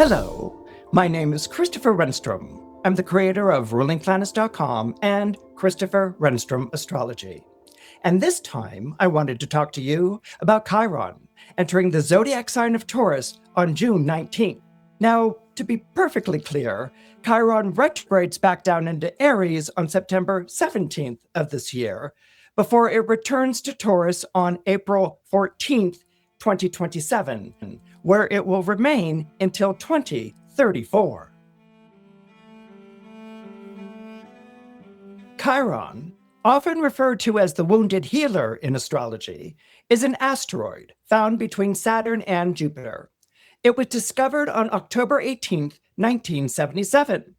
Hello, my name is Christopher Renstrom. I'm the creator of rulingplanets.com and Christopher Renstrom Astrology. And this time, I wanted to talk to you about Chiron entering the zodiac sign of Taurus on June 19th. Now, to be perfectly clear, Chiron retrogrades back down into Aries on September 17th of this year, before it returns to Taurus on April 14th, 2027, where it will remain until 2034. Chiron, often referred to as the wounded healer in astrology, is an asteroid found between Saturn and Jupiter. It was discovered on October 18, 1977.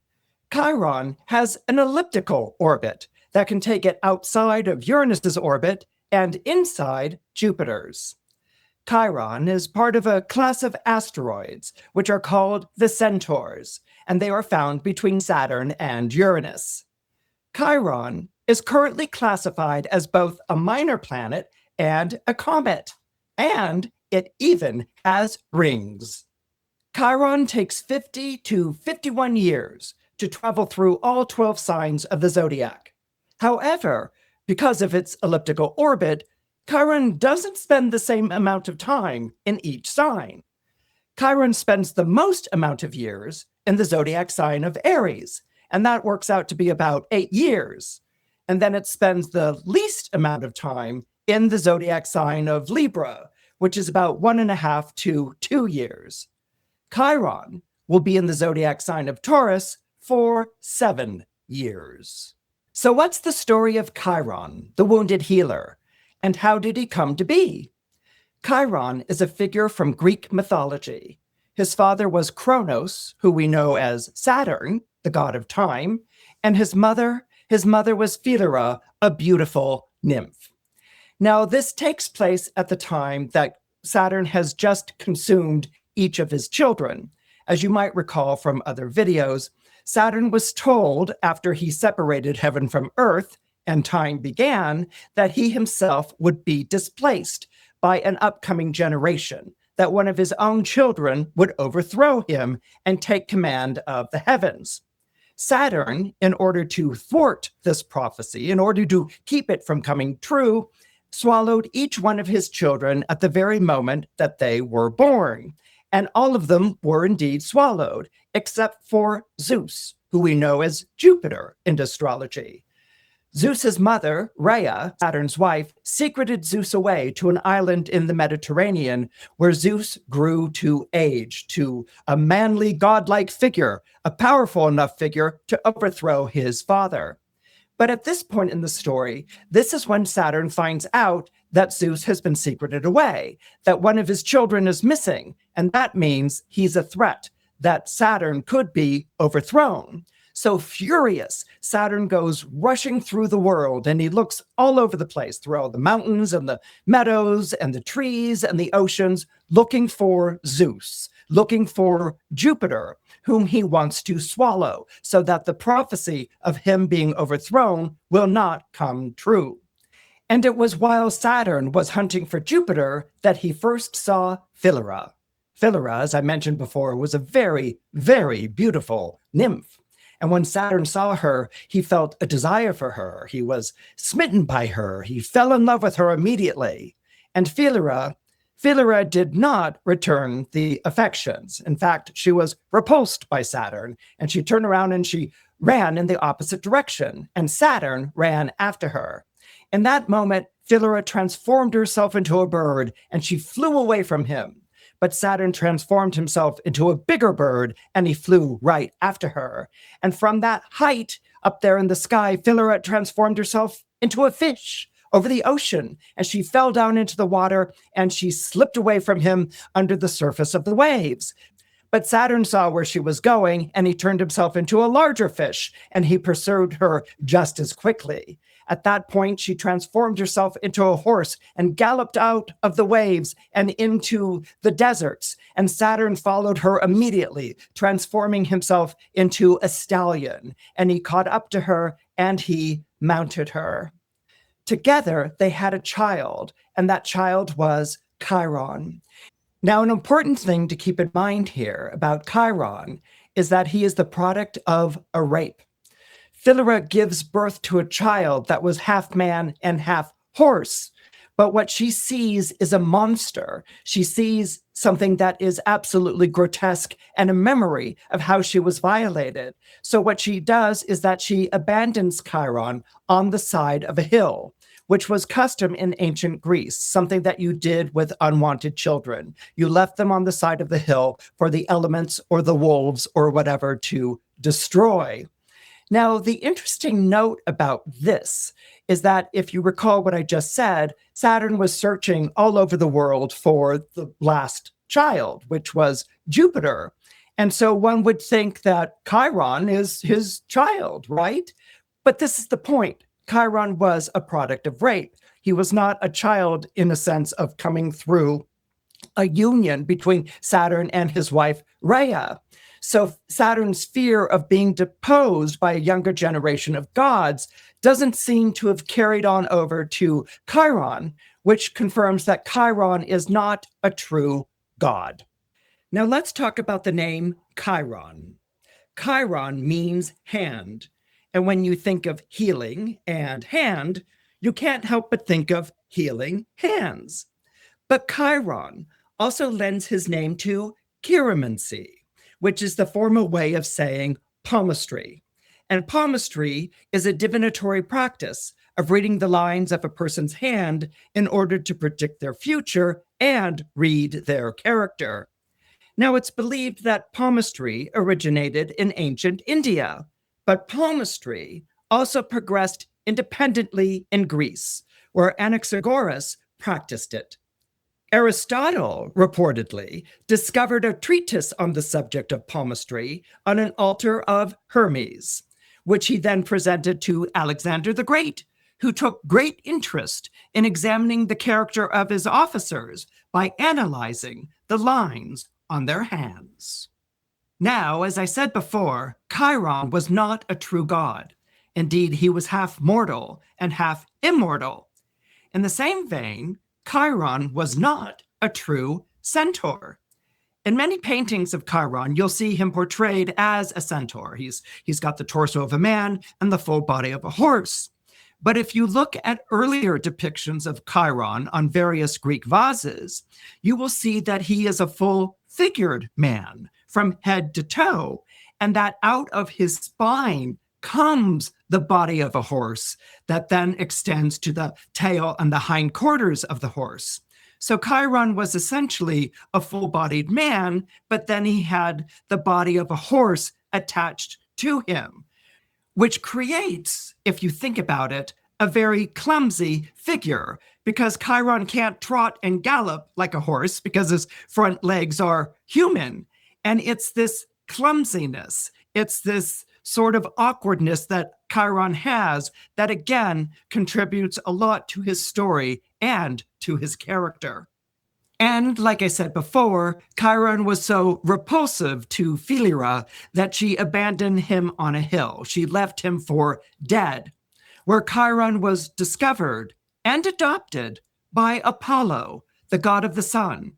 Chiron has an elliptical orbit that can take it outside of Uranus's orbit and inside Jupiter's. Chiron is part of a class of asteroids, which are called the Centaurs, and they are found between Saturn and Uranus. Chiron is currently classified as both a minor planet and a comet, and it even has rings. Chiron takes 50 to 51 years to travel through all 12 signs of the zodiac. However, because of its elliptical orbit, Chiron doesn't spend the same amount of time in each sign. Chiron spends the most amount of years in the zodiac sign of Aries, and that works out to be about 8 years. And then it spends the least amount of time in the zodiac sign of Libra, which is about 1.5 to 2 years. Chiron will be in the zodiac sign of Taurus for 7 years. So what's the story of Chiron, the wounded healer? And how did he come to be? Chiron is a figure from Greek mythology. His father was Kronos, who we know as Saturn, the god of time, and his mother was Philyra, a beautiful nymph. Now, this takes place at the time that Saturn has just consumed each of his children. As you might recall from other videos, Saturn was told after he separated heaven from earth and time began, that he himself would be displaced by an upcoming generation, that one of his own children would overthrow him and take command of the heavens. Saturn, in order to thwart this prophecy, in order to keep it from coming true, swallowed each one of his children at the very moment that they were born. And all of them were indeed swallowed, except for Zeus, who we know as Jupiter in astrology. Zeus's mother, Rhea, Saturn's wife, secreted Zeus away to an island in the Mediterranean where Zeus grew to age, to a manly, godlike figure, a powerful enough figure to overthrow his father. But at this point in the story, this is when Saturn finds out that Zeus has been secreted away, that one of his children is missing, and that means he's a threat, that Saturn could be overthrown. So furious, Saturn goes rushing through the world, and he looks all over the place, through all the mountains and the meadows and the trees and the oceans, looking for Zeus, looking for Jupiter, whom he wants to swallow, so that the prophecy of him being overthrown will not come true. And it was while Saturn was hunting for Jupiter that he first saw Philyra. Philyra, as I mentioned before, was a very, very beautiful nymph. And when Saturn saw her, he felt a desire for her. He was smitten by her. He fell in love with her immediately. And Philyra did not return the affections. In fact, she was repulsed by Saturn, and she turned around and she ran in the opposite direction, and Saturn ran after her. In that moment, Philyra transformed herself into a bird, and she flew away from him. But Saturn transformed himself into a bigger bird, and he flew right after her. And from that height up there in the sky, Philyra transformed herself into a fish over the ocean, and she fell down into the water, and she slipped away from him under the surface of the waves. But Saturn saw where she was going, and he turned himself into a larger fish, and he pursued her just as quickly. At that point, she transformed herself into a horse and galloped out of the waves and into the deserts. And Saturn followed her immediately, transforming himself into a stallion. And he caught up to her and he mounted her. Together, they had a child, and that child was Chiron. Now, an important thing to keep in mind here about Chiron is that he is the product of a rape. Philyra gives birth to a child that was half man and half horse. But what she sees is a monster. She sees something that is absolutely grotesque and a memory of how she was violated. So what she does is that she abandons Chiron on the side of a hill, which was custom in ancient Greece, something that you did with unwanted children. You left them on the side of the hill for the elements or the wolves or whatever to destroy. Now, the interesting note about this is that if you recall what I just said, Saturn was searching all over the world for the last child, which was Jupiter. And so one would think that Chiron is his child, right? But this is the point. Chiron was a product of rape. He was not a child in a sense of coming through a union between Saturn and his wife, Rhea. So Saturn's fear of being deposed by a younger generation of gods doesn't seem to have carried on over to Chiron, which confirms that Chiron is not a true god. Now let's talk about the name Chiron. Chiron means hand. And when you think of healing and hand, you can't help but think of healing hands. But Chiron also lends his name to chiromancy, which is the formal way of saying palmistry. And palmistry is a divinatory practice of reading the lines of a person's hand in order to predict their future and read their character. Now, it's believed that palmistry originated in ancient India, but palmistry also progressed independently in Greece, where Anaxagoras practiced it. Aristotle, reportedly, discovered a treatise on the subject of palmistry on an altar of Hermes, which he then presented to Alexander the Great, who took great interest in examining the character of his officers by analyzing the lines on their hands. Now, as I said before, Chiron was not a true god. Indeed, he was half mortal and half immortal. In the same vein, Chiron was not a true centaur. In many paintings of Chiron, you'll see him portrayed as a centaur. He's got the torso of a man and the full body of a horse. But if you look at earlier depictions of Chiron on various Greek vases, you will see that he is a full-figured man from head to toe, and that out of his spine comes the body of a horse that then extends to the tail and the hindquarters of the horse. So Chiron was essentially a full-bodied man, but then he had the body of a horse attached to him, which creates, if you think about it, a very clumsy figure, because Chiron can't trot and gallop like a horse because his front legs are human. And it's this clumsiness, it's this sort of awkwardness that Chiron has that, again, contributes a lot to his story and to his character. And like I said before, Chiron was so repulsive to Philyra that she abandoned him on a hill. She left him for dead, where Chiron was discovered and adopted by Apollo, the god of the sun.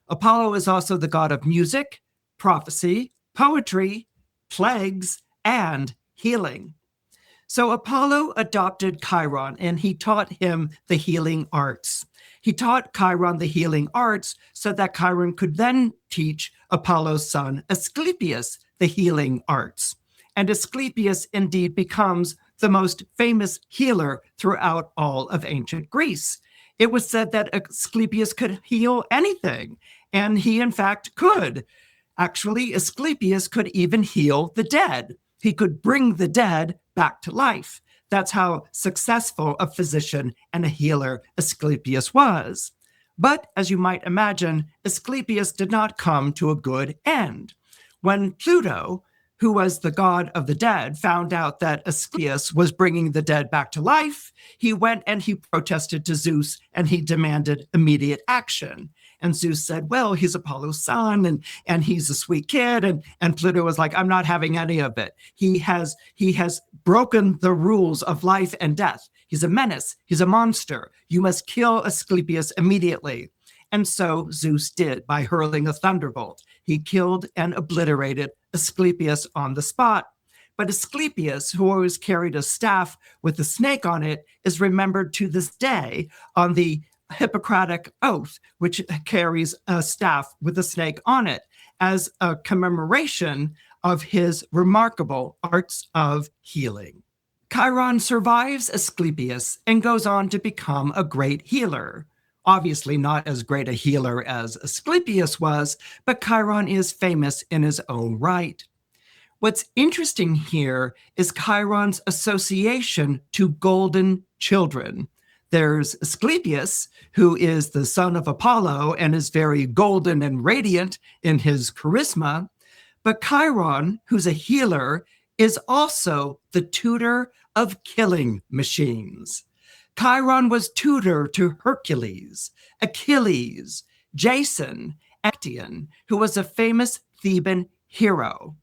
Apollo is also the god of music, prophecy, poetry, plagues, and healing. So Apollo adopted Chiron and he taught him the healing arts. He taught Chiron the healing arts so that Chiron could then teach Apollo's son Asclepius the healing arts. And Asclepius indeed becomes the most famous healer throughout all of ancient Greece. It was said that Asclepius could heal anything, and he in fact could. Actually, Asclepius could even heal the dead. He could bring the dead back to life. That's how successful a physician and a healer Asclepius was. But as you might imagine, Asclepius did not come to a good end. When Pluto, who was the god of the dead, found out that Asclepius was bringing the dead back to life, he went and he protested to Zeus and he demanded immediate action. And Zeus said, well, he's Apollo's son and he's a sweet kid. And Pluto was like, I'm not having any of it. He has broken the rules of life and death. He's a menace. He's a monster. You must kill Asclepius immediately. And so Zeus did by hurling a thunderbolt. He killed and obliterated Asclepius on the spot. But Asclepius, who always carried a staff with a snake on it, is remembered to this day on the Hippocratic Oath, which carries a staff with a snake on it, as a commemoration of his remarkable arts of healing. Chiron survives Asclepius and goes on to become a great healer. Obviously not as great a healer as Asclepius was, but Chiron is famous in his own right. What's interesting here is Chiron's association to golden children. There's Asclepius, who is the son of Apollo and is very golden and radiant in his charisma. But Chiron, who's a healer, is also the tutor of killing machines. Chiron was tutor to Hercules, Achilles, Jason, Actaeon, who was a famous Theban hero.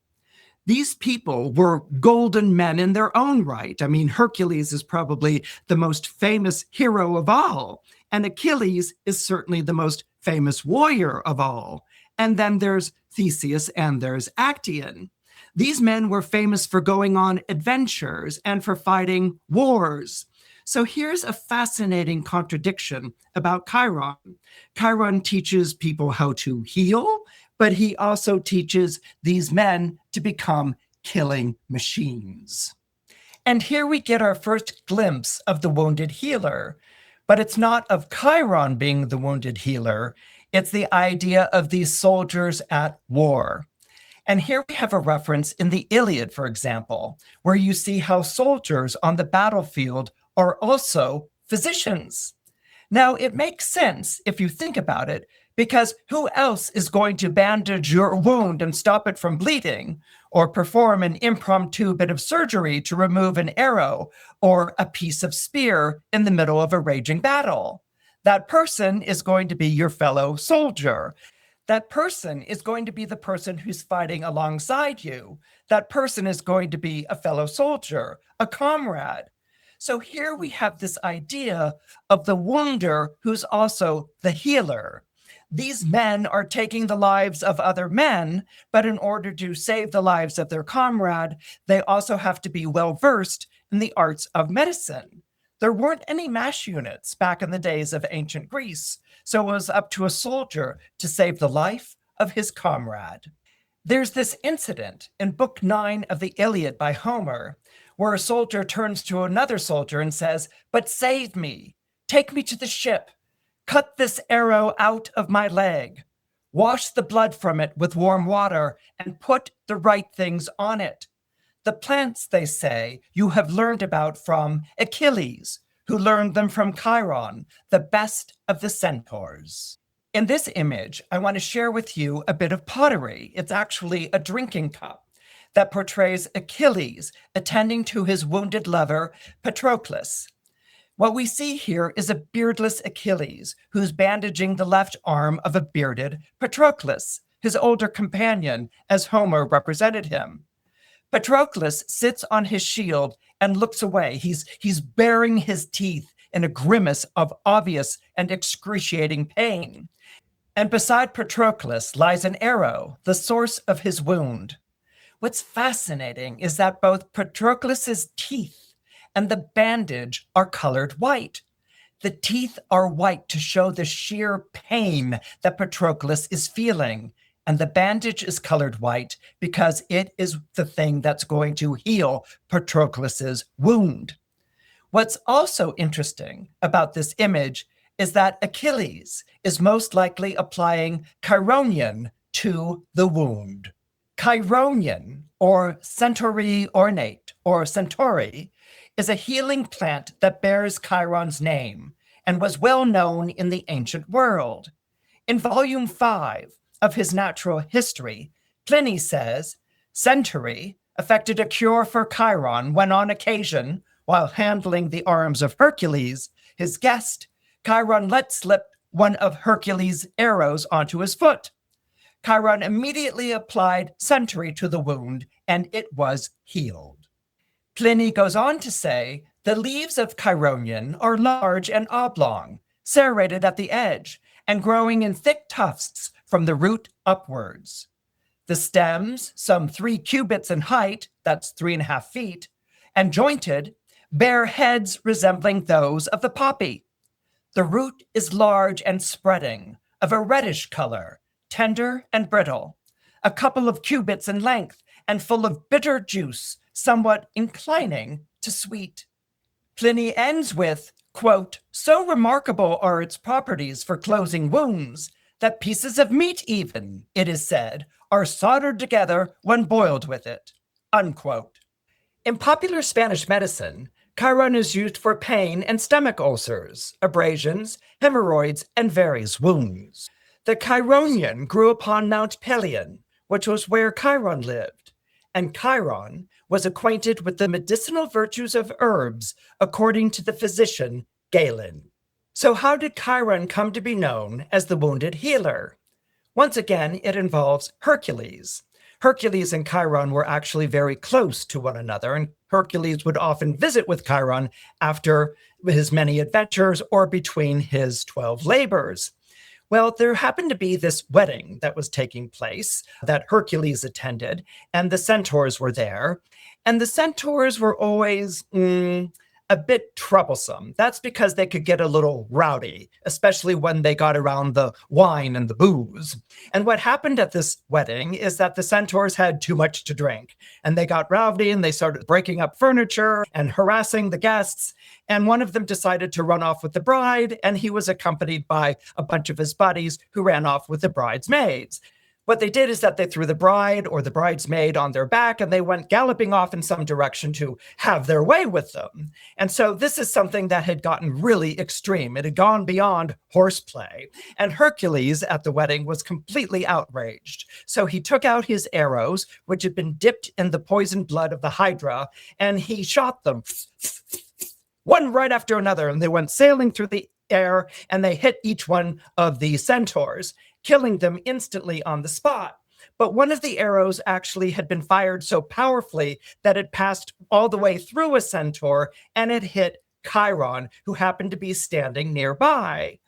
These people were golden men in their own right. I mean, Hercules is probably the most famous hero of all, and Achilles is certainly the most famous warrior of all. And then there's Theseus and there's Actaeon. These men were famous for going on adventures and for fighting wars. So here's a fascinating contradiction about Chiron. Chiron teaches people how to heal, but he also teaches these men to become killing machines. And here we get our first glimpse of the wounded healer. But it's not of Chiron being the wounded healer. It's the idea of these soldiers at war. And here we have a reference in the Iliad, for example, where you see how soldiers on the battlefield are also physicians. Now, it makes sense if you think about it, because who else is going to bandage your wound and stop it from bleeding, or perform an impromptu bit of surgery to remove an arrow or a piece of spear in the middle of a raging battle? That person is going to be your fellow soldier. That person is going to be the person who's fighting alongside you. That person is going to be a fellow soldier, a comrade. So here we have this idea of the wounder who's also the healer. These men are taking the lives of other men, but in order to save the lives of their comrade, they also have to be well-versed in the arts of medicine. There weren't any MASH units back in the days of ancient Greece, so it was up to a soldier to save the life of his comrade. There's this incident in Book 9 of the Iliad by Homer, where a soldier turns to another soldier and says, "But save me, take me to the ship, cut this arrow out of my leg, wash the blood from it with warm water, and put the right things on it. The plants, they say, you have learned about from Achilles, who learned them from Chiron, the best of the centaurs." In this image, I want to share with you a bit of pottery. It's actually a drinking cup that portrays Achilles attending to his wounded lover, Patroclus. What we see here is a beardless Achilles who's bandaging the left arm of a bearded Patroclus, his older companion, as Homer represented him. Patroclus sits on his shield and looks away. He's baring his teeth in a grimace of obvious and excruciating pain. And beside Patroclus lies an arrow, the source of his wound. What's fascinating is that both Patroclus's teeth and the bandage are colored white. The teeth are white to show the sheer pain that Patroclus is feeling, and the bandage is colored white because it is the thing that's going to heal Patroclus's wound. What's also interesting about this image is that Achilles is most likely applying Chironian to the wound. Chironian, or centauri ornate, or centauri, is a healing plant that bears Chiron's name and was well known in the ancient world. In volume 5 of his Natural History, Pliny says, "Centauri effected a cure for Chiron when on occasion, while handling the arms of Hercules, his guest, Chiron let slip one of Hercules' arrows onto his foot. Chiron immediately applied centauri to the wound, and it was healed." Pliny goes on to say, "The leaves of Chironian are large and oblong, serrated at the edge, and growing in thick tufts from the root upwards. The stems, some 3 cubits in height, that's 3.5 feet, and jointed, bear heads resembling those of the poppy. The root is large and spreading, of a reddish color, tender and brittle, a couple of cubits in length, and full of bitter juice, somewhat inclining to sweet. Pliny ends with, quote, "So remarkable are its properties for closing wounds, that pieces of meat even, it is said, are soldered together when boiled with it," unquote. In popular Spanish medicine, Chiron is used for pain and stomach ulcers, abrasions, hemorrhoids, and various wounds. The Chironian grew upon Mount Pelion, which was where Chiron lived, and Chiron was acquainted with the medicinal virtues of herbs, according to the physician Galen. So how did Chiron come to be known as the wounded healer? Once again, it involves Hercules. Hercules and Chiron were actually very close to one another, and Hercules would often visit with Chiron after his many adventures or between his 12 labors. Well, there happened to be this wedding that was taking place that Hercules attended, and the centaurs were there. And the centaurs were always a bit troublesome. That's because they could get a little rowdy, especially when they got around the wine and the booze. And what happened at this wedding is that the centaurs had too much to drink, and they got rowdy and they started breaking up furniture and harassing the guests. And one of them decided to run off with the bride, and he was accompanied by a bunch of his buddies who ran off with the bridesmaids. What they did is that they threw the bride or the bridesmaid on their back, and they went galloping off in some direction to have their way with them. And so this is something that had gotten really extreme. It had gone beyond horseplay. And Hercules at the wedding was completely outraged. So he took out his arrows, which had been dipped in the poisoned blood of the Hydra, and he shot them one right after another. And they went sailing through the air, and they hit each one of the centaurs, killing them instantly on the spot. But one of the arrows actually had been fired so powerfully that it passed all the way through a centaur, and it hit Chiron, who happened to be standing nearby.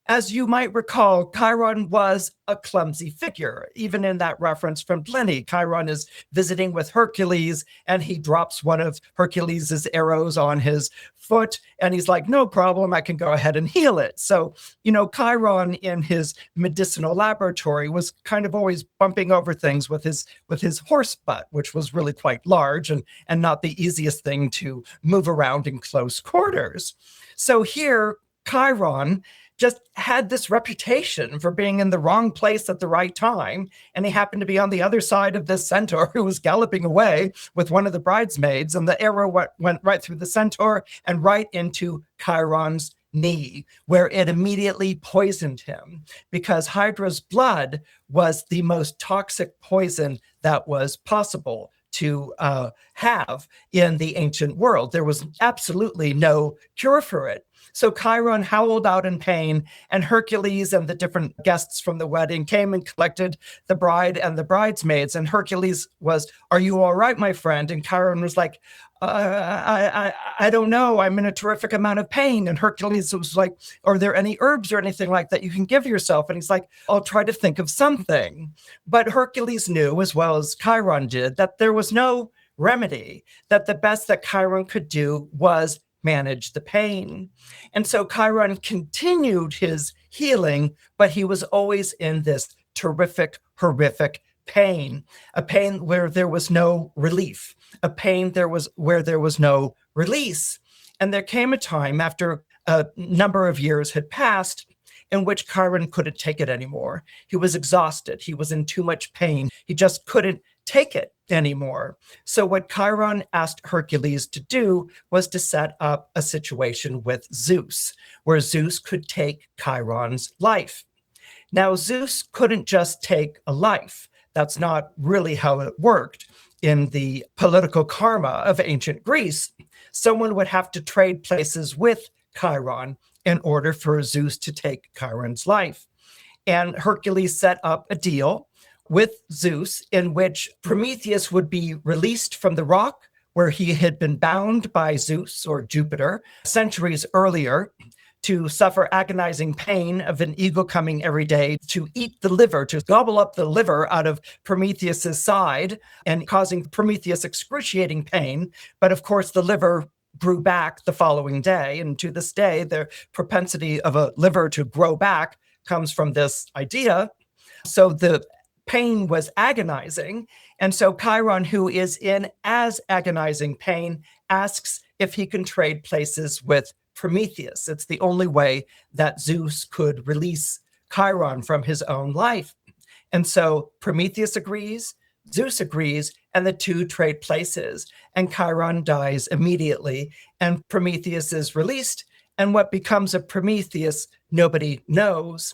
As you might recall, Chiron was a clumsy figure. Even in that reference from Pliny, Chiron is visiting with Hercules, and he drops one of Hercules' arrows on his foot, and he's like, "No problem, I can go ahead and heal it." So, Chiron in his medicinal laboratory was kind of always bumping over things with his horse butt, which was really quite large and not the easiest thing to move around in close quarters. So here, Chiron just had this reputation for being in the wrong place at the right time. And he happened to be on the other side of this centaur who was galloping away with one of the bridesmaids. And the arrow went right through the centaur and right into Chiron's knee, where it immediately poisoned him, because Hydra's blood was the most toxic poison that was possible to have in the ancient world. There was absolutely no cure for it. So Chiron howled out in pain, and Hercules and the different guests from the wedding came and collected the bride and the bridesmaids. And Hercules was, "Are you all right, my friend?" And Chiron was like, I don't know. I'm in a terrific amount of pain. And Hercules was like, "Are there any herbs or anything like that you can give yourself?" And he's like, "I'll try to think of something." But Hercules knew, as well as Chiron did, that there was no remedy, that the best that Chiron could do was manage the pain. And so Chiron continued his healing, but he was always in this terrific, horrific pain, a pain where there was no relief, a pain where there was no release. And there came a time after a number of years had passed in which Chiron couldn't take it anymore. He was exhausted. He was in too much pain. He just couldn't take it anymore. So what Chiron asked Hercules to do was to set up a situation with Zeus, where Zeus could take Chiron's life. Now, Zeus couldn't just take a life. That's not really how it worked. In the political karma of ancient Greece, someone would have to trade places with Chiron in order for Zeus to take Chiron's life. And Hercules set up a deal with Zeus in which Prometheus would be released from the rock where he had been bound by Zeus or Jupiter centuries earlier to suffer agonizing pain of an eagle coming every day to eat the liver, to gobble up the liver out of Prometheus's side and causing Prometheus excruciating pain. But of course, the liver grew back the following day. And to this day, the propensity of a liver to grow back comes from this idea. So the pain was agonizing. And so Chiron, who is in as agonizing pain, asks if he can trade places with Prometheus. It's the only way that Zeus could release Chiron from his own life. And so Prometheus agrees, Zeus agrees, and the two trade places. And Chiron dies immediately, and Prometheus is released. And what becomes of Prometheus, nobody knows.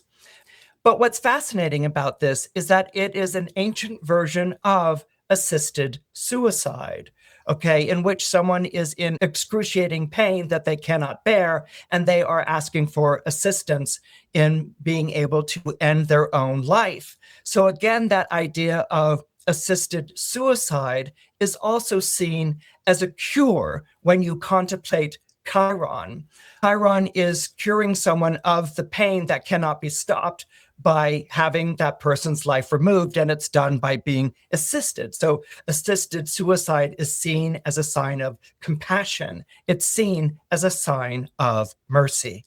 But what's fascinating about this is that it is an ancient version of assisted suicide, okay, in which someone is in excruciating pain that they cannot bear, and they are asking for assistance in being able to end their own life. So again, that idea of assisted suicide is also seen as a cure when you contemplate Chiron. Chiron is curing someone of the pain that cannot be stopped by having that person's life removed, and it's done by being assisted. So assisted suicide is seen as a sign of compassion. It's seen as a sign of mercy.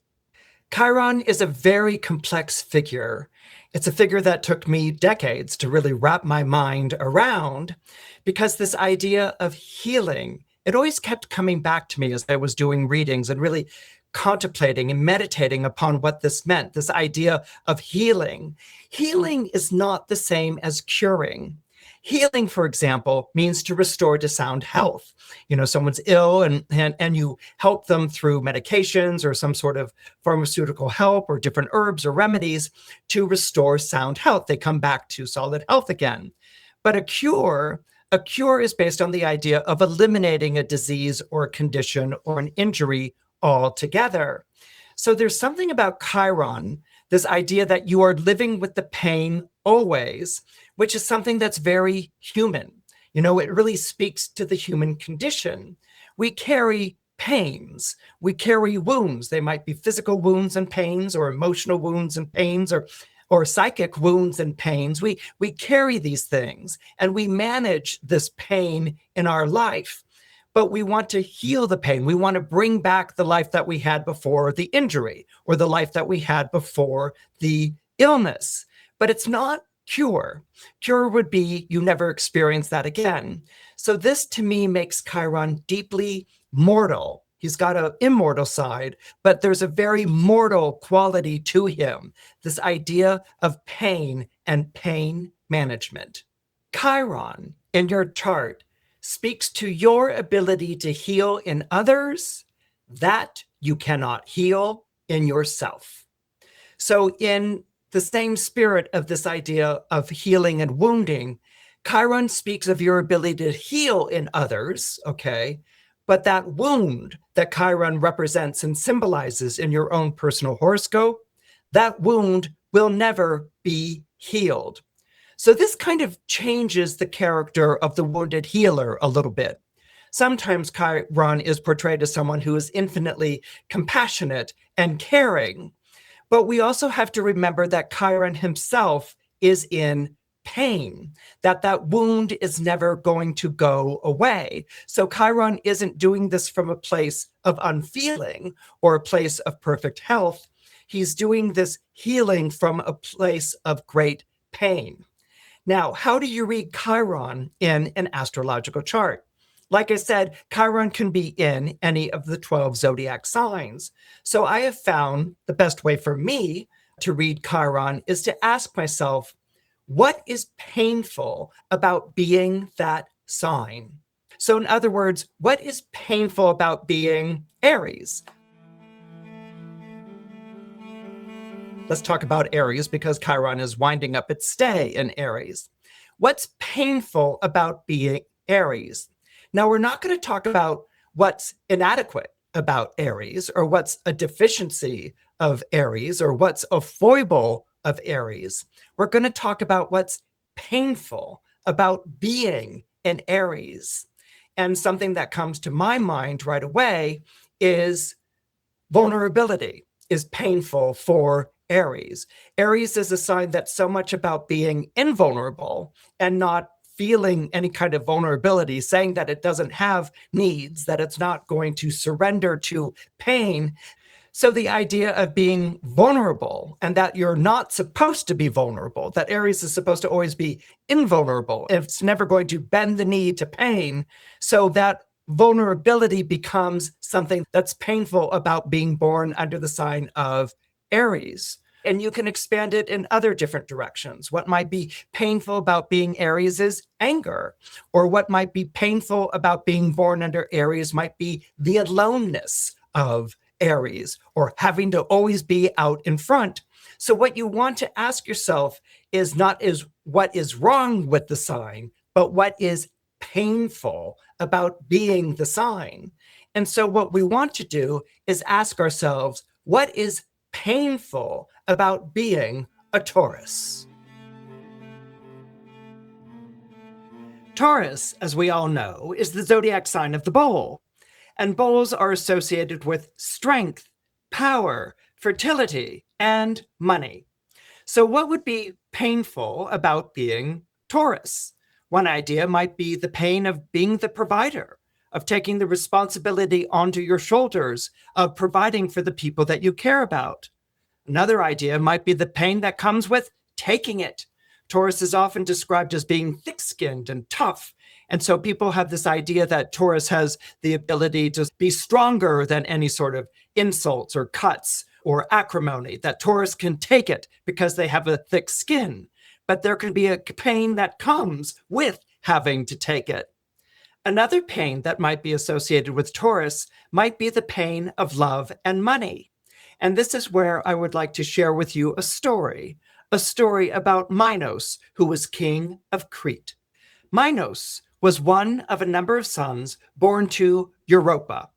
Chiron is a very complex figure. It's a figure that took me decades to really wrap my mind around, because this idea of healing, it always kept coming back to me as I was doing readings and really contemplating and meditating upon what this meant, this idea of healing. Healing is not the same as curing. Healing, for example, means to restore to sound health. You know, someone's ill and you help them through medications or some sort of pharmaceutical help or different herbs or remedies to restore sound health. They come back to solid health again. But a cure is based on the idea of eliminating a disease or a condition or an injury altogether. So there's something about Chiron, this idea that you are living with the pain always, which is something that's very human. You know, it really speaks to the human condition. We carry pains, we carry wounds. They might be physical wounds and pains, or emotional wounds and pains, or psychic wounds and pains. We carry these things and we manage this pain in our life. But we want to heal the pain. We want to bring back the life that we had before the injury, or the life that we had before the illness. But it's not cure. Cure would be you never experience that again. So this to me makes Chiron deeply mortal. He's got an immortal side, but there's a very mortal quality to him, this idea of pain and pain management. Chiron in your chart speaks to your ability to heal in others that you cannot heal in yourself. So in the same spirit of this idea of healing and wounding, Chiron speaks of your ability to heal in others, okay? But that wound that Chiron represents and symbolizes in your own personal horoscope, that wound will never be healed. So this kind of changes the character of the wounded healer a little bit. Sometimes Chiron is portrayed as someone who is infinitely compassionate and caring. But we also have to remember that Chiron himself is in pain, that wound is never going to go away. So Chiron isn't doing this from a place of unfeeling or a place of perfect health. He's doing this healing from a place of great pain. Now, how do you read Chiron in an astrological chart? Like I said, Chiron can be in any of the 12 zodiac signs. So I have found the best way for me to read Chiron is to ask myself, what is painful about being that sign? So in other words, what is painful about being Aries? Let's talk about Aries because Chiron is winding up its stay in Aries. What's painful about being Aries? Now, we're not going to talk about what's inadequate about Aries or what's a deficiency of Aries or what's a foible of Aries. We're going to talk about what's painful about being an Aries. And something that comes to my mind right away is vulnerability. is painful for Aries. Aries is a sign that's so much about being invulnerable and not feeling any kind of vulnerability, saying that it doesn't have needs, that it's not going to surrender to pain. So the idea of being vulnerable and that you're not supposed to be vulnerable, that Aries is supposed to always be invulnerable, it's never going to bend the knee to pain, so that vulnerability becomes something that's painful about being born under the sign of Aries. And you can expand it in other different directions. What might be painful about being Aries is anger, or what might be painful about being born under Aries might be the aloneness of Aries, or having to always be out in front. So what you want to ask yourself is not what is wrong with the sign, but what is painful about being the sign. And so what we want to do is ask ourselves, what is painful about being a Taurus? Taurus, as we all know, is the zodiac sign of the bull. And bulls are associated with strength, power, fertility, and money. So what would be painful about being Taurus? One idea might be the pain of being the provider, of taking the responsibility onto your shoulders, of providing for the people that you care about. Another idea might be the pain that comes with taking it. Taurus is often described as being thick-skinned and tough. And so people have this idea that Taurus has the ability to be stronger than any sort of insults or cuts or acrimony, that Taurus can take it because they have a thick skin. But there can be a pain that comes with having to take it. Another pain that might be associated with Taurus might be the pain of love and money. And this is where I would like to share with you a story about Minos, who was king of Crete. Minos was one of a number of sons born to Europa.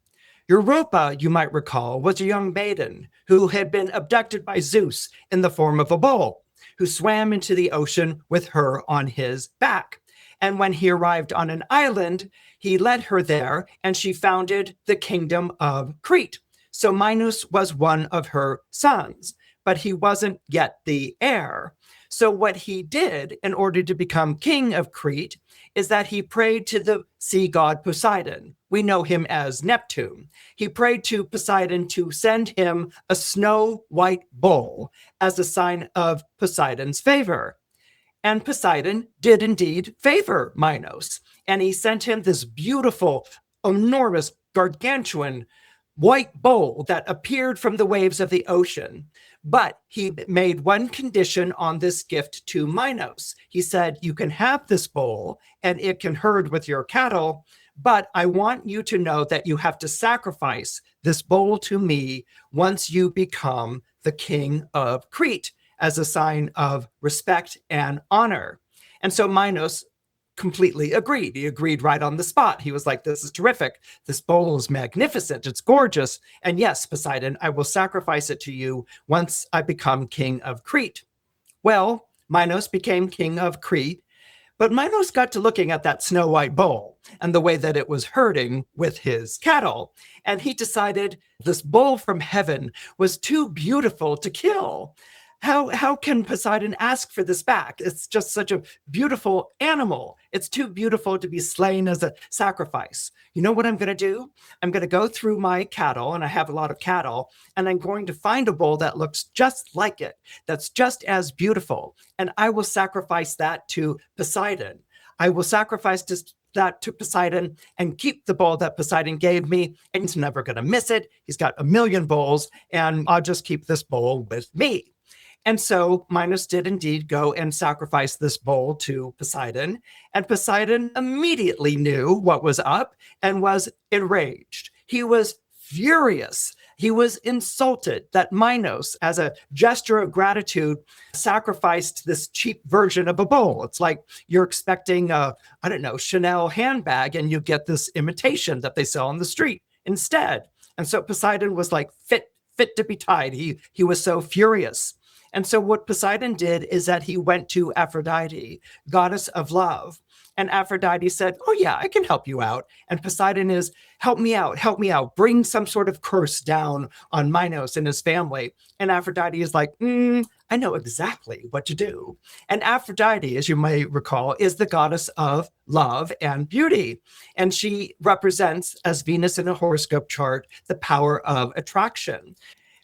Europa, you might recall, was a young maiden who had been abducted by Zeus in the form of a bull, who swam into the ocean with her on his back. And when he arrived on an island, he led her there, and she founded the kingdom of Crete. So Minos was one of her sons, but he wasn't yet the heir. So what he did in order to become king of Crete is that he prayed to the sea god Poseidon. We know him as Neptune. He prayed to Poseidon to send him a snow white bull as a sign of Poseidon's favor. And Poseidon did indeed favor Minos. And he sent him this beautiful, enormous, gargantuan white bull that appeared from the waves of the ocean. But he made one condition on this gift to Minos. He said, you can have this bull and it can herd with your cattle, but I want you to know that you have to sacrifice this bull to me once you become the king of Crete, as a sign of respect and honor. And so Minos completely agreed. He agreed right on the spot. He was like, this is terrific. This bowl is magnificent. It's gorgeous. And yes, Poseidon, I will sacrifice it to you once I become king of Crete. Well, Minos became king of Crete, but Minos got to looking at that snow white bull and the way that it was herding with his cattle. And he decided this bull from heaven was too beautiful to kill. How can Poseidon ask for this back? It's just such a beautiful animal. It's too beautiful to be slain as a sacrifice. You know what I'm going to do? I'm going to go through my cattle, and I have a lot of cattle, and I'm going to find a bull that looks just like it, that's just as beautiful, and I will sacrifice that to Poseidon. I will sacrifice that to Poseidon and keep the bull that Poseidon gave me, and he's never going to miss it. He's got a million bulls, and I'll just keep this bull with me. And so Minos did indeed go and sacrifice this bull to Poseidon, and Poseidon immediately knew what was up and was enraged. He was furious. He was insulted that Minos, as a gesture of gratitude, sacrificed this cheap version of a bull. It's like you're expecting a, Chanel handbag, and you get this imitation that they sell on the street instead. And so Poseidon was like fit to be tied. He was so furious. And so what Poseidon did is that he went to Aphrodite, goddess of love, And Aphrodite said, oh yeah, I can help you out. And Poseidon is, help me out, bring some sort of curse down on Minos and his family. And Aphrodite is like, I know exactly what to do. And Aphrodite, as you may recall, is the goddess of love and beauty. And she represents, as Venus in a horoscope chart, the power of attraction.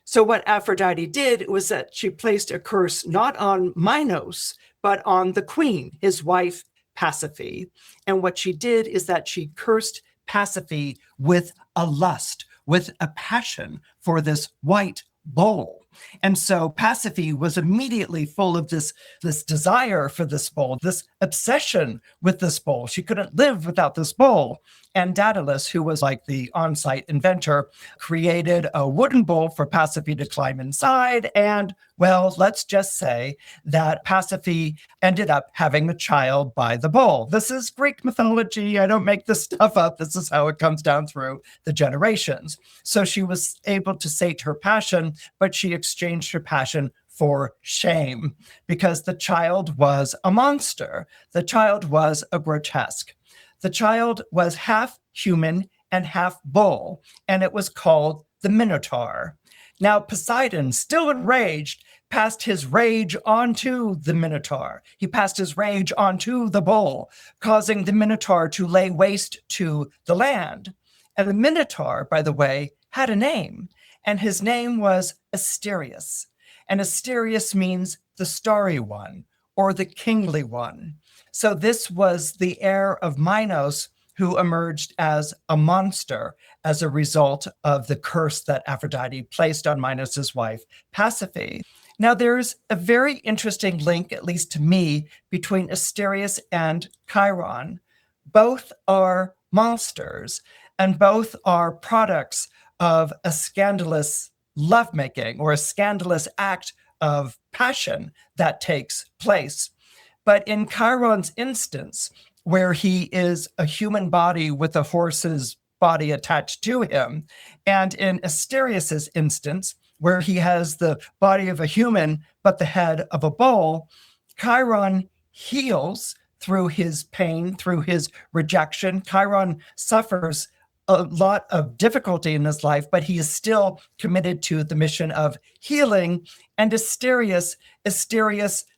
So what Aphrodite did was that she placed a curse not on Minos, but on the queen, his wife, Pasiphae. And what she did is that she cursed Pasiphae with a lust, with a passion for this white bull. And so Pasiphae was immediately full of this desire for this bull, this obsession with this bull. She couldn't live without this bull. And Daedalus, who was like the on-site inventor, created a wooden bull for Pasiphae to climb inside. And, well, let's just say that Pasiphae ended up having a child by the bull. This is Greek mythology. I don't make this stuff up. This is how it comes down through the generations. So she was able to sate her passion, but she exchanged her passion for shame because the child was a monster. The child was a grotesque. The child was half human and half bull, and it was called the Minotaur. Now, Poseidon, still enraged, passed his rage onto the Minotaur. He passed his rage onto the bull, causing the Minotaur to lay waste to the land. And the Minotaur, by the way, had a name, and his name was Asterius. And Asterius means the starry one or the kingly one. So this was the heir of Minos, who emerged as a monster as a result of the curse that Aphrodite placed on Minos' wife, Pasiphae. Now, there's a very interesting link, at least to me, between Asterius and Chiron. Both are monsters, and both are products of a scandalous lovemaking or a scandalous act of passion that takes place. But in Chiron's instance, where he is a human body with a horse's body attached to him, and in Asterius's instance, where he has the body of a human but the head of a bull, Chiron heals through his pain, through his rejection. Chiron suffers a lot of difficulty in his life, but he is still committed to the mission of healing. And Asterius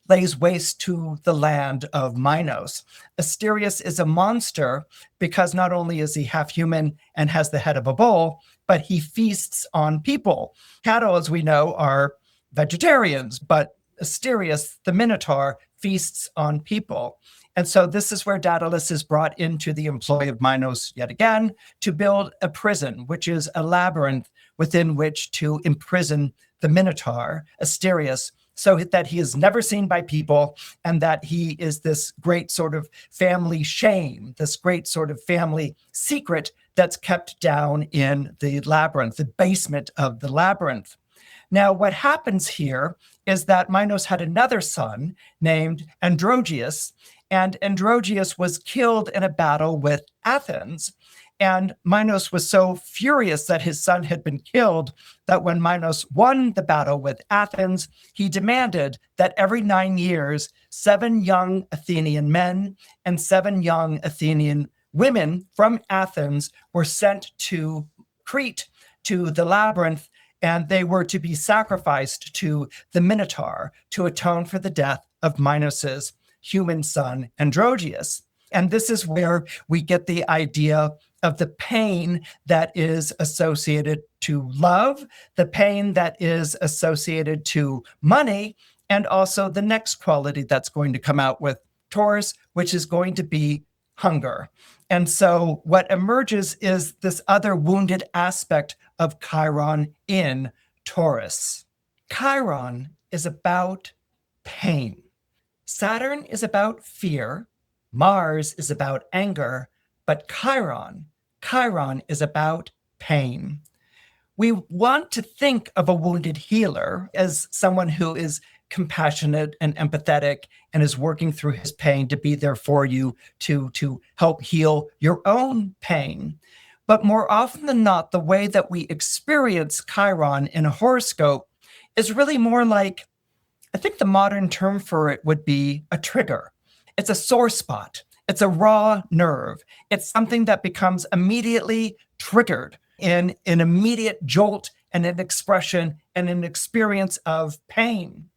lays waste to the land of Minos. Asterius is a monster because not only is he half human and has the head of a bull, but he feasts on people. Cattle, as we know, are vegetarians, but Asterius, the Minotaur, feasts on people. And so this is where Daedalus is brought into the employ of Minos yet again to build a prison, which is a labyrinth within which to imprison the Minotaur, Asterius, so that he is never seen by people and that he is this great sort of family shame, this great sort of family secret that's kept down in the labyrinth, the basement of the labyrinth. Now, what happens here is that Minos had another son named Androgeus, and Androgeus was killed in a battle with Athens. And Minos was so furious that his son had been killed that when Minos won the battle with Athens, he demanded that every 9 years, 7 young Athenian men and 7 young Athenian women from Athens were sent to Crete, to the labyrinth, and they were to be sacrificed to the Minotaur to atone for the death of Minos's human son, Androgeus. And this is where we get the idea of the pain that is associated to love, the pain that is associated to money, and also the next quality that's going to come out with Taurus, which is going to be hunger. And so what emerges is this other wounded aspect of Chiron in Taurus. Chiron is about pain. Saturn is about fear. Mars is about anger. But Chiron is about pain. We want to think of a wounded healer as someone who is compassionate and empathetic and is working through his pain to be there for you to help heal your own pain. But more often than not, the way that we experience Chiron in a horoscope is really more like, I think the modern term for it would be a trigger. It's a sore spot. It's a raw nerve. It's something that becomes immediately triggered in an immediate jolt and an expression and an experience of pain.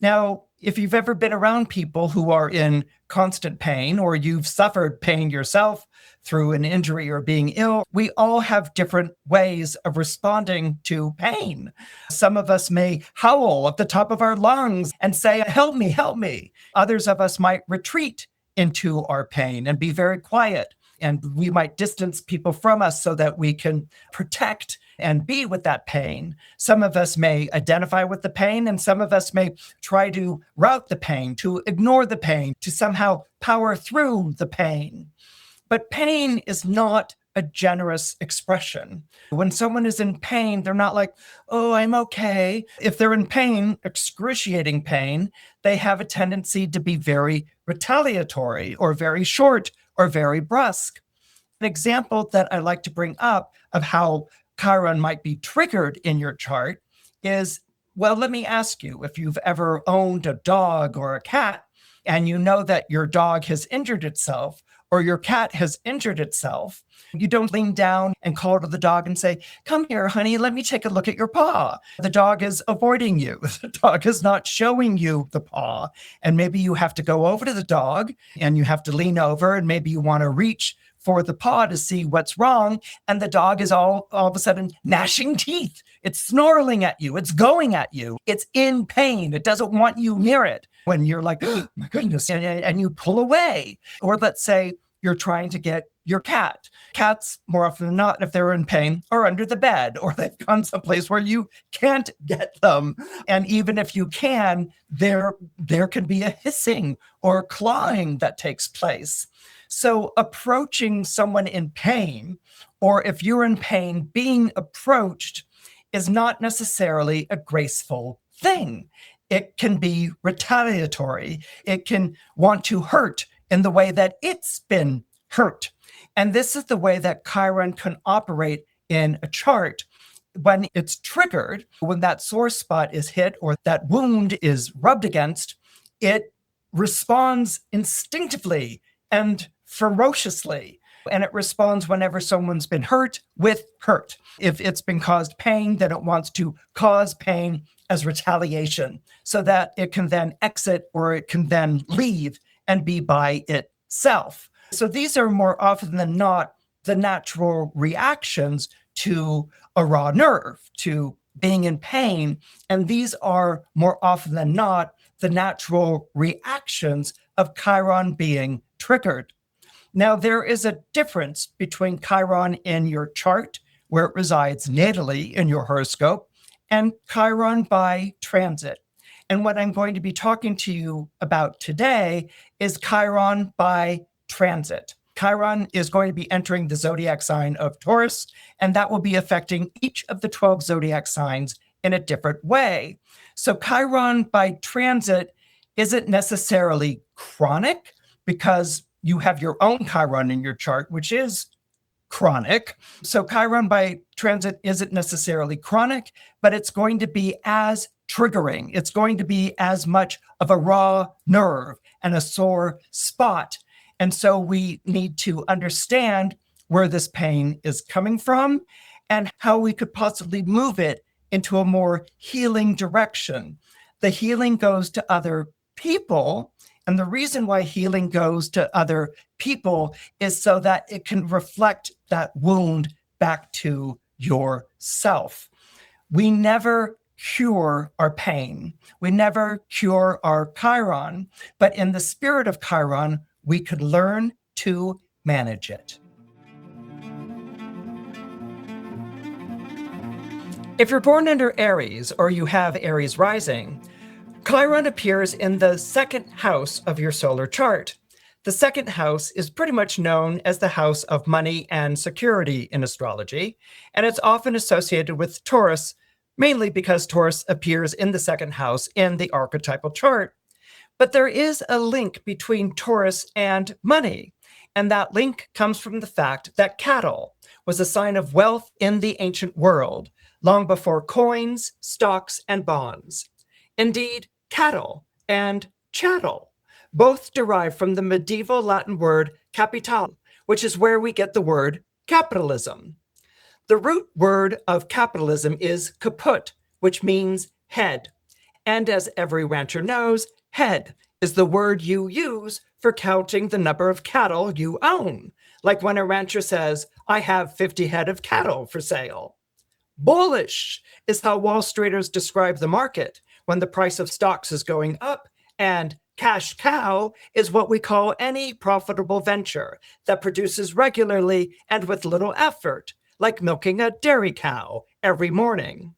Now, if you've ever been around people who are in constant pain, or you've suffered pain yourself through an injury or being ill, we all have different ways of responding to pain. Some of us may howl at the top of our lungs and say, "Help me, help me." Others of us might retreat into our pain and be very quiet. And we might distance people from us so that we can protect and be with that pain. Some of us may identify with the pain, and some of us may try to route the pain, to ignore the pain, to somehow power through the pain. But pain is not a generous expression. When someone is in pain, they're not like, "Oh, I'm okay." If they're in pain, excruciating pain, they have a tendency to be very retaliatory or very short or very brusque. An example that I like to bring up of how Chiron might be triggered in your chart is, well, let me ask you, if you've ever owned a dog or a cat and you know that your dog has injured itself or your cat has injured itself, you don't lean down and call to the dog and say, "Come here, honey, let me take a look at your paw." The dog is avoiding you. The dog is not showing you the paw. And maybe you have to go over to the dog and you have to lean over, and maybe you want to reach for the paw to see what's wrong. And the dog is all of a sudden gnashing teeth. It's snarling at you. It's going at you. It's in pain. It doesn't want you near it. When you're like, "Oh my goodness," and you pull away. Or let's say you're trying to get your cat. Cats, more often than not, if they're in pain, are under the bed, or they've gone someplace where you can't get them. And even if you can, there can be a hissing or clawing that takes place. So approaching someone in pain, or if you're in pain, being approached is not necessarily a graceful thing. It can be retaliatory. It can want to hurt in the way that it's been hurt. And this is the way that Chiron can operate in a chart. When it's triggered, when that sore spot is hit or that wound is rubbed against, it responds instinctively and ferociously. And it responds whenever someone's been hurt with hurt. If it's been caused pain, then it wants to cause pain as retaliation so that it can then exit, or it can then leave and be by itself. So these are more often than not the natural reactions to a raw nerve, to being in pain. And these are more often than not the natural reactions of Chiron being triggered. Now, there is a difference between Chiron in your chart, where it resides natally in your horoscope, and Chiron by transit. And what I'm going to be talking to you about today is Chiron by transit. Chiron is going to be entering the zodiac sign of Taurus, and that will be affecting each of the 12 zodiac signs in a different way. So Chiron by transit isn't necessarily chronic, because you have your own Chiron in your chart, which is chronic. So Chiron by transit isn't necessarily chronic, but it's going to be as triggering. It's going to be as much of a raw nerve and a sore spot. And so we need to understand where this pain is coming from and how we could possibly move it into a more healing direction. The healing goes to other people. And the reason why healing goes to other people is so that it can reflect that wound back to yourself. We never cure our pain. We never cure our Chiron, but in the spirit of Chiron, we could learn to manage it. If you're born under Aries, or you have Aries rising, Chiron appears in the second house of your solar chart. The second house is pretty much known as the house of money and security in astrology, and it's often associated with Taurus, mainly because Taurus appears in the second house in the archetypal chart. But there is a link between Taurus and money, and that link comes from the fact that cattle was a sign of wealth in the ancient world, long before coins, stocks, and bonds. Indeed, cattle and chattel both derive from the medieval Latin word capital, which is where we get the word capitalism. The root word of capitalism is caput, which means head. And as every rancher knows, head is the word you use for counting the number of cattle you own. Like when a rancher says, I have 50 head of cattle for sale. Bullish is how Wall Streeters describe the market when the price of stocks is going up, and cash cow is what we call any profitable venture that produces regularly and with little effort, like milking a dairy cow every morning.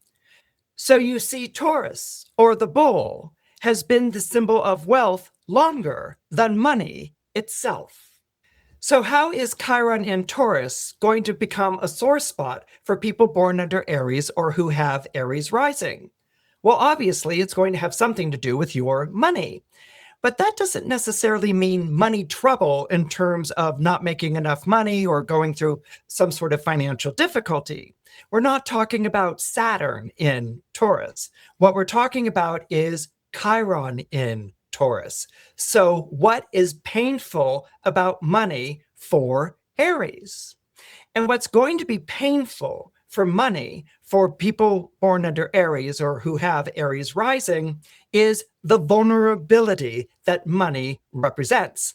So you see, Taurus, or the bull, has been the symbol of wealth longer than money itself. So how is Chiron in Taurus going to become a sore spot for people born under Aries or who have Aries rising? Well, obviously, it's going to have something to do with your money. But that doesn't necessarily mean money trouble in terms of not making enough money or going through some sort of financial difficulty. We're not talking about Saturn in Taurus. What we're talking about is Chiron in Taurus. So what is painful about money for Aries? And what's going to be painful for money for people born under Aries or who have Aries rising is the vulnerability that money represents.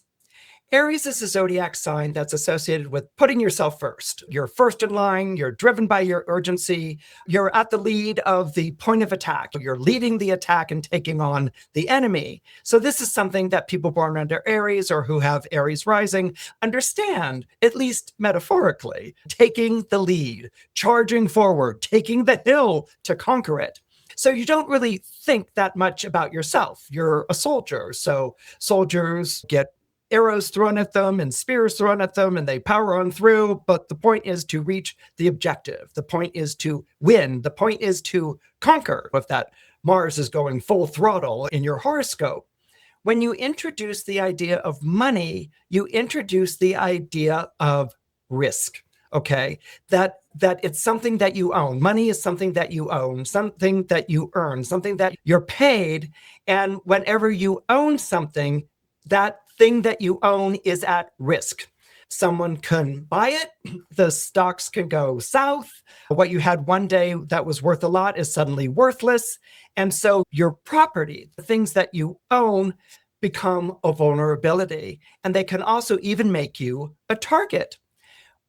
Aries is a zodiac sign that's associated with putting yourself first. You're first in line, you're driven by your urgency, you're at the lead of the point of attack, you're leading the attack and taking on the enemy. So this is something that people born under Aries or who have Aries rising understand, at least metaphorically, taking the lead, charging forward, taking the hill to conquer it. So you don't really think that much about yourself. You're a soldier, so soldiers get arrows thrown at them and spears thrown at them and they power on through. But the point is to reach the objective. The point is to win. The point is to conquer. If that Mars is going full throttle in your horoscope, when you introduce the idea of money, you introduce the idea of risk. Okay, that it's something that you own. Money is something that you own, something that you earn, something that you're paid. And whenever you own something, that thing that you own is at risk. Someone can buy it, the stocks can go south. What you had one day that was worth a lot is suddenly worthless. And so your property, the things that you own, become a vulnerability. And they can also even make you a target.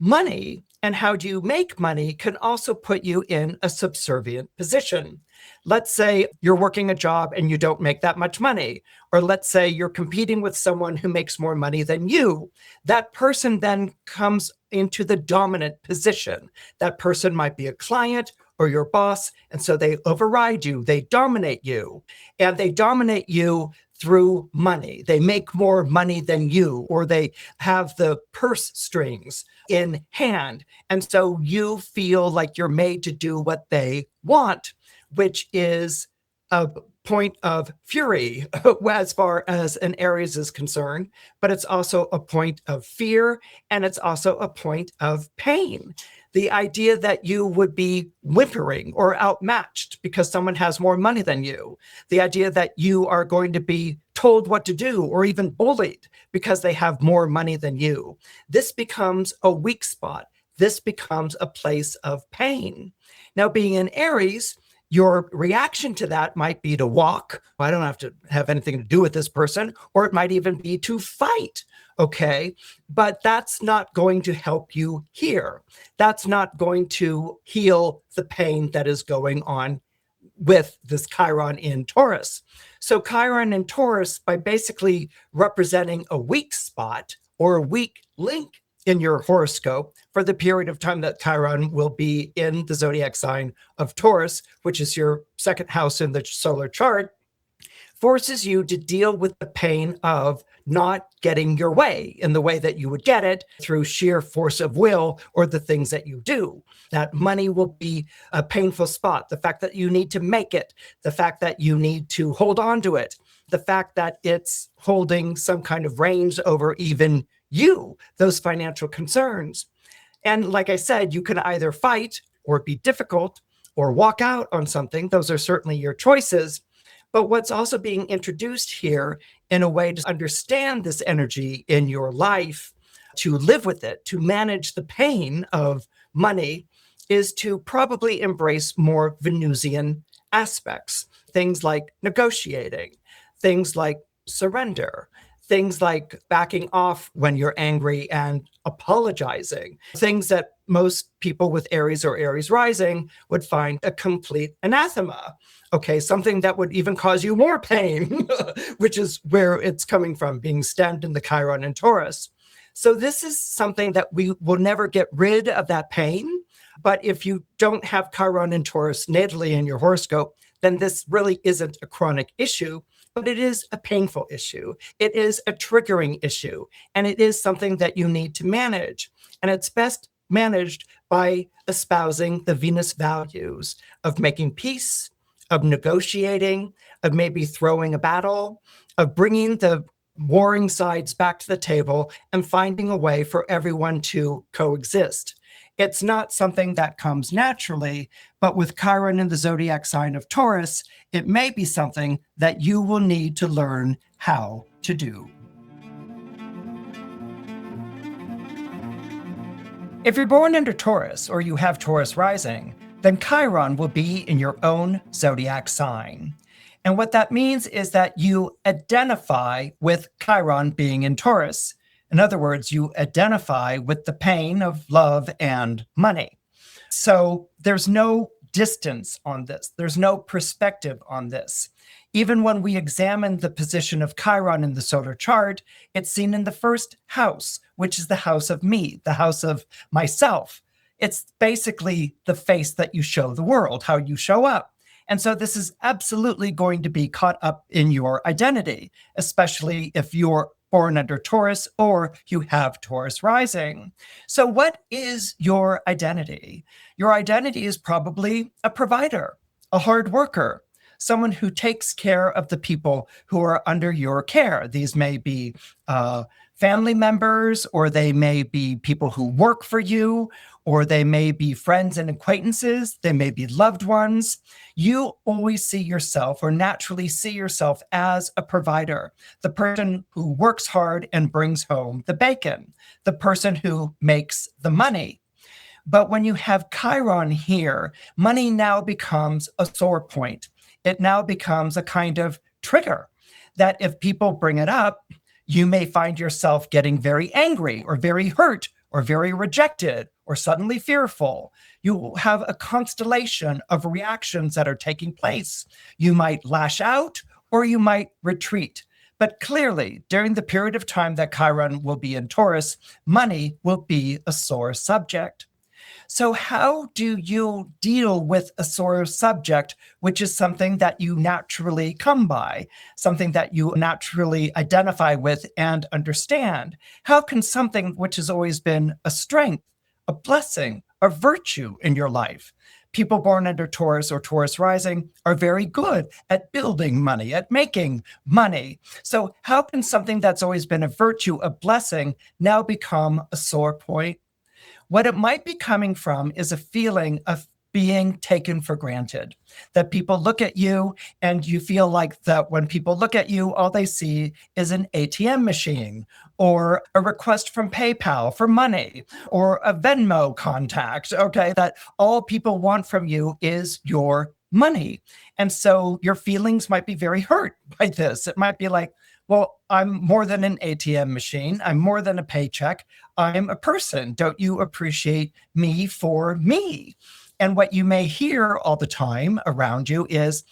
Money and how do you make money can also put you in a subservient position. Let's say you're working a job and you don't make that much money, or let's say you're competing with someone who makes more money than you. That person then comes into the dominant position. That person might be a client or your boss, and so they override you, they dominate you, and they dominate you through money. They make more money than you, or they have the purse strings in hand. And so you feel like you're made to do what they want, which is a point of fury as far as an Aries is concerned, but it's also a point of fear, and it's also a point of pain. The idea that you would be whimpering or outmatched because someone has more money than you. The idea that you are going to be told what to do or even bullied because they have more money than you. This becomes a weak spot. This becomes a place of pain. Now, being an Aries, your reaction to that might be to walk. I don't have to have anything to do with this person, or it might even be to fight. Okay, but that's not going to help you here. That's not going to heal the pain that is going on with this Chiron in Taurus. So Chiron in Taurus, by basically representing a weak spot or a weak link in your horoscope for the period of time that Chiron will be in the zodiac sign of Taurus, which is your second house in the solar chart, forces you to deal with the pain of not getting your way in the way that you would get it through sheer force of will or the things that you do. That money will be a painful spot. The fact that you need to make it, the fact that you need to hold on to it, the fact that it's holding some kind of reins over even you, those financial concerns. And like I said, you can either fight or be difficult or walk out on something. Those are certainly your choices. But what's also being introduced here in a way to understand this energy in your life, to live with it, to manage the pain of money, is to probably embrace more Venusian aspects. Things like negotiating, things like surrender, things like backing off when you're angry and apologizing, things that most people with Aries or Aries rising would find a complete anathema. Okay, something that would even cause you more pain, which is where it's coming from, being stemmed in the Chiron and Taurus. So this is something that we will never get rid of that pain. But if you don't have Chiron and Taurus natally in your horoscope, then this really isn't a chronic issue, but it is a painful issue. It is a triggering issue, and it is something that you need to manage. And it's best managed by espousing the Venus values of making peace, of negotiating, of maybe throwing a battle, of bringing the warring sides back to the table and finding a way for everyone to coexist. It's not something that comes naturally, but with Chiron in the zodiac sign of Taurus, it may be something that you will need to learn how to do. If you're born under Taurus or you have Taurus rising, then Chiron will be in your own zodiac sign. And what that means is that you identify with Chiron being in Taurus. In other words, you identify with the pain of love and money. So there's no distance on this. There's no perspective on this. Even when we examine the position of Chiron in the solar chart, it's seen in the first house, which is the house of me, the house of myself. It's basically the face that you show the world, how you show up. And so this is absolutely going to be caught up in your identity, especially if you're born under Taurus or you have Taurus rising. So what is your identity? Your identity is probably a provider, a hard worker, someone who takes care of the people who are under your care. These may be family members, or they may be people who work for you, or they may be friends and acquaintances. They may be loved ones. You always see yourself, or naturally see yourself, as a provider, the person who works hard and brings home the bacon, the person who makes the money. But when you have Chiron here, money now becomes a sore point. It now becomes a kind of trigger that if people bring it up, you may find yourself getting very angry or very hurt or very rejected or suddenly fearful. You will have a constellation of reactions that are taking place. You might lash out or you might retreat. But clearly, during the period of time that Chiron will be in Taurus, money will be a sore subject. So how do you deal with a sore subject, which is something that you naturally come by, something that you naturally identify with and understand? How can something which has always been a strength, a blessing, a virtue in your life? People born under Taurus or Taurus rising are very good at building money, at making money. So how can something that's always been a virtue, a blessing, now become a sore point? What it might be coming from is a feeling of being taken for granted, that people look at you and you feel like that when people look at you, all they see is an ATM machine or a request from PayPal for money or a Venmo contact, okay? That all people want from you is your money. And so your feelings might be very hurt by this. It might be like, well, I'm more than an ATM machine. I'm more than a paycheck. I'm a person. Don't you appreciate me for me? And what you may hear all the time around you is,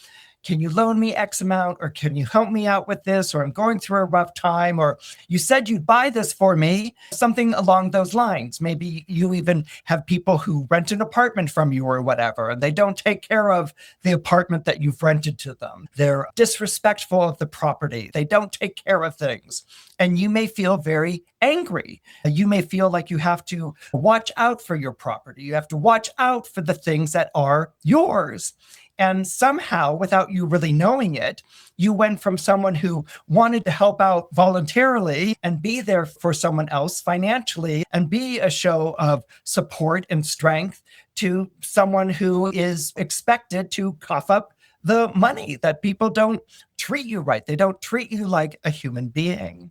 can you loan me X amount? Or can you help me out with this? Or I'm going through a rough time. Or you said you'd buy this for me. Something along those lines. Maybe you even have people who rent an apartment from you or whatever, and they don't take care of the apartment that you've rented to them. They're disrespectful of the property. They don't take care of things. And you may feel very angry. You may feel like you have to watch out for your property. You have to watch out for the things that are yours. And somehow, without you really knowing it, you went from someone who wanted to help out voluntarily and be there for someone else financially and be a show of support and strength to someone who is expected to cough up the money, that people don't treat you right. They don't treat you like a human being.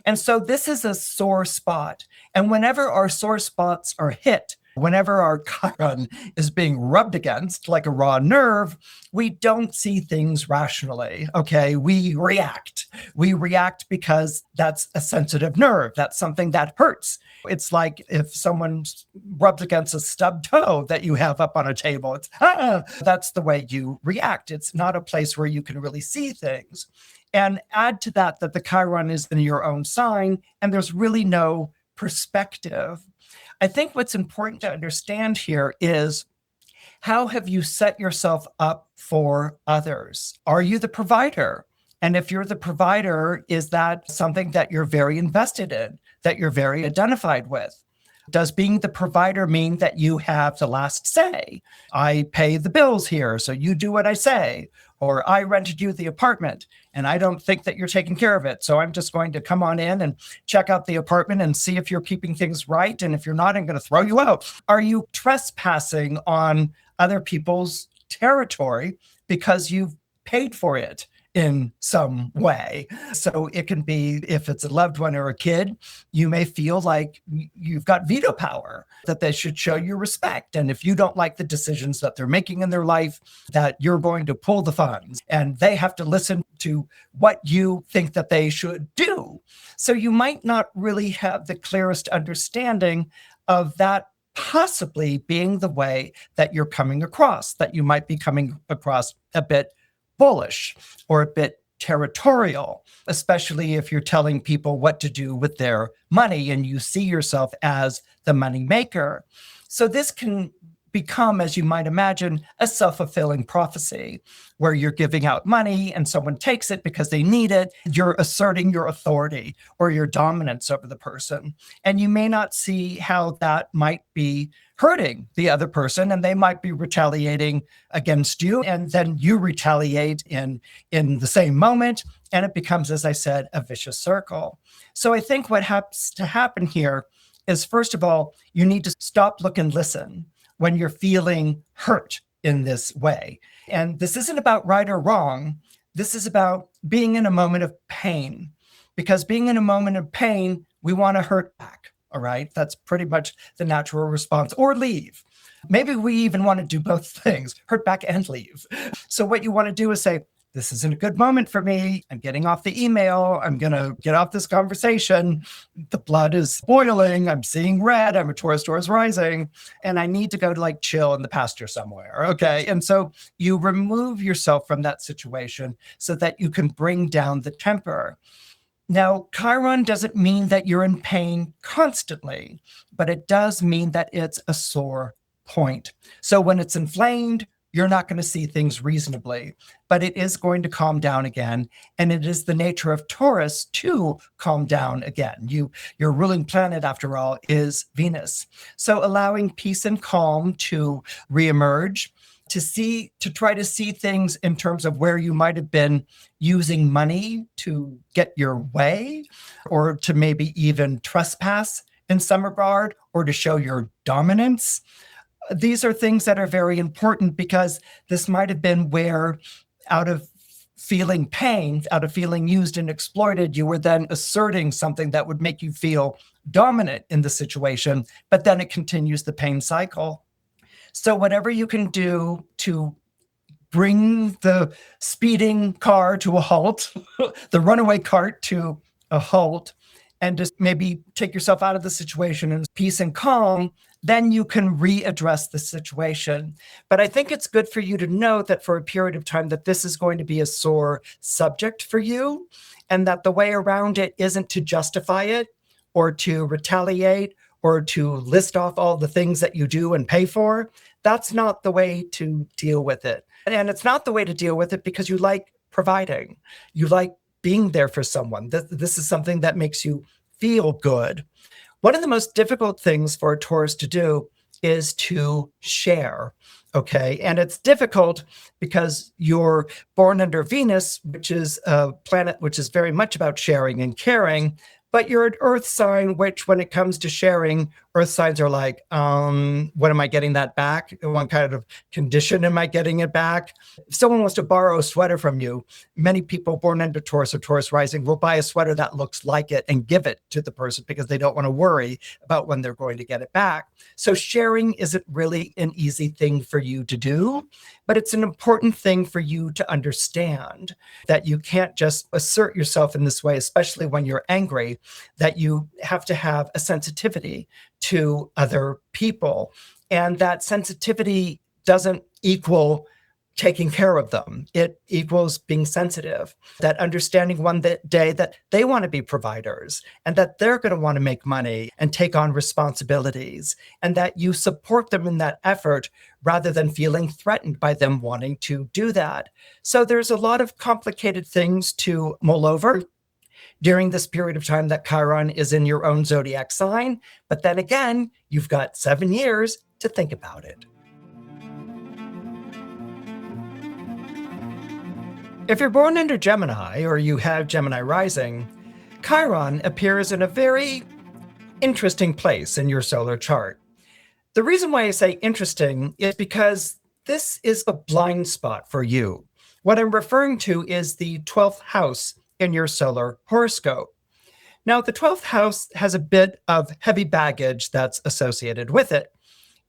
And so this is a sore spot. And whenever our sore spots are hit, whenever our Chiron is being rubbed against like a raw nerve, we don't see things rationally. Okay, we react. We react because that's a sensitive nerve. That's something that hurts. It's like if someone rubs against a stubbed toe that you have up on a table. That's the way you react. It's not a place where you can really see things. And add to that the Chiron is in your own sign, and there's really no perspective. I think what's important to understand here is, how have you set yourself up for others? Are you the provider? And if you're the provider, is that something that you're very invested in, that you're very identified with? Does being the provider mean that you have the last say? I pay the bills here, so you do what I say. Or I rented you the apartment and I don't think that you're taking care of it. So I'm just going to come on in and check out the apartment and see if you're keeping things right. And if you're not, I'm going to throw you out. Are you trespassing on other people's territory because you've paid for it in some way? So it can be, if it's a loved one or a kid, you may feel like you've got veto power, that they should show you respect. And if you don't like the decisions that they're making in their life, that you're going to pull the funds and they have to listen to what you think that they should do. So you might not really have the clearest understanding of that possibly being the way that you're coming across, that you might be coming across a bit bullish or a bit territorial, especially if you're telling people what to do with their money and you see yourself as the money maker. So this can become, as you might imagine, a self-fulfilling prophecy where you're giving out money and someone takes it because they need it. You're asserting your authority or your dominance over the person. And you may not see how that might be hurting the other person, and they might be retaliating against you, and then you retaliate in the same moment, and it becomes, as I said, a vicious circle. So I think what has to happen here is, first of all, you need to stop, look, and listen when you're feeling hurt in this way. And this isn't about right or wrong. This is about being in a moment of pain, because being in a moment of pain, we want to hurt back. All right. That's pretty much the natural response, or leave. Maybe we even want to do both things, hurt back and leave. So what you want to do is say, this isn't a good moment for me. I'm getting off the email. I'm going to get off this conversation. The blood is boiling. I'm seeing red. I'm a Taurus rising, and I need to go to like chill in the pasture somewhere. Okay. And so you remove yourself from that situation so that you can bring down the temper. Now, Chiron doesn't mean that you're in pain constantly, but it does mean that it's a sore point. So when it's inflamed, you're not going to see things reasonably, but it is going to calm down again. And it is the nature of Taurus to calm down again. Your ruling planet, after all, is Venus. So allowing peace and calm to reemerge, to try to see things in terms of where you might have been using money to get your way, or to maybe even trespass in some regard, or to show your dominance. These are things that are very important, because this might have been where, out of feeling pain, out of feeling used and exploited, you were then asserting something that would make you feel dominant in the situation, but then it continues the pain cycle. So whatever you can do to bring the speeding car to a halt, the runaway cart to a halt, and just maybe take yourself out of the situation in peace and calm, then you can readdress the situation. But I think it's good for you to know that for a period of time that this is going to be a sore subject for you, and that the way around it isn't to justify it or to retaliate or to list off all the things that you do and pay for. That's not the way to deal with it. And it's not the way to deal with it because you like providing. You like being there for someone. This is something that makes you feel good. One of the most difficult things for a Taurus to do is to share, okay? And it's difficult because you're born under Venus, which is a planet which is very much about sharing and caring, but you're an earth sign, which when it comes to sharing Earth signs are like, when am I getting that back? In what kind of condition am I getting it back? If someone wants to borrow a sweater from you, many people born into Taurus or Taurus rising will buy a sweater that looks like it and give it to the person because they don't want to worry about when they're going to get it back. So sharing isn't really an easy thing for you to do, but it's an important thing for you to understand that you can't just assert yourself in this way, especially when you're angry, that you have to have a sensitivity to other people. And that sensitivity doesn't equal taking care of them. It equals being sensitive, that understanding one day that they want to be providers and that they're going to want to make money and take on responsibilities, and that you support them in that effort rather than feeling threatened by them wanting to do that. So there's a lot of complicated things to mull over during this period of time that Chiron is in your own zodiac sign. But then again, you've got 7 years to think about it. If you're born under Gemini or you have Gemini rising, Chiron appears in a very interesting place in your solar chart. The reason why I say interesting is because this is a blind spot for you. What I'm referring to is the 12th house in your solar horoscope. Now, the 12th house has a bit of heavy baggage that's associated with it.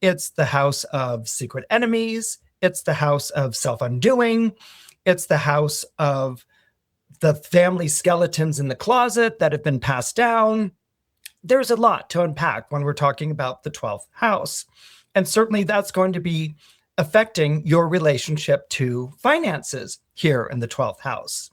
It's the house of secret enemies. It's the house of self-undoing. It's the house of the family skeletons in the closet that have been passed down. There's a lot to unpack when we're talking about the 12th house. And certainly that's going to be affecting your relationship to finances here in the 12th house.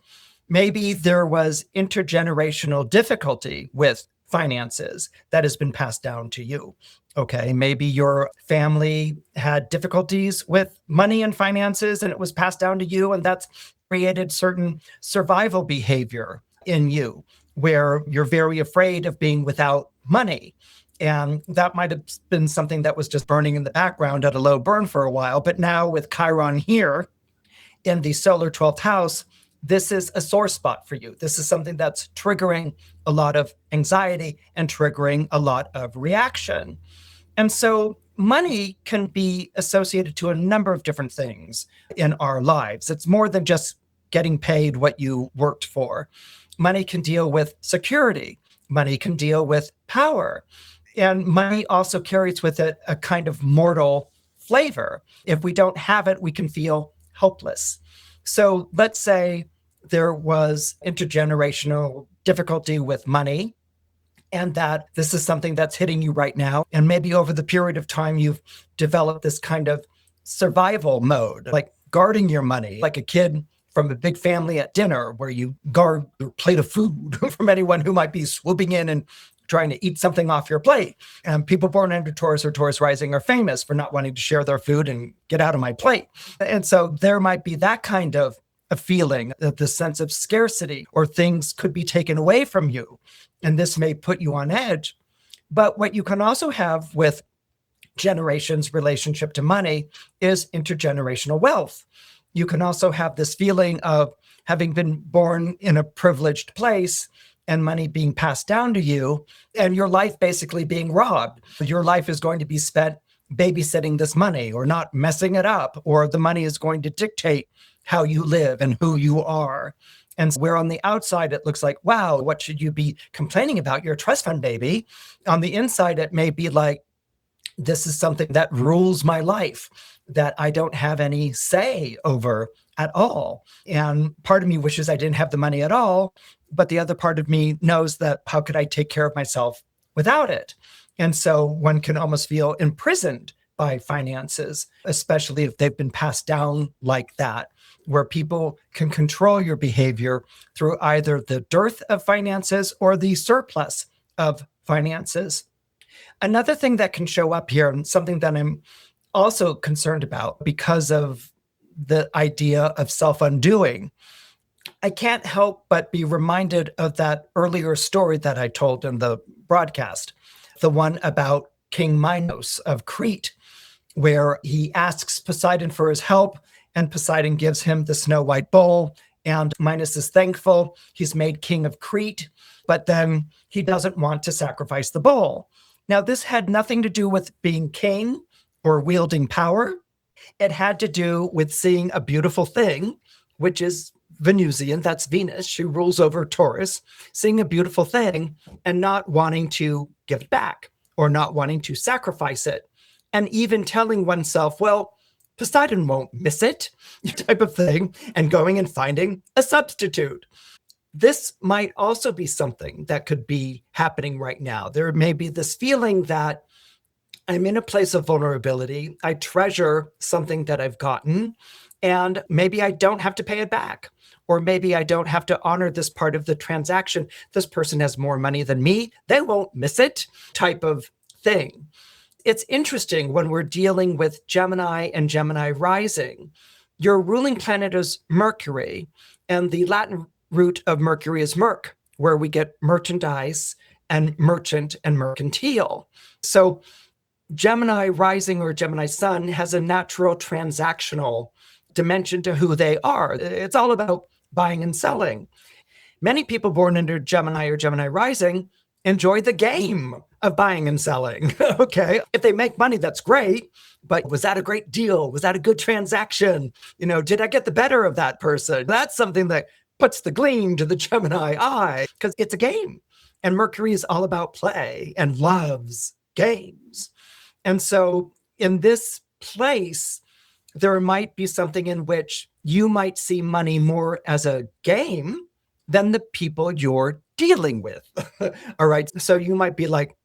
Maybe there was intergenerational difficulty with finances that has been passed down to you. Okay, maybe your family had difficulties with money and finances and it was passed down to you, and that's created certain survival behavior in you where you're very afraid of being without money. And that might have been something that was just burning in the background at a low burn for a while. But now with Chiron here in the solar 12th house, this is a sore spot for you. This is something that's triggering a lot of anxiety and triggering a lot of reaction. And so money can be associated to a number of different things in our lives. It's more than just getting paid what you worked for. Money can deal with security. Money can deal with power. And money also carries with it a kind of mortal flavor. If we don't have it, we can feel helpless. So let's say there was intergenerational difficulty with money, and that this is something that's hitting you right now. And maybe over the period of time, you've developed this kind of survival mode, like guarding your money, like a kid from a big family at dinner where you guard your plate of food from anyone who might be swooping in and trying to eat something off your plate. And people born under Taurus or Taurus rising are famous for not wanting to share their food and get out of my plate. And so there might be that kind of a feeling, of the sense of scarcity, or things could be taken away from you. And this may put you on edge. But what you can also have with generations' relationship to money is intergenerational wealth. You can also have this feeling of having been born in a privileged place and money being passed down to you, and your life basically being robbed. Your life is going to be spent babysitting this money or not messing it up, or the money is going to dictate how you live and who you are. And where on the outside, it looks like, wow, what should you be complaining about? You're a trust fund baby. On the inside, it may be like, this is something that rules my life, that I don't have any say over at all. And part of me wishes I didn't have the money at all, but the other part of me knows that how could I take care of myself without it? And so one can almost feel imprisoned by finances, especially if they've been passed down like that, where people can control your behavior through either the dearth of finances or the surplus of finances. Another thing that can show up here, and something that I'm also concerned about because of the idea of self-undoing, I can't help but be reminded of that earlier story that I told in the broadcast, the one about King Minos of Crete, where he asks Poseidon for his help, and Poseidon gives him the snow white bowl, and Minos is thankful. He's made king of Crete, but then he doesn't want to sacrifice the bowl. Now, this had nothing to do with being king or wielding power. It had to do with seeing a beautiful thing, which is Venusian, that's Venus. She rules over Taurus, seeing a beautiful thing and not wanting to give it back or not wanting to sacrifice it. And even telling oneself, well, Poseidon won't miss it, type of thing, and going and finding a substitute. This might also be something that could be happening right now. There may be this feeling that I'm in a place of vulnerability. I treasure something that I've gotten, and maybe I don't have to pay it back. Or maybe I don't have to honor this part of the transaction. This person has more money than me. They won't miss it, type of thing. It's interesting when we're dealing with Gemini and Gemini rising. Your ruling planet is Mercury, and the Latin root of Mercury is merc, where we get merchandise and merchant and mercantile. So Gemini rising or Gemini sun has a natural transactional dimension to who they are. It's all about buying and selling. Many people born under Gemini or Gemini rising enjoy the game of buying and selling. Okay. If they make money, that's great. But was that a great deal? Was that a good transaction? Did I get the better of that person? That's something that puts the gleam to the Gemini eye because it's a game. And Mercury is all about play and loves games. And so in this place, there might be something in which you might see money more as a game than the people you're dealing with. All right. So you might be like,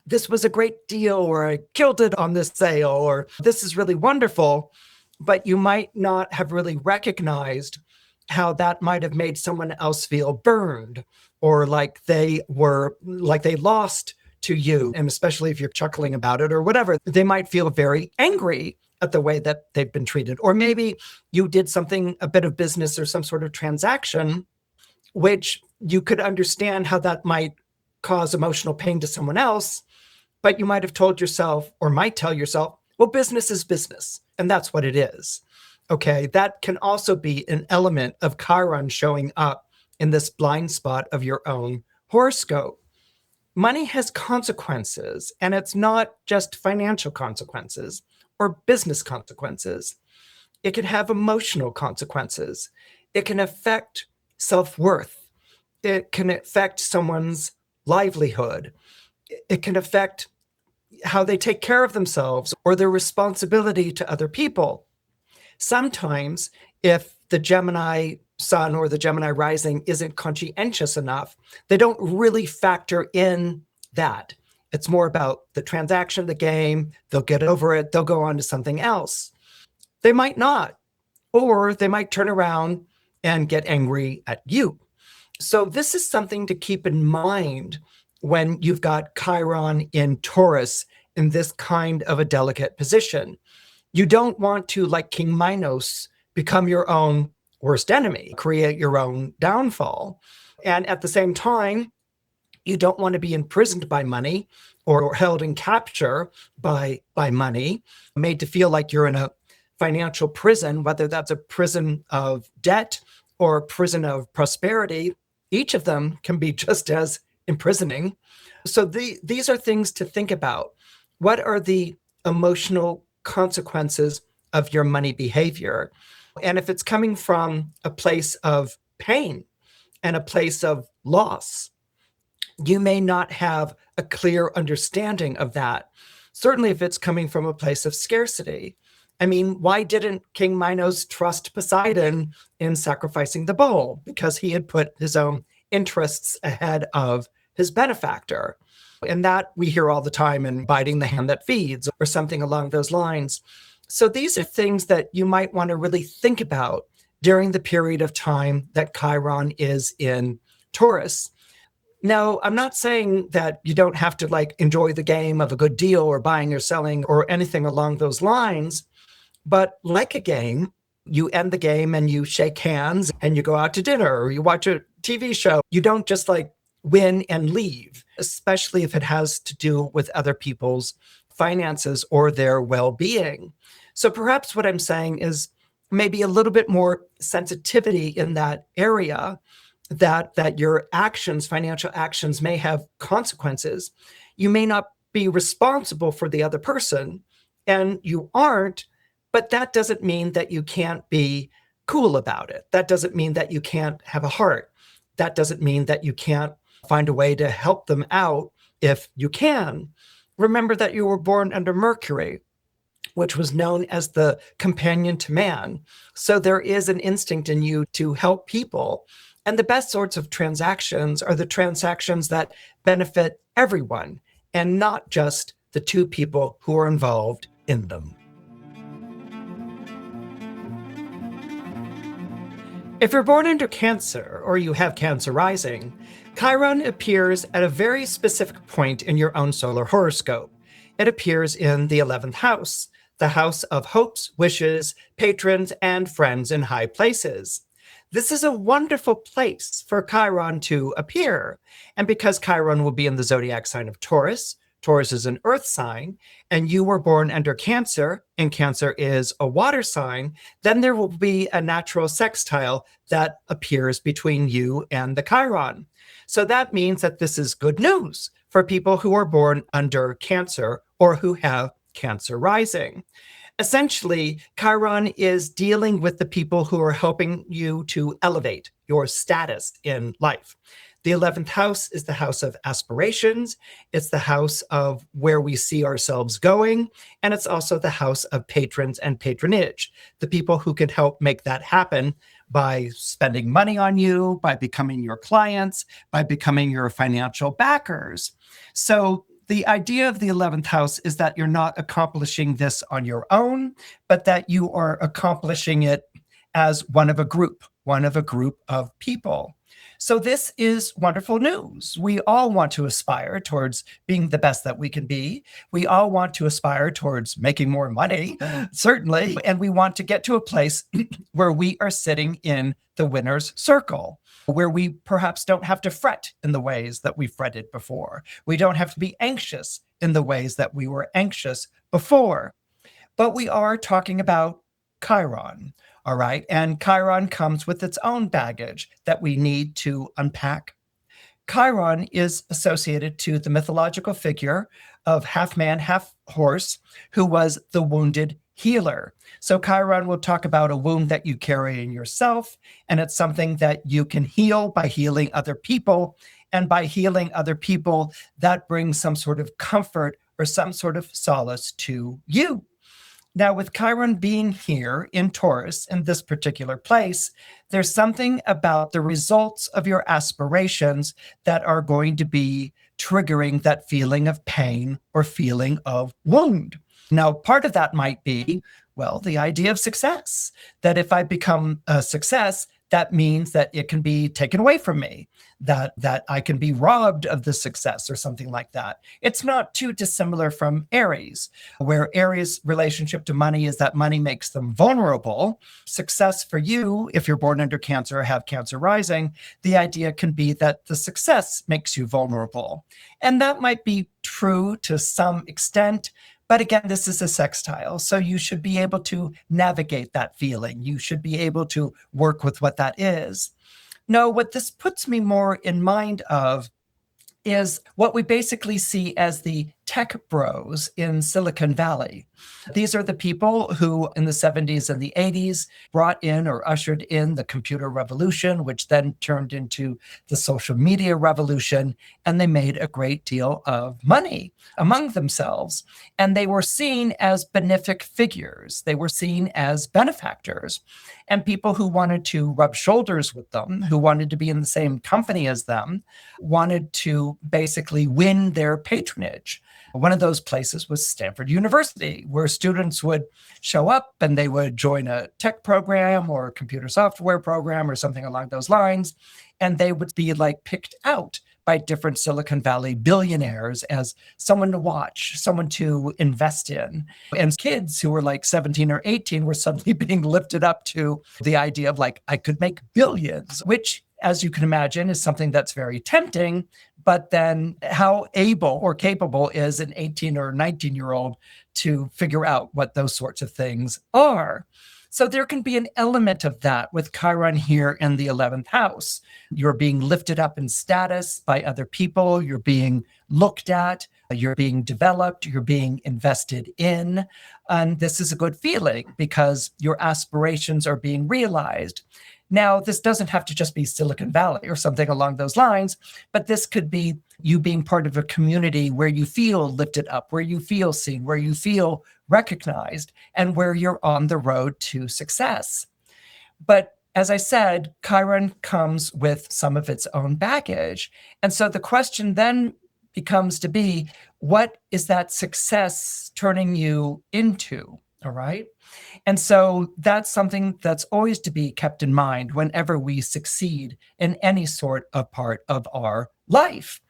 this was a great deal, or I killed it on this sale, or this is really wonderful. But you might not have really recognized how that might have made someone else feel burned, or like they lost to you. And especially if you're chuckling about it or whatever, they might feel very angry at the way that they've been treated. Or maybe you did something, a bit of business or some sort of transaction, which you could understand how that might cause emotional pain to someone else. But you might have told yourself, or might tell yourself, well, business is business. And that's what it is. Okay. That can also be an element of Chiron showing up in this blind spot of your own horoscope. Money has consequences, and it's not just financial consequences or business consequences. It can have emotional consequences. It can affect self-worth. It can affect someone's livelihood. It can affect how they take care of themselves or their responsibility to other people. Sometimes, if the Gemini sun or the Gemini rising isn't conscientious enough, they don't really factor in that. It's more about the transaction, the game. They'll get over it. They'll go on to something else. They might not, or they might turn around and get angry at you. So this is something to keep in mind when you've got Chiron in Taurus in this kind of a delicate position. You don't want to, like King Minos, become your own worst enemy, create your own downfall. And at the same time, you don't want to be imprisoned by money or held in capture by money, made to feel like you're in a financial prison, whether that's a prison of debt or a prison of prosperity. Each of them can be just as imprisoning. So these are things to think about. What are the emotional consequences of your money behavior? And if it's coming from a place of pain and a place of loss, you may not have a clear understanding of that. Certainly if it's coming from a place of scarcity. I mean, why didn't King Minos trust Poseidon in sacrificing the bull? Because he had put his own interests ahead of his benefactor. And that we hear all the time in biting the hand that feeds or something along those lines. So these are things that you might want to really think about during the period of time that Chiron is in Taurus. Now, I'm not saying that you don't have to enjoy the game of a good deal or buying or selling or anything along those lines. But like a game, you end the game and you shake hands and you go out to dinner or you watch a TV show. You don't just win and leave, especially if it has to do with other people's finances or their well-being. So perhaps what I'm saying is maybe a little bit more sensitivity in that area, that your actions, financial actions, may have consequences. You may not be responsible for the other person, and you aren't, but that doesn't mean that you can't be cool about it. That doesn't mean that you can't have a heart. That doesn't mean that you can't find a way to help them out if you can. Remember that you were born under Mercury, which was known as the companion to man. So there is an instinct in you to help people. And the best sorts of transactions are the transactions that benefit everyone and not just the two people who are involved in them. If you're born under Cancer or you have Cancer rising, Chiron appears at a very specific point in your own solar horoscope. It appears in the 11th house, the house of hopes, wishes, patrons, and friends in high places. This is a wonderful place for Chiron to appear. And because Chiron will be in the zodiac sign of Taurus, Taurus is an earth sign, and you were born under Cancer, and Cancer is a water sign, then there will be a natural sextile that appears between you and the Chiron. So that means that this is good news for people who are born under Cancer or who have Cancer rising. Essentially, Chiron is dealing with the people who are helping you to elevate your status in life. The 11th house is the house of aspirations. It's the house of where we see ourselves going. And it's also the house of patrons and patronage, the people who can help make that happen by spending money on you, by becoming your clients, by becoming your financial backers. So the idea of the 11th house is that you're not accomplishing this on your own, but that you are accomplishing it as one of a group of people. So this is wonderful news. We all want to aspire towards being the best that we can be. We all want to aspire towards making more money, certainly. And we want to get to a place where we are sitting in the winner's circle, where we perhaps don't have to fret in the ways that we fretted before. We don't have to be anxious in the ways that we were anxious before. But we are talking about Chiron. All right. And Chiron comes with its own baggage that we need to unpack. Chiron is associated to the mythological figure of half man, half horse, who was the wounded healer. So Chiron will talk about a wound that you carry in yourself, and it's something that you can heal by healing other people. And by healing other people, that brings some sort of comfort or some sort of solace to you. Now, with Chiron being here in Taurus, in this particular place, there's something about the results of your aspirations that are going to be triggering that feeling of pain or feeling of wound. Now, part of that might be, well, the idea of success, that if I become a success, that means that it can be taken away from me, that I can be robbed of the success or something like that. It's not too dissimilar from Aries, where Aries' relationship to money is that money makes them vulnerable. Success for you, if you're born under Cancer or have Cancer rising, the idea can be that the success makes you vulnerable. And that might be true to some extent. But again, this is a sextile, so you should be able to navigate that feeling. You should be able to work with what that is. No, what this puts me more in mind of is what we basically see as the tech bros in Silicon Valley. These are the people who in the 70s and the 80s brought in or ushered in the computer revolution, which then turned into the social media revolution, and they made a great deal of money among themselves. And they were seen as benefic figures. They were seen as benefactors. And people who wanted to rub shoulders with them, who wanted to be in the same company as them, wanted to basically win their patronage. One of those places was Stanford University, where students would show up and they would join a tech program or a computer software program or something along those lines. And they would be like picked out by different Silicon Valley billionaires as someone to watch, someone to invest in. And kids who were like 17 or 18 were suddenly being lifted up to the idea of like, I could make billions, which, as you can imagine, is something that's very tempting. But then how able or capable is an 18 or 19-year-old to figure out what those sorts of things are? So there can be an element of that with Chiron here in the 11th house. You're being lifted up in status by other people. You're being looked at. You're being developed. You're being invested in. And this is a good feeling because your aspirations are being realized. Now, this doesn't have to just be Silicon Valley or something along those lines, but this could be you being part of a community where you feel lifted up, where you feel seen, where you feel recognized, and where you're on the road to success. But as I said, Chiron comes with some of its own baggage. And so the question then becomes to be, what is that success turning you into? All right. And so that's something that's always to be kept in mind whenever we succeed in any sort of part of our life.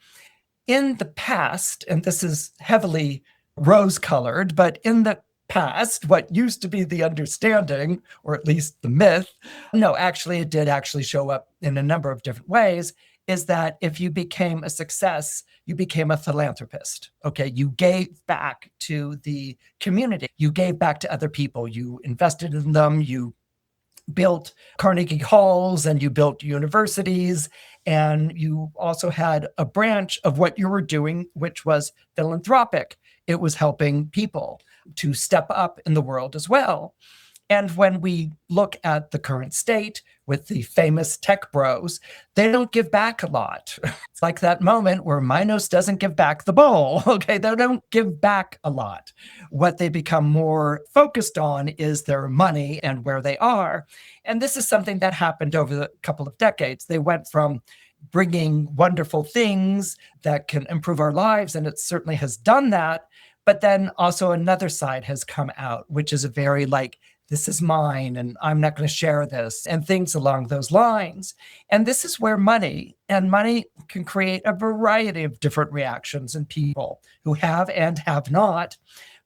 In the past, and this is heavily rose-colored, but in the past, what used to be the understanding, or at least the myth, no, actually, it did actually show up in a number of different ways, is that if you became a success, you became a philanthropist. Okay, you gave back to the community. You gave back to other people. You invested in them. You built Carnegie Halls and you built universities. And you also had a branch of what you were doing, which was philanthropic. It was helping people to step up in the world as well. And when we look at the current state with the famous tech bros, they don't give back a lot. It's like that moment where Minos doesn't give back the bowl. Okay, they don't give back a lot. What they become more focused on is their money and where they are. And this is something that happened over the couple of decades. They went from bringing wonderful things that can improve our lives, and it certainly has done that. But then also another side has come out, which is a very like, this is mine and I'm not going to share this and things along those lines. And this is where money can create a variety of different reactions in people who have and have not.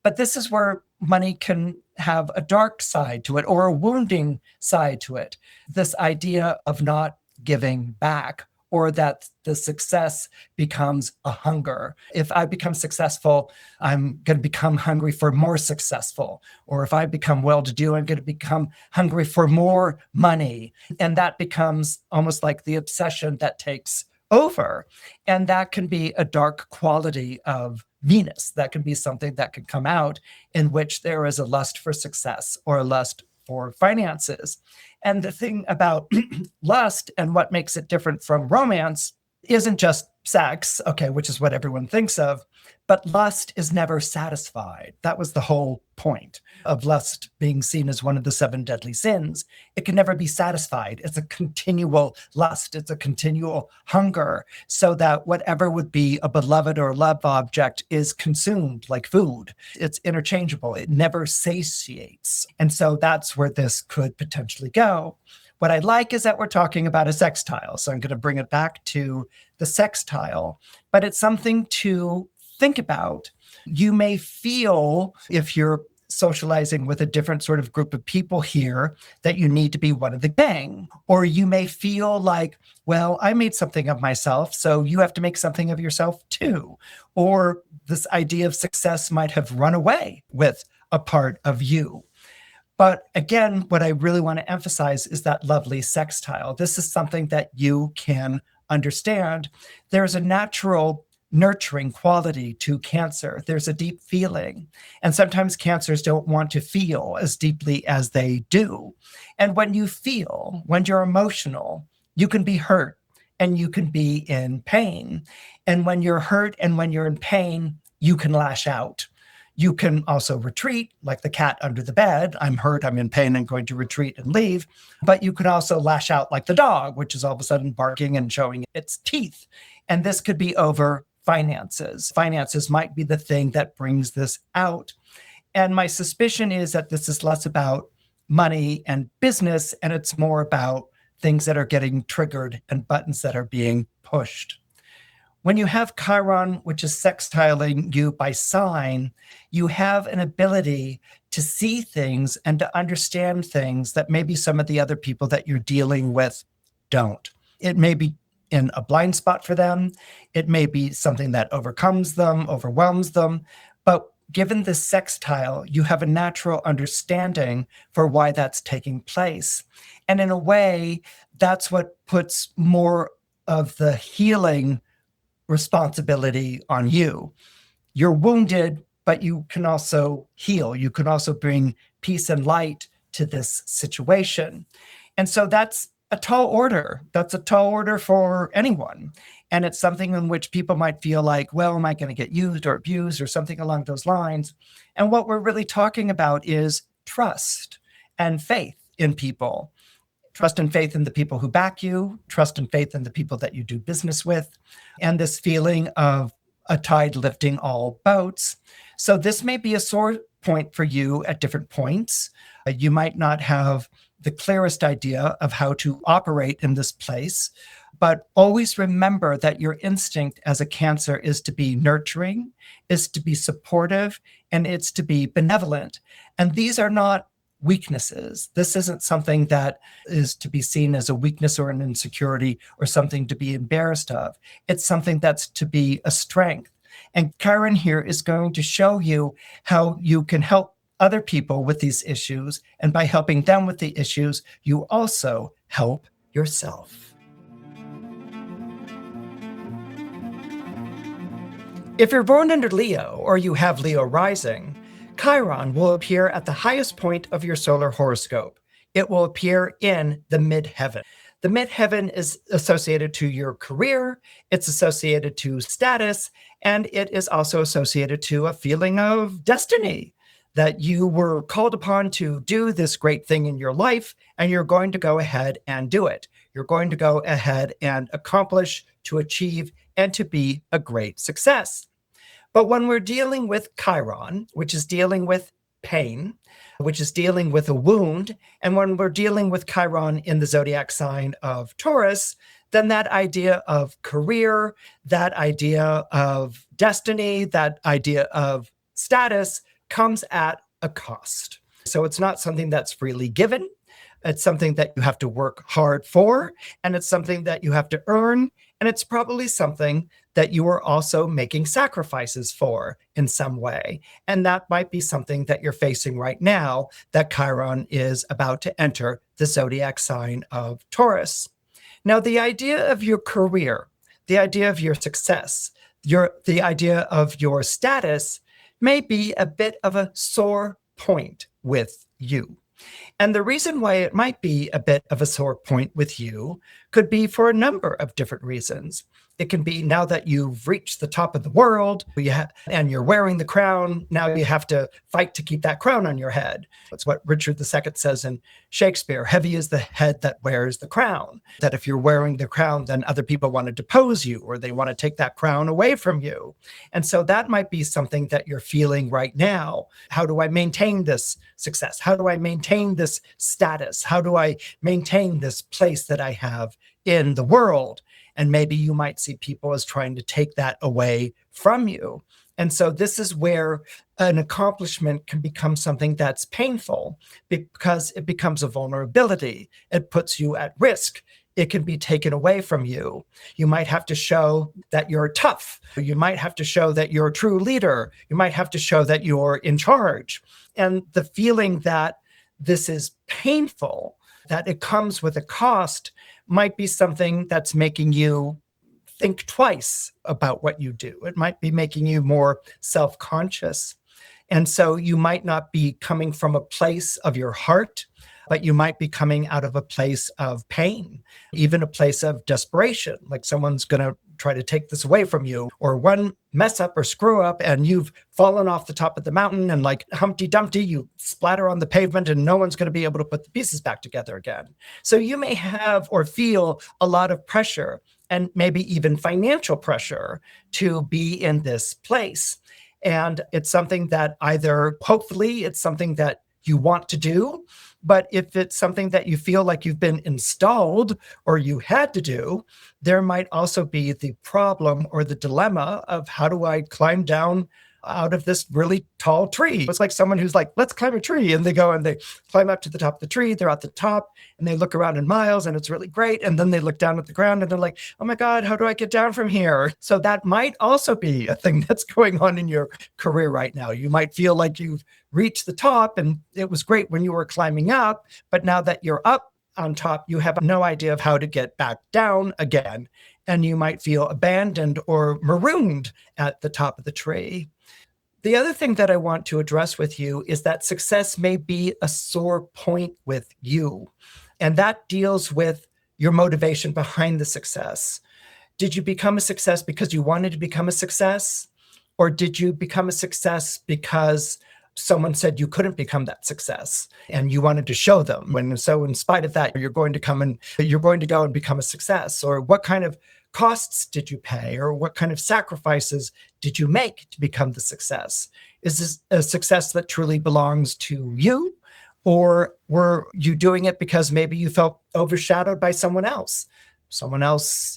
But this is where money can have a dark side to it or a wounding side to it. This idea of not giving back, or that the success becomes a hunger. If I become successful, I'm going to become hungry for more successful. Or if I become well-to-do, I'm going to become hungry for more money. And that becomes almost like the obsession that takes over. And that can be a dark quality of Venus. That can be something that can come out in which there is a lust for success or a lust for finances. And the thing about lust and what makes it different from romance isn't just sex, okay, which is what everyone thinks of, but lust is never satisfied. That was the whole point of lust being seen as one of the 7 deadly sins. It can never be satisfied. It's a continual lust. It's a continual hunger, so that whatever would be a beloved or love object is consumed like food. It's interchangeable. It never satiates. And so that's where this could potentially go. What I like is that we're talking about a sextile. So I'm going to bring it back to the sextile, but it's something to think about. You may feel, if you're socializing with a different sort of group of people here, that you need to be one of the gang. Or you may feel like, well, I made something of myself, so you have to make something of yourself too. Or this idea of success might have run away with a part of you. But again, what I really want to emphasize is that lovely sextile. This is something that you can understand. There's a natural nurturing quality to Cancer. There's a deep feeling. And sometimes Cancers don't want to feel as deeply as they do. And when you feel, when you're emotional, you can be hurt and you can be in pain. And when you're hurt and when you're in pain, you can lash out. You can also retreat, like the cat under the bed. I'm hurt, I'm in pain, I'm going to retreat and leave. But you can also lash out like the dog, which is all of a sudden barking and showing its teeth. And this could be over finances. Finances might be the thing that brings this out. And my suspicion is that this is less about money and business, and it's more about things that are getting triggered and buttons that are being pushed. When you have Chiron, which is sextiling you by sign, you have an ability to see things and to understand things that maybe some of the other people that you're dealing with don't. It may be in a blind spot for them. It may be something that overcomes them, overwhelms them. But given this sextile, you have a natural understanding for why that's taking place. And in a way, that's what puts more of the healing responsibility on you. You're wounded, but you can also heal. You can also bring peace and light to this situation. And so that's a tall order. That's a tall order for anyone. And it's something in which people might feel like, well, am I going to get used or abused or something along those lines? And what we're really talking about is trust and faith in people. Trust and faith in the people who back you, trust and faith in the people that you do business with, and this feeling of a tide lifting all boats. So this may be a sore point for you at different points. You might not have the clearest idea of how to operate in this place, but always remember that your instinct as a Cancer is to be nurturing, is to be supportive, and it's to be benevolent. And these are not weaknesses. This isn't something that is to be seen as a weakness or an insecurity or something to be embarrassed of. It's something that's to be a strength. And Chiron here is going to show you how you can help other people with these issues. And by helping them with the issues, you also help yourself. If you're born under Leo or you have Leo rising, Chiron will appear at the highest point of your solar horoscope. It will appear in the midheaven. The midheaven is associated to your career, it's associated to status, and it is also associated to a feeling of destiny, that you were called upon to do this great thing in your life, and you're going to go ahead and do it. You're going to go ahead and accomplish, to achieve, and to be a great success. But when we're dealing with Chiron, which is dealing with pain, which is dealing with a wound, and when we're dealing with Chiron in the zodiac sign of Taurus, then that idea of career, that idea of destiny, that idea of status comes at a cost. So it's not something that's freely given. It's something that you have to work hard for, and it's something that you have to earn, and it's probably something that you are also making sacrifices for in some way. And that might be something that you're facing right now, that Chiron is about to enter the zodiac sign of Taurus. Now, the idea of your career, the idea of your success, the idea of your status may be a bit of a sore point with you. And the reason why it might be a bit of a sore point with you could be for a number of different reasons. It can be now that you've reached the top of the world and you're wearing the crown, now you have to fight to keep that crown on your head. That's what Richard II says in Shakespeare, heavy is the head that wears the crown. That if you're wearing the crown, then other people want to depose you or they want to take that crown away from you. And so that might be something that you're feeling right now. How do I maintain this success? How do I maintain this status? How do I maintain this place that I have in the world? And maybe you might see people as trying to take that away from you. And so this is where an accomplishment can become something that's painful because it becomes a vulnerability. It puts you at risk. It can be taken away from you. You might have to show that you're tough. You might have to show that you're a true leader. You might have to show that you're in charge. And the feeling that this is painful, that it comes with a cost, might be something that's making you think twice about what you do. It might be making you more self-conscious. And so you might not be coming from a place of your heart, but you might be coming out of a place of pain, even a place of desperation, like someone's going to try to take this away from you, or one mess up or screw up and you've fallen off the top of the mountain and like Humpty Dumpty, you splatter on the pavement and no one's going to be able to put the pieces back together again. So you may have or feel a lot of pressure and maybe even financial pressure to be in this place. And it's something that either, hopefully, it's something that you want to do, but if it's something that you feel like you've been installed or you had to do, there might also be the problem or the dilemma of how do I climb down out of this really tall tree. It's like someone who's like, let's climb a tree. And they go and they climb up to the top of the tree. They're at the top and they look around in miles and it's really great. And then they look down at the ground and they're like, oh my God, how do I get down from here? So that might also be a thing that's going on in your career right now. You might feel like you've reached the top and it was great when you were climbing up, but now that you're up on top, you have no idea of how to get back down again. And you might feel abandoned or marooned at the top of the tree. The other thing that I want to address with you is that success may be a sore point with you. And that deals with your motivation behind the success. Did you become a success because you wanted to become a success? Or did you become a success because someone said you couldn't become that success and you wanted to show them? And so in spite of that, you're going to go and become a success? Or what kind of costs did you pay? Or what kind of sacrifices did you make to become the success? Is this a success that truly belongs to you? Or were you doing it because maybe you felt overshadowed by someone else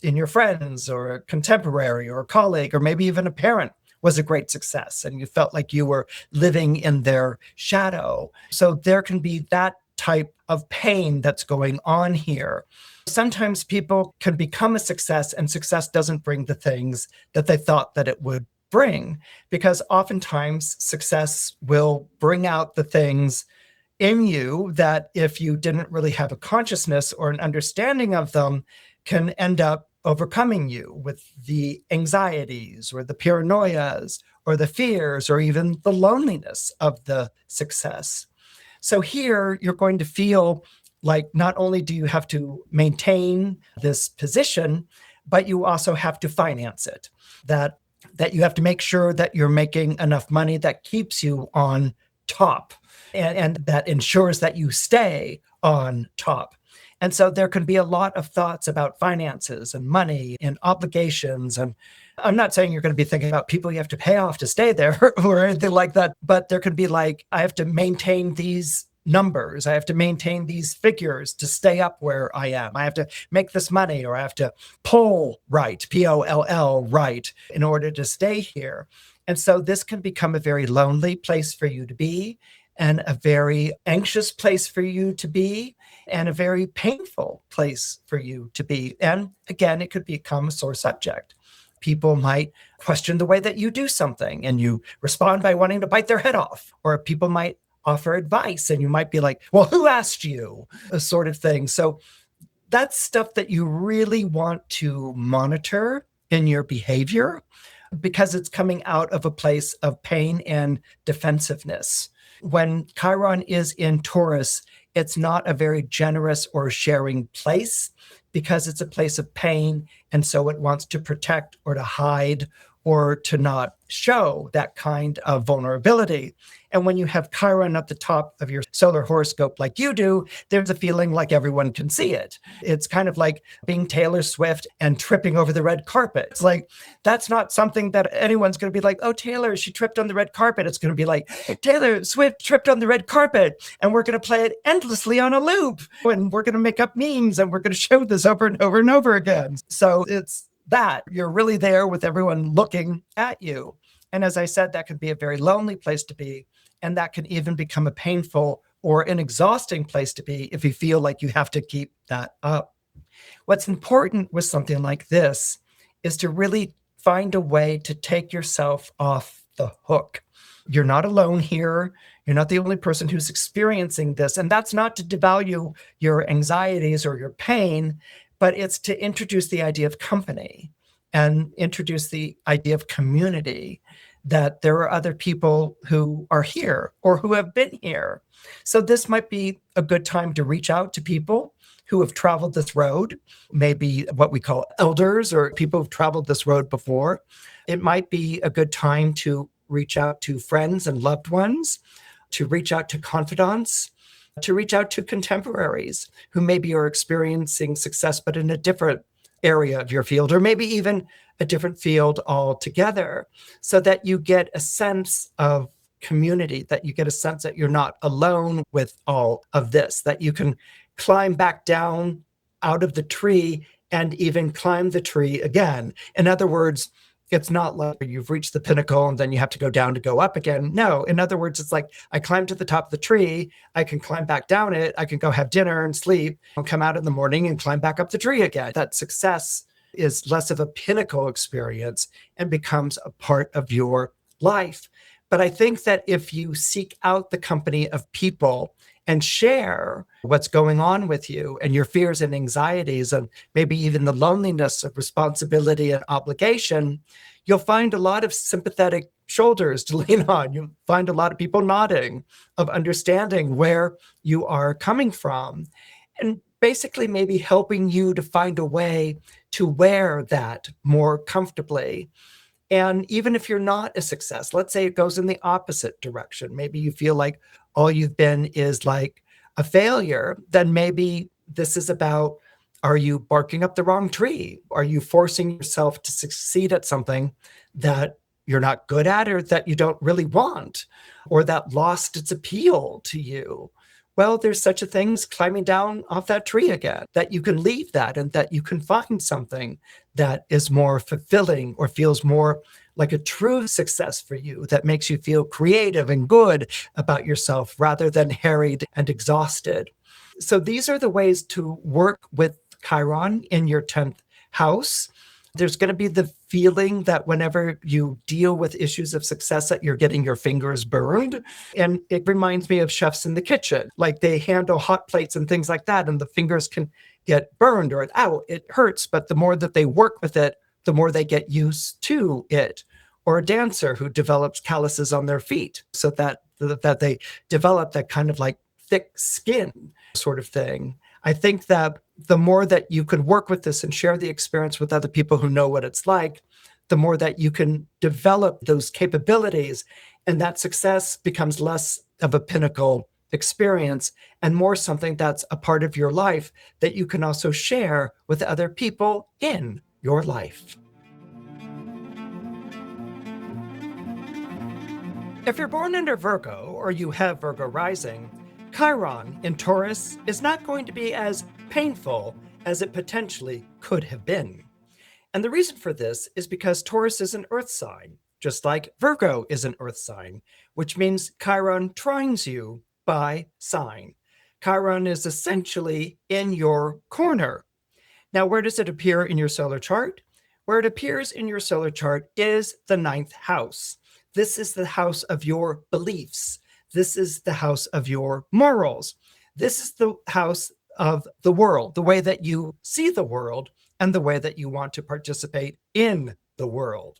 in your friends or a contemporary or a colleague, or maybe even a parent was a great success and you felt like you were living in their shadow? So there can be that type of pain that's going on here. Sometimes people can become a success and success doesn't bring the things that they thought that it would bring, because oftentimes success will bring out the things in you that if you didn't really have a consciousness or an understanding of them, can end up overcoming you with the anxieties or the paranoias or the fears or even the loneliness of the success. So here you're going to feel like not only do you have to maintain this position, but you also have to finance it. That you have to make sure that you're making enough money that keeps you on top and that ensures that you stay on top. And so there can be a lot of thoughts about finances and money and obligations. And I'm not saying you're going to be thinking about people you have to pay off to stay there or anything like that, but there can be like, I have to maintain these numbers. I have to maintain these figures to stay up where I am. I have to make this money, or I have to poll right, P-O-L-L right, in order to stay here. And so this can become a very lonely place for you to be, and a very anxious place for you to be, and a very painful place for you to be. And again, it could become a sore subject. People might question the way that you do something and you respond by wanting to bite their head off, or people might offer advice and you might be like, well, who asked you? A sort of thing. So that's stuff that you really want to monitor in your behavior, because it's coming out of a place of pain and defensiveness. When Chiron is in Taurus, it's not a very generous or sharing place, because it's a place of pain. And so it wants to protect or to hide or to not show that kind of vulnerability. And when you have Chiron at the top of your solar horoscope like you do, there's a feeling like everyone can see it. It's kind of like being Taylor Swift and tripping over the red carpet. It's like, that's not something that anyone's going to be like, oh, Taylor, she tripped on the red carpet. It's going to be like, Taylor Swift tripped on the red carpet, and we're going to play it endlessly on a loop. And we're going to make up memes, and we're going to show this over and over and over again. So it's that you're really there with everyone looking at you. And as I said, that can be a very lonely place to be. And that can even become a painful or an exhausting place to be if you feel like you have to keep that up. What's important with something like this is to really find a way to take yourself off the hook. You're not alone here. You're not the only person who's experiencing this. And that's not to devalue your anxieties or your pain, but it's to introduce the idea of company and introduce the idea of community, that there are other people who are here or who have been here. So this might be a good time to reach out to people who have traveled this road, maybe what we call elders or people who've traveled this road before. It might be a good time to reach out to friends and loved ones, to reach out to confidants, to reach out to contemporaries who maybe are experiencing success, but in a different area of your field, or maybe even a different field altogether, so that you get a sense of community, that you get a sense that you're not alone with all of this, that you can climb back down out of the tree and even climb the tree again. In other words, It's not like you've reached the pinnacle and then you have to go down to go up again. No, in other words, it's like I climbed to the top of the tree, I can climb back down it, I can go have dinner and sleep, I'll come out in the morning and climb back up the tree again. That success is less of a pinnacle experience and becomes a part of your life. But I think that if you seek out the company of people and share what's going on with you and your fears and anxieties and maybe even the loneliness of responsibility and obligation, you'll find a lot of sympathetic shoulders to lean on. You'll find a lot of people nodding, of understanding where you are coming from, and basically maybe helping you to find a way to wear that more comfortably. And even if you're not a success, let's say it goes in the opposite direction. Maybe you feel like all you've been is like a failure, then maybe this is about, are you barking up the wrong tree? Are you forcing yourself to succeed at something that you're not good at or that you don't really want, or that lost its appeal to you? Well, there's such a thing as climbing down off that tree again, that you can leave that and that you can find something that is more fulfilling or feels more like a true success for you, that makes you feel creative and good about yourself rather than harried and exhausted. So these are the ways to work with Chiron in your 10th house. There's going to be the feeling that whenever you deal with issues of success that you're getting your fingers burned. And it reminds me of chefs in the kitchen, like they handle hot plates and things like that, and the fingers can get burned or out. It hurts, but the more that they work with it, the more they get used to it. Or a dancer who develops calluses on their feet so that they develop that kind of like thick skin sort of thing. I think that the more that you can work with this and share the experience with other people who know what it's like, the more that you can develop those capabilities, and that success becomes less of a pinnacle experience and more something that's a part of your life that you can also share with other people in your life. If you're born under Virgo or you have Virgo rising, Chiron in Taurus is not going to be as painful as it potentially could have been. And the reason for this is because Taurus is an earth sign, just like Virgo is an earth sign, which means Chiron trines you by sign. Chiron is essentially in your corner. Now, where does it appear in your solar chart? Where it appears in your solar chart is the 9th house. This is the house of your beliefs. This is the house of your morals. This is the house of the world, the way that you see the world and the way that you want to participate in the world.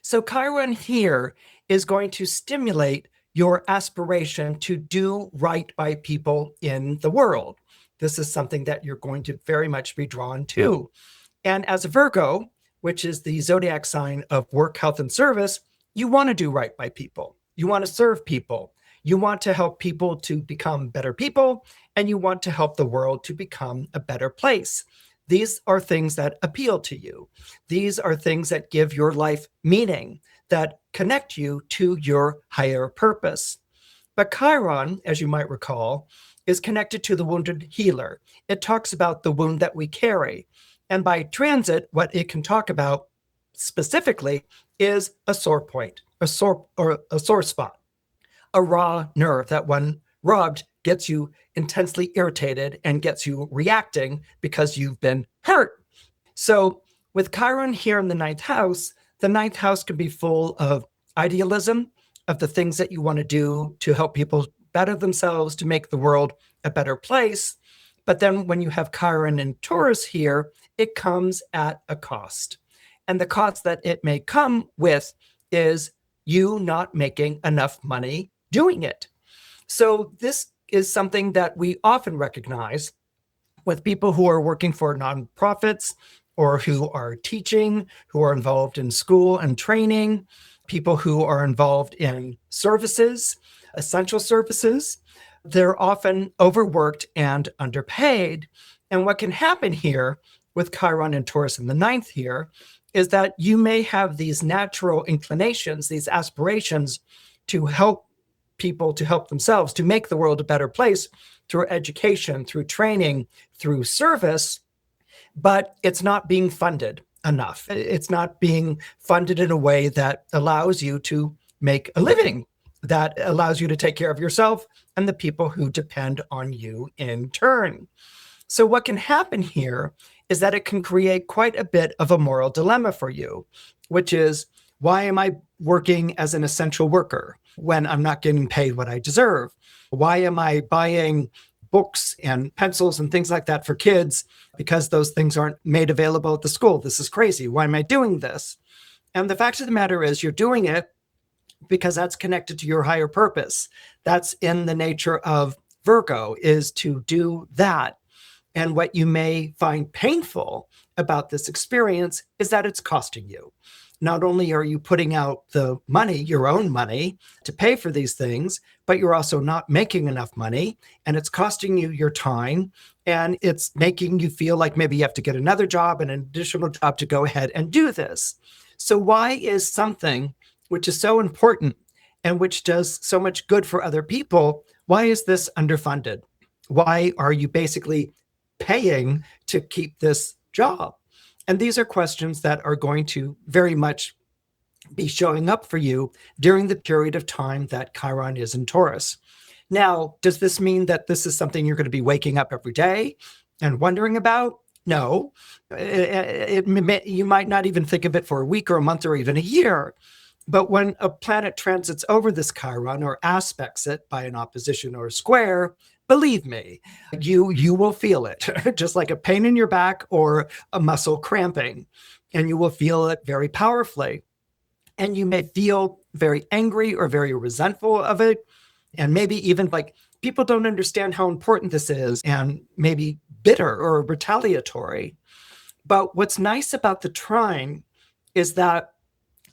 So Chiron here is going to stimulate your aspiration to do right by people in the world. This is something that you're going to very much be drawn to. And as a Virgo, which is the zodiac sign of work, health, and service, you want to do right by people. You want to serve people. You want to help people to become better people, and you want to help the world to become a better place. These are things that appeal to you. These are things that give your life meaning, that connect you to your higher purpose. But Chiron, as you might recall, is connected to the wounded healer. It talks about the wound that we carry. And by transit, what it can talk about specifically is a sore point, a sore spot. A raw nerve that when rubbed gets you intensely irritated and gets you reacting because you've been hurt. So with Chiron here in the 9th house, the 9th house can be full of idealism, of the things that you want to do to help people better themselves, to make the world a better place. But then when you have Chiron and Taurus here, it comes at a cost. And the cost that it may come with is you not making enough money doing it. So this is something that we often recognize with people who are working for nonprofits or who are teaching, who are involved in school and training, people who are involved in services, essential services. They're often overworked and underpaid. And what can happen here with Chiron and Taurus in the 9th here is that you may have these natural inclinations, these aspirations to help people to help themselves, to make the world a better place through education, through training, through service, but it's not being funded. enough. It's not being funded in a way that allows you to make a living, that allows you to take care of yourself and the people who depend on you in turn. So what can happen here is that it can create quite a bit of a moral dilemma for you, which is, why am I working as an essential worker when I'm not getting paid what I deserve? Why am I buying books and pencils and things like that for kids because those things aren't made available at the school? This is crazy. Why am I doing this? And the fact of the matter is, you're doing it because that's connected to your higher purpose. That's in the nature of Virgo, is to do that. And what you may find painful about this experience is that it's costing you. Not only are you putting out the money, your own money, to pay for these things, but you're also not making enough money, and it's costing you your time, and it's making you feel like maybe you have to get another job and an additional job to go ahead and do this. So why is something which is so important and which does so much good for other people, why is this underfunded? Why are you basically paying to keep this job? And these are questions that are going to very much be showing up for you during the period of time that Chiron is in Taurus. Now, does this mean that this is something you're going to be waking up every day and wondering about? No. You might not even think of it for a week or a month or even a year. But when a planet transits over this Chiron or aspects it by an opposition or a square, believe me, you will feel it, just like a pain in your back or a muscle cramping, and you will feel it very powerfully. And you may feel very angry or very resentful of it, and maybe even like people don't understand how important this is, and maybe bitter or retaliatory. But what's nice about the trine is that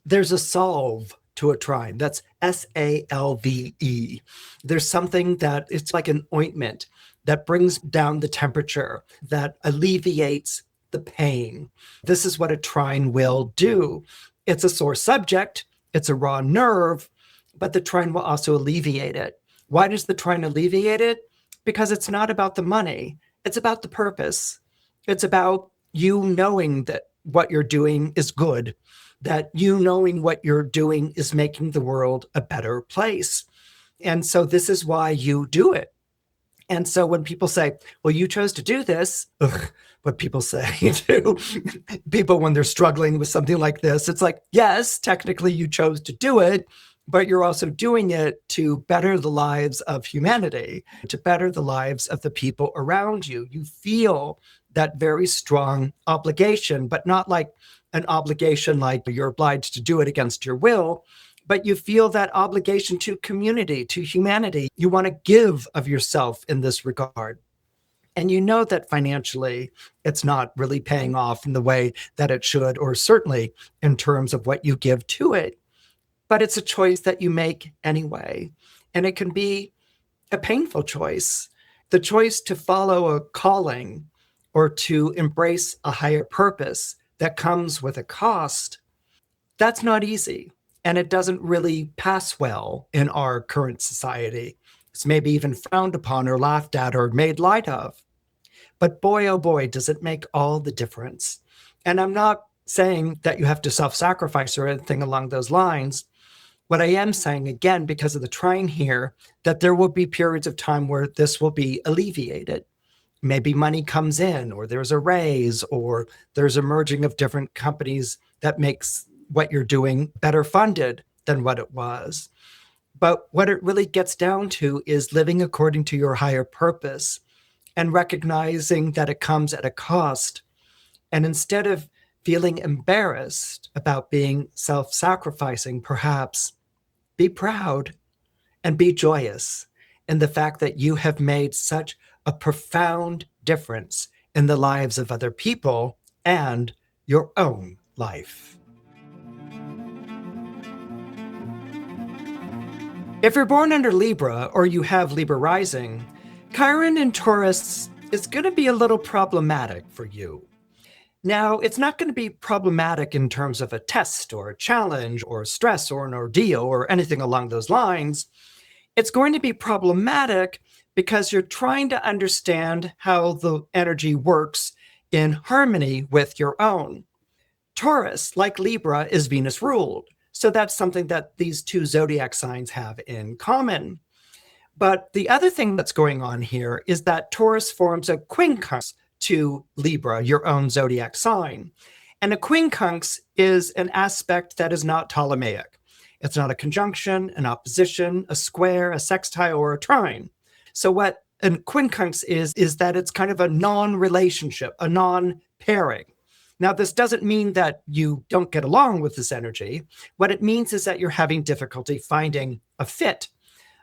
there's a solve to a trine. That's SALVE. There's something that it's like an ointment that brings down the temperature, that alleviates the pain. This is what a trine will do. It's a sore subject, it's a raw nerve, but the trine will also alleviate it. Why does the trine alleviate it? Because it's not about the money, it's about the purpose. It's about you knowing that what you're doing is good, that you knowing what you're doing is making the world a better place. And so this is why you do it. And so when people say, well, you chose to do this, what people say to people when they're struggling with something like this, it's like, yes, technically you chose to do it, but you're also doing it to better the lives of humanity, to better the lives of the people around you. You feel that very strong obligation, but not like an obligation like you're obliged to do it against your will, but you feel that obligation to community, to humanity. You want to give of yourself in this regard. And you know that financially, it's not really paying off in the way that it should, or certainly in terms of what you give to it. But it's a choice that you make anyway. And it can be a painful choice. The choice to follow a calling or to embrace a higher purpose that comes with a cost, that's not easy. And it doesn't really pass well in our current society. It's maybe even frowned upon or laughed at or made light of. But boy, oh boy, does it make all the difference. And I'm not saying that you have to self-sacrifice or anything along those lines. What I am saying, again, because of the trine here, that there will be periods of time where this will be alleviated. Maybe money comes in, or there's a raise, or there's a merging of different companies that makes what you're doing better funded than what it was. But what it really gets down to is living according to your higher purpose and recognizing that it comes at a cost. And instead of feeling embarrassed about being self-sacrificing, perhaps be proud and be joyous in the fact that you have made such a profound difference in the lives of other people and your own life. If you're born under Libra or you have Libra rising, Chiron in Taurus is going to be a little problematic for you. Now, it's not going to be problematic in terms of a test or a challenge or stress or an ordeal or anything along those lines. It's going to be problematic because you're trying to understand how the energy works in harmony with your own. Taurus, like Libra, is Venus ruled. So that's something that these two zodiac signs have in common. But the other thing that's going on here is that Taurus forms a quincunx to Libra, your own zodiac sign. And a quincunx is an aspect that is not Ptolemaic. It's not a conjunction, an opposition, a square, a sextile, or a trine. So what a quincunx is that it's kind of a non-relationship, a non-pairing. Now, this doesn't mean that you don't get along with this energy. What it means is that you're having difficulty finding a fit.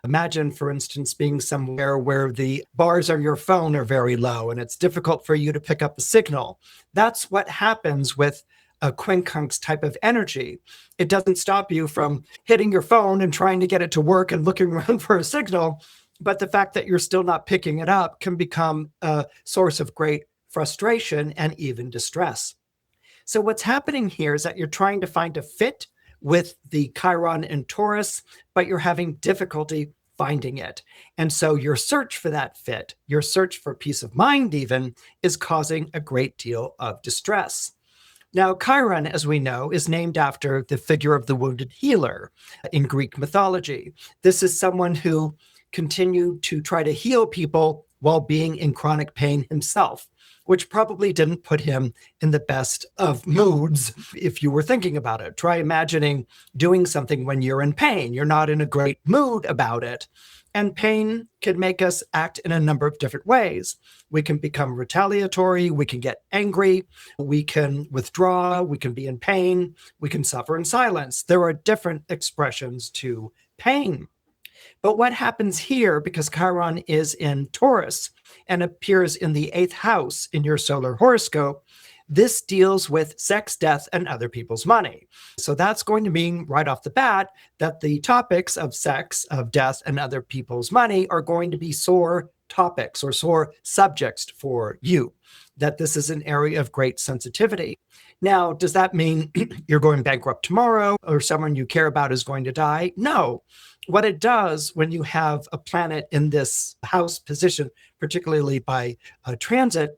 Imagine, for instance, being somewhere where the bars on your phone are very low and it's difficult for you to pick up the signal. That's what happens with a quincunx type of energy. It doesn't stop you from hitting your phone and trying to get it to work and looking around for a signal, but the fact that you're still not picking it up can become a source of great frustration and even distress. So what's happening here is that you're trying to find a fit with the Chiron and Taurus, but you're having difficulty finding it. And so your search for that fit, your search for peace of mind even, is causing a great deal of distress. Now, Chiron, as we know, is named after the figure of the wounded healer in Greek mythology. This is someone who continued to try to heal people while being in chronic pain himself, which probably didn't put him in the best of moods if you were thinking about it. Try imagining doing something when you're in pain. You're not in a great mood about it. And pain can make us act in a number of different ways. We can become retaliatory, we can get angry, we can withdraw, we can be in pain, we can suffer in silence. There are different expressions to pain. But what happens here, because Chiron is in Taurus and appears in the 8th house in your solar horoscope, this deals with sex, death, and other people's money. So that's going to mean right off the bat that the topics of sex, of death, and other people's money are going to be sore topics or sore subjects for you, that this is an area of great sensitivity. Now, does that mean you're going bankrupt tomorrow or someone you care about is going to die? No. What it does when you have a planet in this house position, particularly by transit,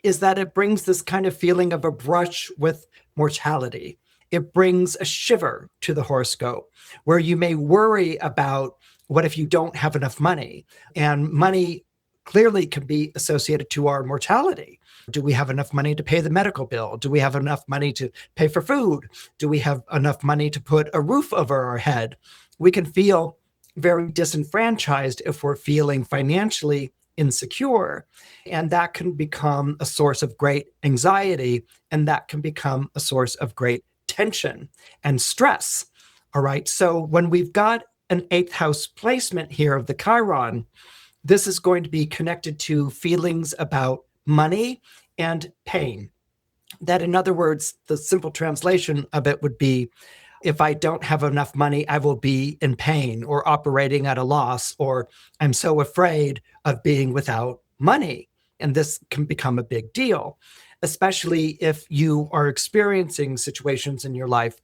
is that it brings this kind of feeling of a brush with mortality. It brings a shiver to the horoscope where you may worry about what if you don't have enough money? And money clearly can be associated to our mortality. Do we have enough money to pay the medical bill? Do we have enough money to pay for food? Do we have enough money to put a roof over our head? We can feel very disenfranchised if we're feeling financially insecure. And that can become a source of great anxiety, and that can become a source of great tension and stress. All right. So when we've got an 8th house placement here of the Chiron, this is going to be connected to feelings about money and pain. That, in other words, the simple translation of it would be, if I don't have enough money, I will be in pain or operating at a loss, or I'm so afraid of being without money. And this can become a big deal, especially if you are experiencing situations in your life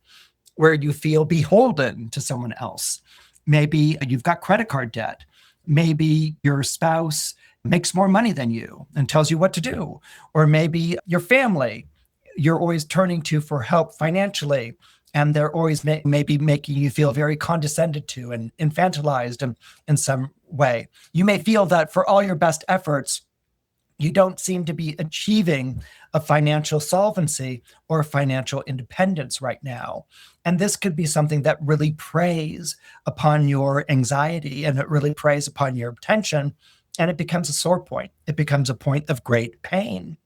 where you feel beholden to someone else. Maybe you've got credit card debt. Maybe your spouse makes more money than you and tells you what to do. Or maybe your family, you're always turning to for help financially, and they're always maybe making you feel very condescended to and infantilized in some way. You may feel that for all your best efforts, you don't seem to be achieving a financial solvency or financial independence right now. And this could be something that really preys upon your anxiety, and it really preys upon your tension, and it becomes a sore point. It becomes a point of great pain.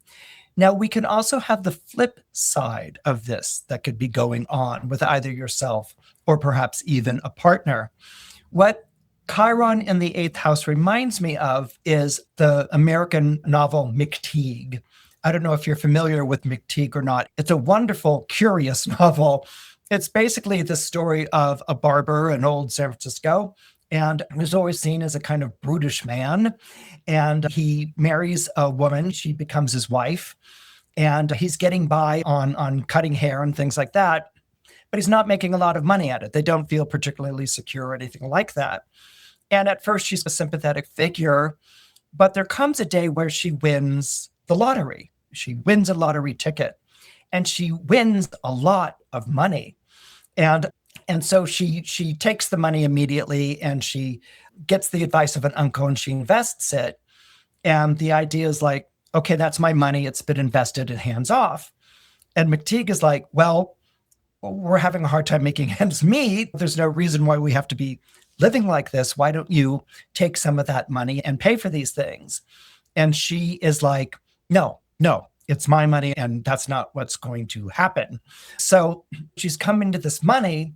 Now, we can also have the flip side of this that could be going on with either yourself or perhaps even a partner. What Chiron in the 8th house reminds me of is the American novel McTeague. I don't know if you're familiar with McTeague or not. It's a wonderful, curious novel. It's basically the story of a barber in old San Francisco, and was always seen as a kind of brutish man. And he marries a woman. She becomes his wife. And he's getting by on cutting hair and things like that. But he's not making a lot of money at it. They don't feel particularly secure or anything like that. And at first, she's a sympathetic figure. But there comes a day where she wins the lottery. She wins a lottery ticket. and she wins a lot of money. And so she takes the money immediately, and she gets the advice of an uncle, and she invests it. And the idea is like, okay, that's my money. It's been invested, and hands off. And McTeague is like, well, we're having a hard time making ends meet. There's no reason why we have to be living like this. Why don't you take some of that money and pay for these things? And she is like, no, it's my money, and that's not what's going to happen. So she's come into this money,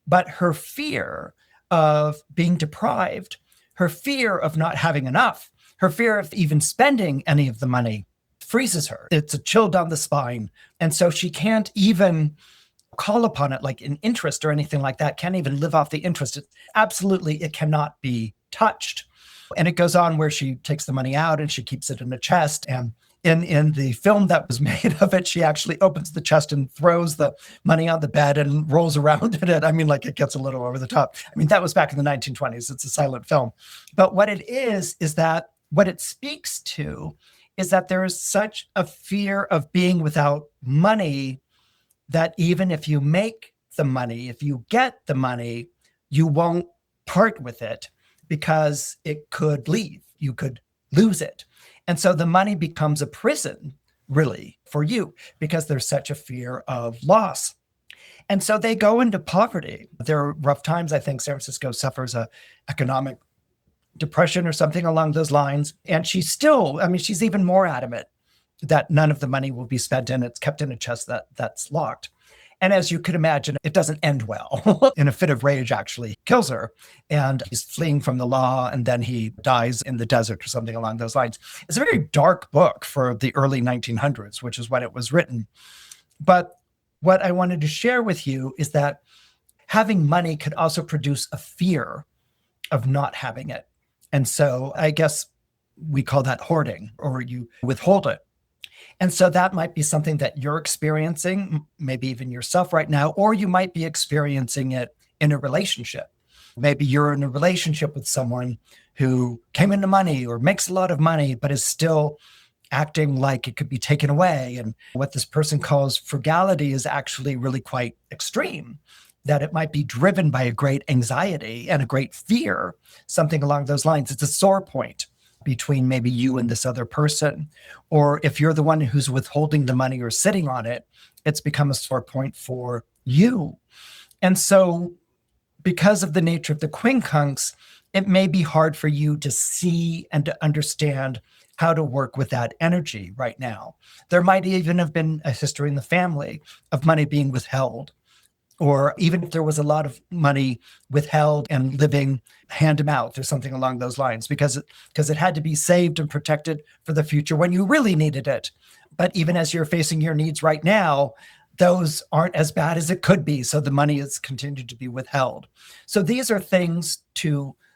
but her fear of being deprived, her fear of not having enough, her fear of even spending any of the money freezes her. It's a chill down the spine. And so she can't even call upon it like an interest or anything like that, can't even live off the interest. It cannot be touched. And it goes on where she takes the money out and she keeps it in a chest. And in the film that was made of it, she actually opens the chest and throws the money on the bed and rolls around in it. I mean, like, it gets a little over the top. I mean, that was back in the 1920s. It's a silent film. But what it is that what it speaks to is that there is such a fear of being without money that even if you make the money, if you get the money, you won't part with it because it could leave. You could lose it. And so the money becomes a prison, really, for you, because there's such a fear of loss. And so they go into poverty. There are rough times. I think San Francisco suffers a economic depression or something along those lines. And she's even more adamant that none of the money will be spent, and it's kept in a chest that's locked. And as you could imagine, it doesn't end well. In a fit of rage, actually kills her. And he's fleeing from the law, and then he dies in the desert or something along those lines. It's a very dark book for the early 1900s, which is when it was written. But what I wanted to share with you is that having money could also produce a fear of not having it. And so I guess we call that hoarding, or you withhold it. And so that might be something that you're experiencing, maybe even yourself right now, or you might be experiencing it in a relationship. Maybe you're in a relationship with someone who came into money or makes a lot of money, but is still acting like it could be taken away. And what this person calls frugality is actually really quite extreme, that it might be driven by a great anxiety and a great fear, something along those lines. It's a sore point between maybe you and this other person. Or if you're the one who's withholding the money or sitting on it, it's become a sore point for you. And so because of the nature of the quincunx, it may be hard for you to see and to understand how to work with that energy right now. There might even have been a history in the family of money being withheld, or even if there was a lot of money withheld and living hand to mouth or something along those lines, because it had to be saved and protected for the future when you really needed it. But even as you're facing your needs right now, those aren't as bad as it could be. So the money has continued to be withheld. So these are things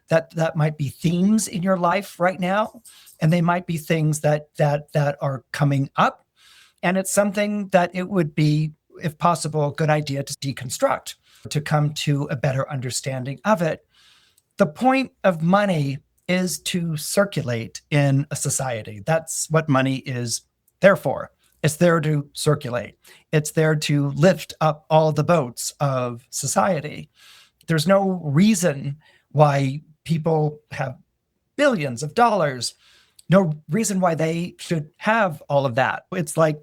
that might be themes in your life right now. And they might be things that are coming up. And it's something that it would be, if possible, a good idea to deconstruct, to come to a better understanding of it. The point of money is to circulate in a society. That's what money is there for. It's there to circulate. It's there to lift up all the boats of society. There's no reason why people have billions of dollars, no reason why they should have all of that. It's like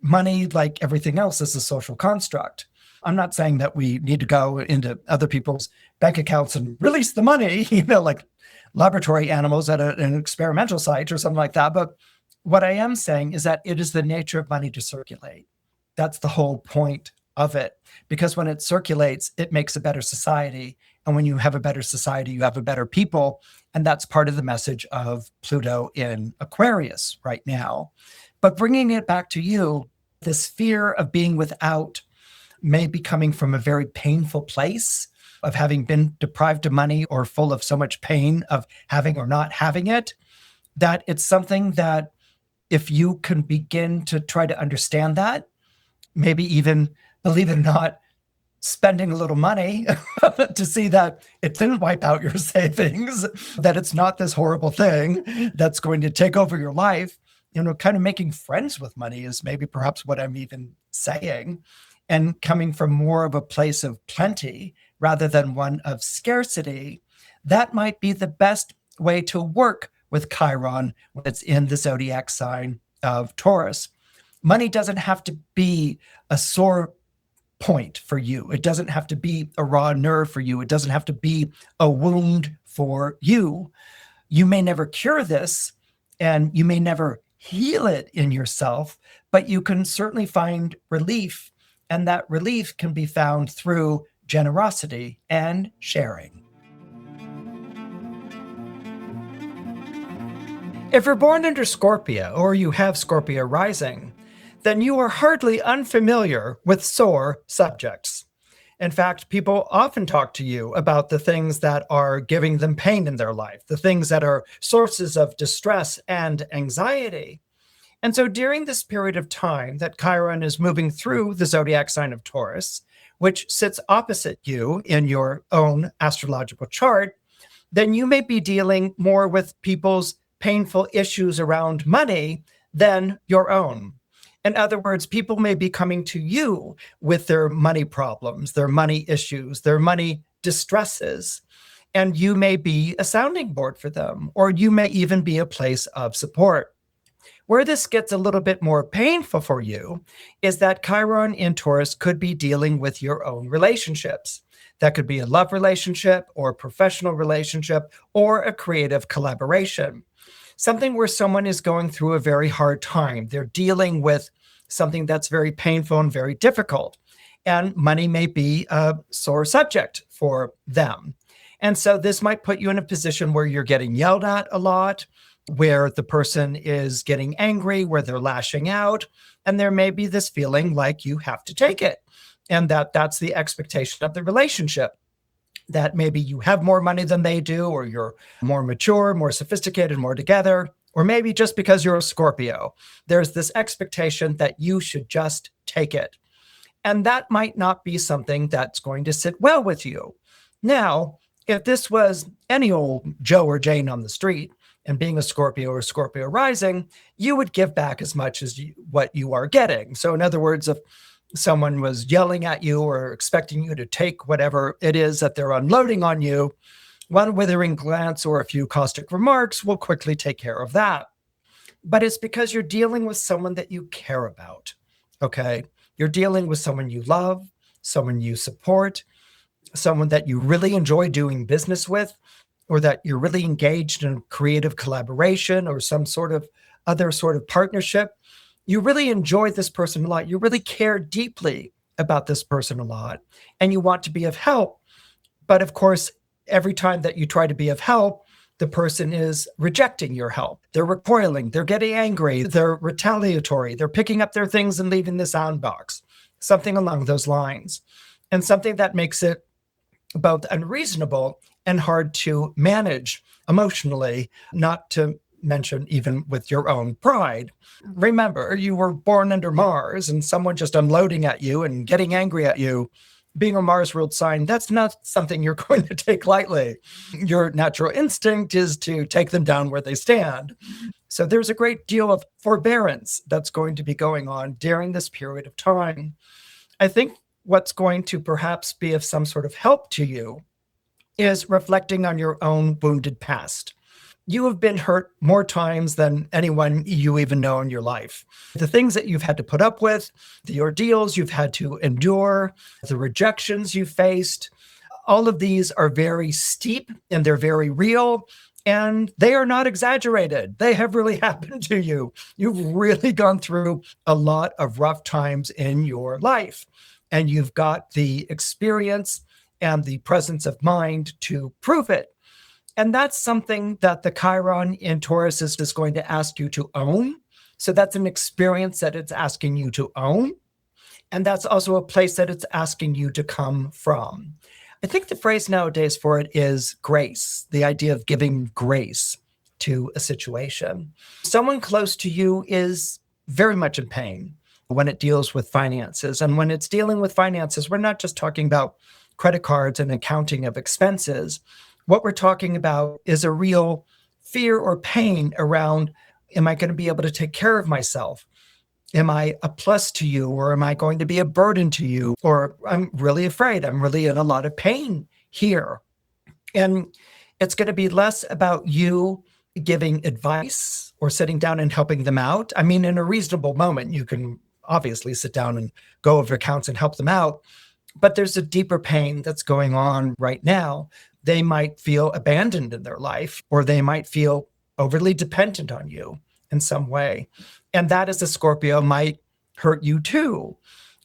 money, like everything else, is a social construct. I'm not saying that we need to go into other people's bank accounts and release the money, like laboratory animals at an experimental site or something like that. But what I am saying is that it is the nature of money to circulate. That's the whole point of it. Because when it circulates, it makes a better society. And when you have a better society, you have a better people. And that's part of the message of Pluto in Aquarius right now. But bringing it back to you, this fear of being without may be coming from a very painful place of having been deprived of money, or full of so much pain of having or not having it, that it's something that if you can begin to try to understand that, maybe even, believe it or not, spending a little money to see that it didn't wipe out your savings, that it's not this horrible thing that's going to take over your life. kind of making friends with money is maybe perhaps what I'm even saying, and coming from more of a place of plenty rather than one of scarcity, that might be the best way to work with Chiron when it's in the zodiac sign of Taurus. Money doesn't have to be a sore point for you. It doesn't have to be a raw nerve for you. It doesn't have to be a wound for you. You may never cure this, and you may never heal it in yourself, but you can certainly find relief, and that relief can be found through generosity and sharing. If you're born under Scorpio, or you have Scorpio rising, then you are hardly unfamiliar with sore subjects. In fact, people often talk to you about the things that are giving them pain in their life, the things that are sources of distress and anxiety. And so during this period of time that Chiron is moving through the zodiac sign of Taurus, which sits opposite you in your own astrological chart, then you may be dealing more with people's painful issues around money than your own. In other words, people may be coming to you with their money problems, their money issues, their money distresses, and you may be a sounding board for them, or you may even be a place of support. Where this gets a little bit more painful for you is that Chiron in Taurus could be dealing with your own relationships. That could be a love relationship or a professional relationship or a creative collaboration. Something where someone is going through a very hard time. They're dealing with something that's very painful and very difficult. And money may be a sore subject for them. And so this might put you in a position where you're getting yelled at a lot, where the person is getting angry, where they're lashing out. And there may be this feeling like you have to take it. And that's the expectation of the relationship. That maybe you have more money than they do, or you're more mature, more sophisticated, more together, or maybe just because you're a Scorpio, there's this expectation that you should just take it. And that might not be something that's going to sit well with you. Now, if this was any old Joe or Jane on the street, and being a Scorpio or Scorpio rising, you would give back as much as what you are getting. So in other words, if someone was yelling at you or expecting you to take whatever it is that they're unloading on you, one withering glance or a few caustic remarks will quickly take care of that. But it's because you're dealing with someone that you care about, okay? You're dealing with someone you love, someone you support, someone that you really enjoy doing business with, or that you're really engaged in creative collaboration or some sort of other sort of partnership. You really enjoy this person a lot. You really care deeply about this person a lot, and you want to be of help. But of course, every time that you try to be of help, the person is rejecting your help. They're recoiling, they're getting angry, they're retaliatory, they're picking up their things and leaving the sound box, something along those lines. And something that makes it both unreasonable and hard to manage emotionally, not to mention even with your own pride. Remember, you were born under Mars, and someone just unloading at you and getting angry at you, being a Mars ruled sign, that's not something you're going to take lightly. Your natural instinct is to take them down where they stand. So there's a great deal of forbearance that's going to be going on during this period of time. I think what's going to perhaps be of some sort of help to you is reflecting on your own wounded past. You have been hurt more times than anyone you even know in your life. The things that you've had to put up with, the ordeals you've had to endure, the rejections you faced, all of these are very steep and they're very real, and they are not exaggerated. They have really happened to you. You've really gone through a lot of rough times in your life, and you've got the experience and the presence of mind to prove it. And that's something that the Chiron in Taurus is just going to ask you to own. So that's an experience that it's asking you to own. And that's also a place that it's asking you to come from. I think the phrase nowadays for it is grace, the idea of giving grace to a situation. Someone close to you is very much in pain when it deals with finances. And when it's dealing with finances, we're not just talking about credit cards and accounting of expenses. What we're talking about is a real fear or pain around Am I going to be able to take care of myself? Am I a plus to you, or am I going to be a burden to you? Or I'm really afraid. I'm really in a lot of pain here. And it's going to be less about you giving advice or sitting down and helping them out. I mean, in a reasonable moment, you can obviously sit down and go over accounts and help them out. But there's a deeper pain that's going on right now. They might feel abandoned in their life, or they might feel overly dependent on you in some way. And that as a Scorpio might hurt you too.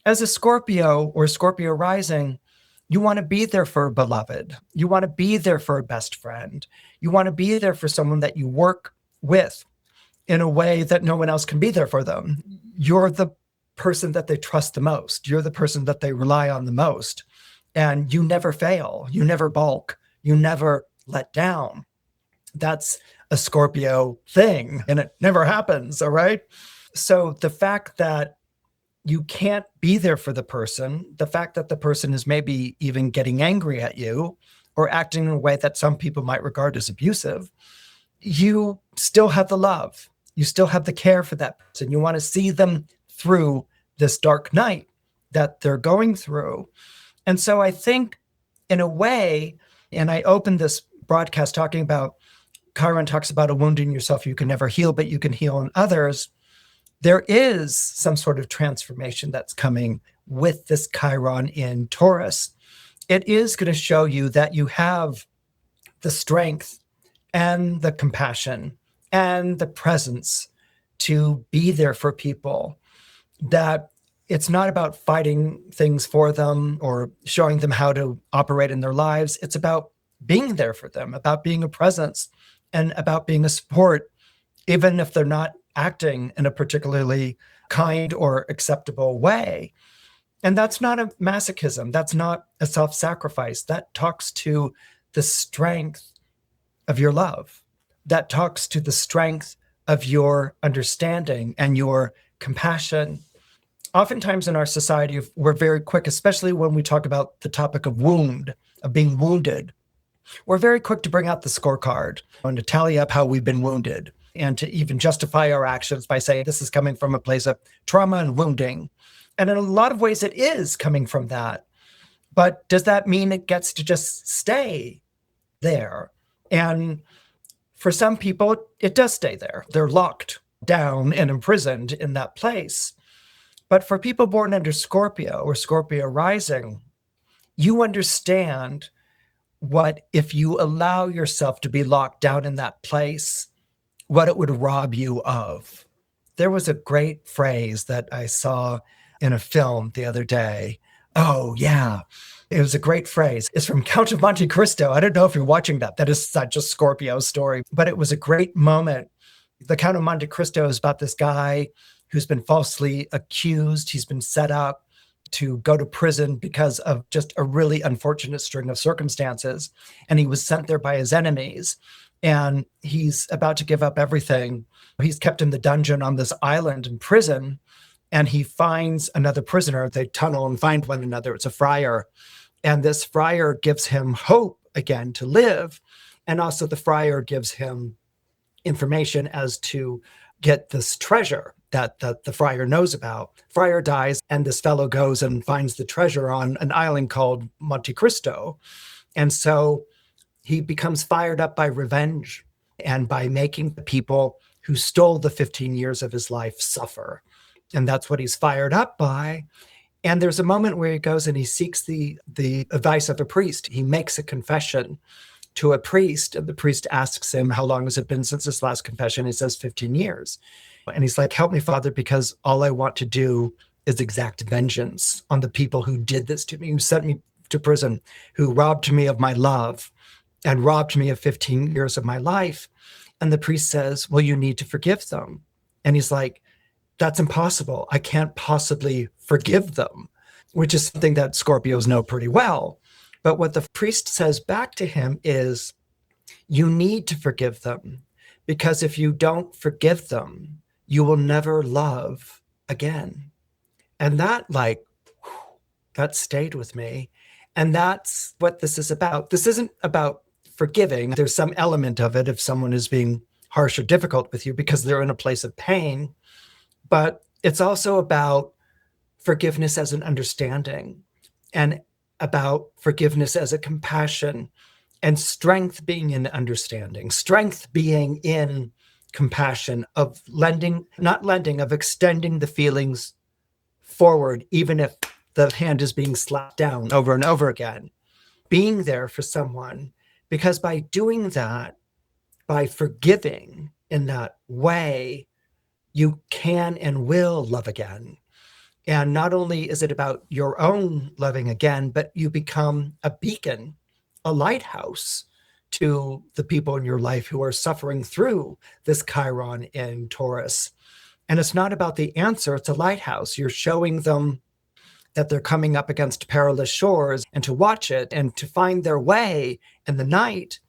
As a Scorpio or Scorpio rising, you want to be there for a beloved. You want to be there for a best friend. You want to be there for someone that you work with in a way that no one else can be there for them. You're the person that they trust the most. You're the person that they rely on the most. And you never fail. You never balk. You never let down. That's a Scorpio thing, and it never happens, all right? So the fact that you can't be there for the person, the fact that the person is maybe even getting angry at you or acting in a way that some people might regard as abusive, you still have the love. You still have the care for that person. You want to see them through this dark night that they're going through. And so I think in a way, and I opened this broadcast talking about, Chiron talks about a wound in yourself you can never heal, but you can heal in others. There is some sort of transformation that's coming with this Chiron in Taurus. It is going to show you that you have the strength and the compassion and the presence to be there for people, that it's not about fighting things for them or showing them how to operate in their lives. It's about being there for them, about being a presence, and about being a support, even if they're not acting in a particularly kind or acceptable way. And that's not a masochism. That's not a self-sacrifice. That talks to the strength of your love. That talks to the strength of your understanding and your compassion. Oftentimes in our society, we're very quick, especially when we talk about the topic of wound, of being wounded. We're very quick to bring out the scorecard and to tally up how we've been wounded, and to even justify our actions by saying this is coming from a place of trauma and wounding. And in a lot of ways, it is coming from that. But does that mean it gets to just stay there? And for some people, it does stay there. They're locked down and imprisoned in that place. But for people born under Scorpio or Scorpio rising, you understand what, if you allow yourself to be locked down in that place, what it would rob you of. There was a great phrase that I saw in a film the other day. Oh, yeah. It was a great phrase. It's from Count of Monte Cristo. I don't know if you're watching that. That is such a Scorpio story, but it was a great moment. The Count of Monte Cristo is about this guy who's been falsely accused. He's been set up to go to prison because of just a really unfortunate string of circumstances. And he was sent there by his enemies. And he's about to give up everything. He's kept in the dungeon on this island in prison. And he finds another prisoner. They tunnel and find one another. It's a friar. And this friar gives him hope again to live. And also the friar gives him information as to get this treasure that the friar knows about. Friar dies, and this fellow goes and finds the treasure on an island called Monte Cristo. And so he becomes fired up by revenge and by making the people who stole the 15 years of his life suffer. And that's what he's fired up by. And there's a moment where he goes and he seeks the advice of a priest. He makes a confession to a priest, and the priest asks him, how long has it been since his last confession? He says 15 years. And he's like, help me, Father, because all I want to do is exact vengeance on the people who did this to me, who sent me to prison, who robbed me of my love and robbed me of 15 years of my life. And the priest says, well, you need to forgive them. And he's like, that's impossible. I can't possibly forgive them, which is something that Scorpios know pretty well. But what the priest says back to him is, you need to forgive them, because if you don't forgive them, you will never love again. And that that stayed with me. And that's what this is about. This isn't about forgiving. There's some element of it if someone is being harsh or difficult with you because they're in a place of pain. But it's also about forgiveness as an understanding, and about forgiveness as a compassion, and strength being in understanding, strength being in compassion, of lending, not lending, of extending the feelings forward, even if the hand is being slapped down over and over again. Being there for someone, because by doing that, by forgiving in that way, you can and will love again. And not only is it about your own loving again, but you become a beacon, a lighthouse to the people in your life who are suffering through this Chiron in Taurus. And it's not about the answer, it's a lighthouse. You're showing them that they're coming up against perilous shores, and to watch it and to find their way in the night.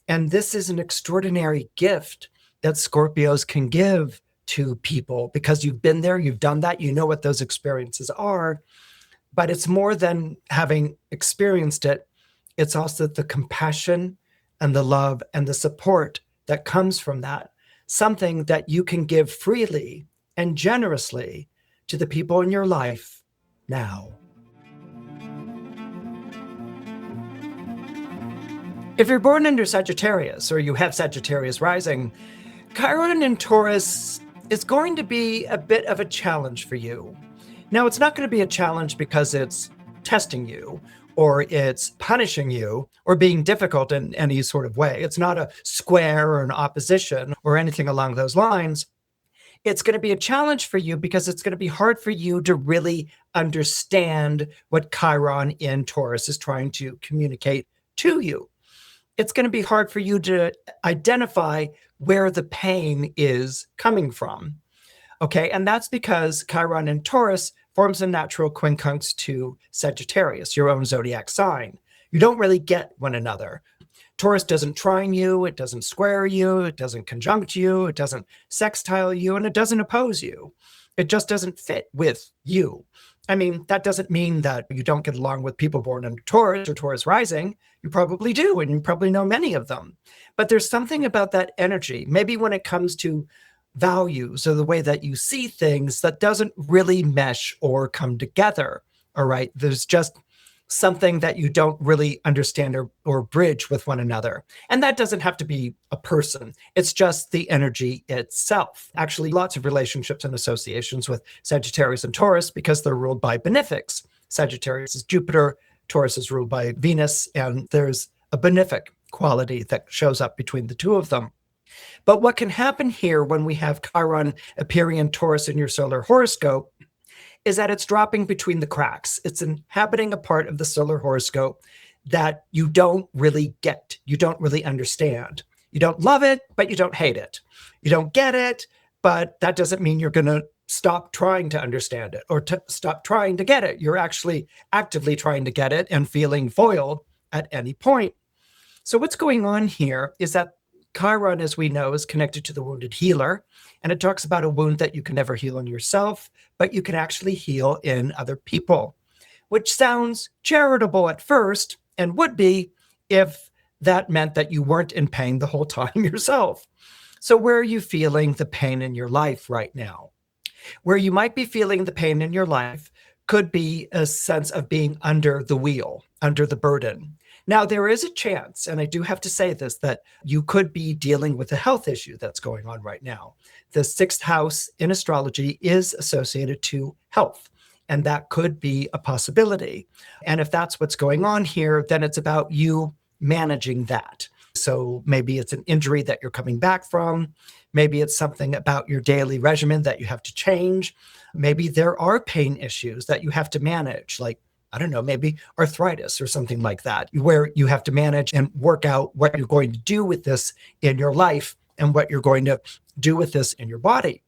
And this is an extraordinary gift that Scorpios can give to people, because you've been there, you've done that, you know what those experiences are. But it's more than having experienced it. It's also the compassion and the love and the support that comes from that, something that you can give freely and generously to the people in your life now. If you're born under Sagittarius, or you have Sagittarius rising, Chiron in Taurus is going to be a bit of a challenge for you. Now, it's not going to be a challenge because it's testing you, or it's punishing you, or being difficult in any sort of way. It's not a square or an opposition or anything along those lines. It's going to be a challenge for you because it's going to be hard for you to really understand what Chiron in Taurus is trying to communicate to you. It's going to be hard for you to identify where the pain is coming from. Okay, and that's because Chiron in Taurus forms a natural quincunx to Sagittarius, your own zodiac sign. You don't really get one another. Taurus doesn't trine you, it doesn't square you, it doesn't conjunct you, it doesn't sextile you, and it doesn't oppose you. It just doesn't fit with you. I mean, that doesn't mean that you don't get along with people born in Taurus or Taurus rising. You probably do, and you probably know many of them. But there's something about that energy, maybe when it comes to values or the way that you see things, that doesn't really mesh or come together. All right. There's just something that you don't really understand or bridge with one another. And that doesn't have to be a person. It's just the energy itself. Actually, lots of relationships and associations with Sagittarius and Taurus, because they're ruled by benefics. Sagittarius is Jupiter, Taurus is ruled by Venus, and there's a benefic quality that shows up between the two of them. But what can happen here when we have Chiron appearing in Taurus in your solar horoscope is that it's dropping between the cracks. It's inhabiting a part of the solar horoscope that you don't really get. You don't really understand. You don't love it, but you don't hate it. You don't get it, but that doesn't mean you're going to stop trying to understand it or to stop trying to get it. You're actually actively trying to get it and feeling foiled at any point. So what's going on here is that Chiron, as we know, is connected to the wounded healer, and it talks about a wound that you can never heal in yourself, but you can actually heal in other people, which sounds charitable at first, and would be if that meant that you weren't in pain the whole time yourself. So where are you feeling the pain in your life right now? Where you might be feeling the pain in your life could be a sense of being under the wheel, under the burden. Now, there is a chance, and I do have to say this, that you could be dealing with a health issue that's going on right now. The sixth house in astrology is associated to health, and that could be a possibility. And if that's what's going on here, then it's about you managing that. So maybe it's an injury that you're coming back from. Maybe it's something about your daily regimen that you have to change. Maybe there are pain issues that you have to manage, like, I don't know, maybe arthritis or something like that, where you have to manage and work out what you're going to do with this in your life and what you're going to do with this in your body.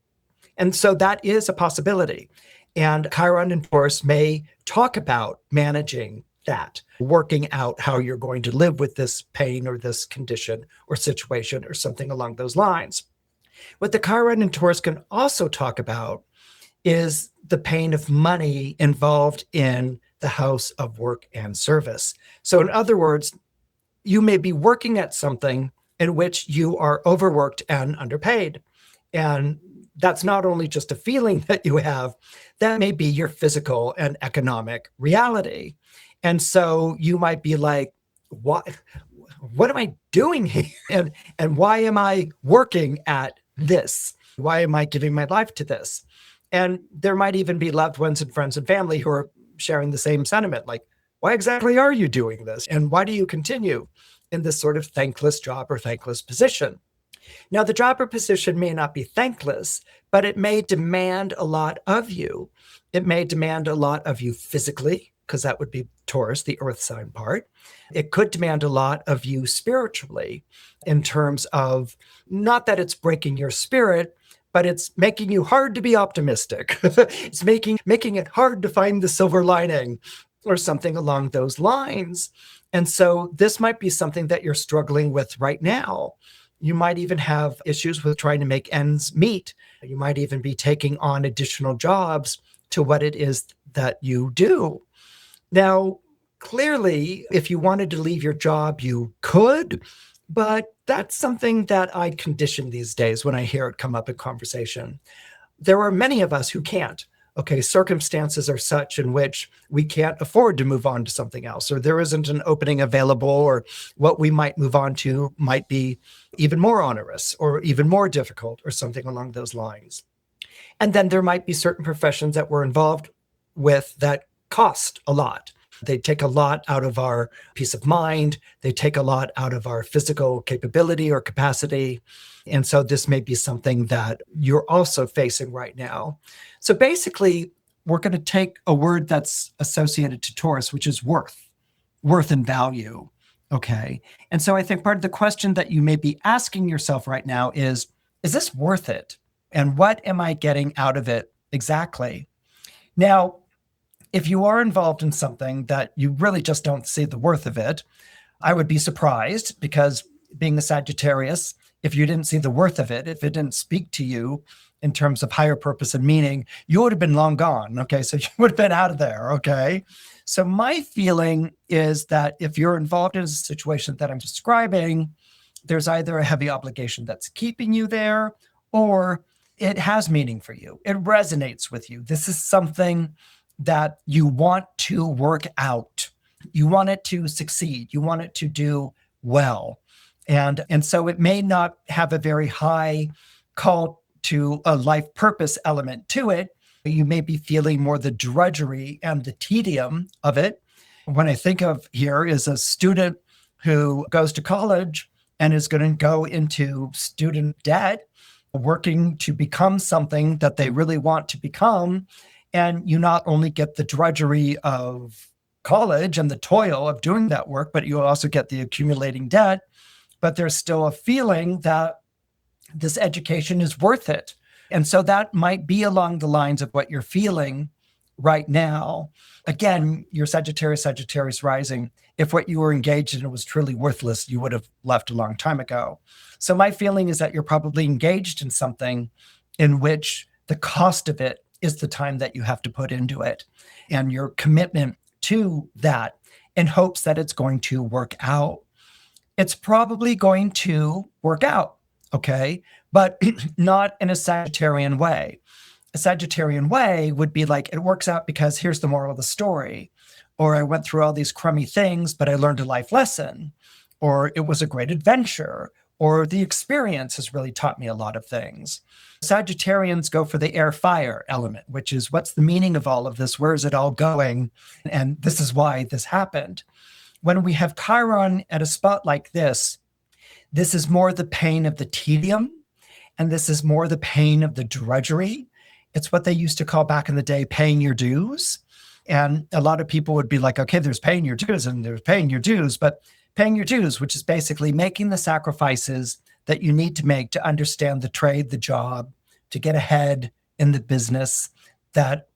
And so that is a possibility. And Chiron and Taurus may talk about managing that, working out how you're going to live with this pain or this condition or situation or something along those lines. What the Chiron and Taurus can also talk about is the pain of money involved in the house of work and service. So in other words, you may be working at something in which you are overworked and underpaid. And that's not only just a feeling that you have, that may be your physical and economic reality. And so you might be like, what am I doing here? And why am I working at this? Why am I giving my life to this? And there might even be loved ones and friends and family who are sharing the same sentiment, like, why exactly are you doing this? And why do you continue in this sort of thankless job or thankless position? Now, the job or position may not be thankless, but it may demand a lot of you. It may demand a lot of you physically, because that would be Taurus, the earth sign part. It could demand a lot of you spiritually, in terms of not that it's breaking your spirit, but it's making you hard to be optimistic. It's making it hard to find the silver lining or something along those lines. And so this might be something that you're struggling with right now. You might even have issues with trying to make ends meet. You might even be taking on additional jobs to what it is that you do. Now, clearly, if you wanted to leave your job, you could, but that's something that I condition these days when I hear it come up in conversation. There are many of us who can't. Okay, circumstances are such in which we can't afford to move on to something else, or there isn't an opening available, or what we might move on to might be even more onerous or even more difficult or something along those lines. And then there might be certain professions that we're involved with that cost a lot. They take a lot out of our peace of mind. They take a lot out of our physical capability or capacity. And so this may be something that you're also facing right now. So basically, we're going to take a word that's associated to Taurus, which is worth and value. Okay. And so I think part of the question that you may be asking yourself right now is this worth it? And what am I getting out of it exactly? Now, if you are involved in something that you really just don't see the worth of it, I would be surprised, because being a Sagittarius, if you didn't see the worth of it, if it didn't speak to you in terms of higher purpose and meaning, you would have been long gone. Okay. So you would have been out of there. Okay. So my feeling is that if you're involved in a situation that I'm describing, there's either a heavy obligation that's keeping you there, or it has meaning for you. It resonates with you. This is something that you want to work out. You want it to succeed. You want it to do well. And so it may not have a very high call to a life purpose element to it. You may be feeling more the drudgery and the tedium of it. What I think of here is a student who goes to college and is going to go into student debt, working to become something that they really want to become. And you not only get the drudgery of college and the toil of doing that work, but you also get the accumulating debt. But there's still a feeling that this education is worth it. And so that might be along the lines of what you're feeling right now. Again, your Sagittarius rising. If what you were engaged in was truly worthless, you would have left a long time ago. So my feeling is that you're probably engaged in something in which the cost of it is the time that you have to put into it, and your commitment to that in hopes that it's going to work out. It's probably going to work out, okay? But not in a Sagittarian way. A Sagittarian way would be like, it works out because here's the moral of the story. Or I went through all these crummy things, but I learned a life lesson. Or it was a great adventure. Or the experience has really taught me a lot of things. Sagittarians go for the air-fire element, which is, what's the meaning of all of this? Where is it all going? And this is why this happened. When we have Chiron at a spot like this is more the pain of the tedium, and this is more the pain of the drudgery. It's what they used to call back in the day paying your dues. And a lot of people would be like, okay, there's paying your dues and there's paying your dues, but paying your dues, which is basically making the sacrifices that you need to make to understand the trade, the job, to get ahead in the business, that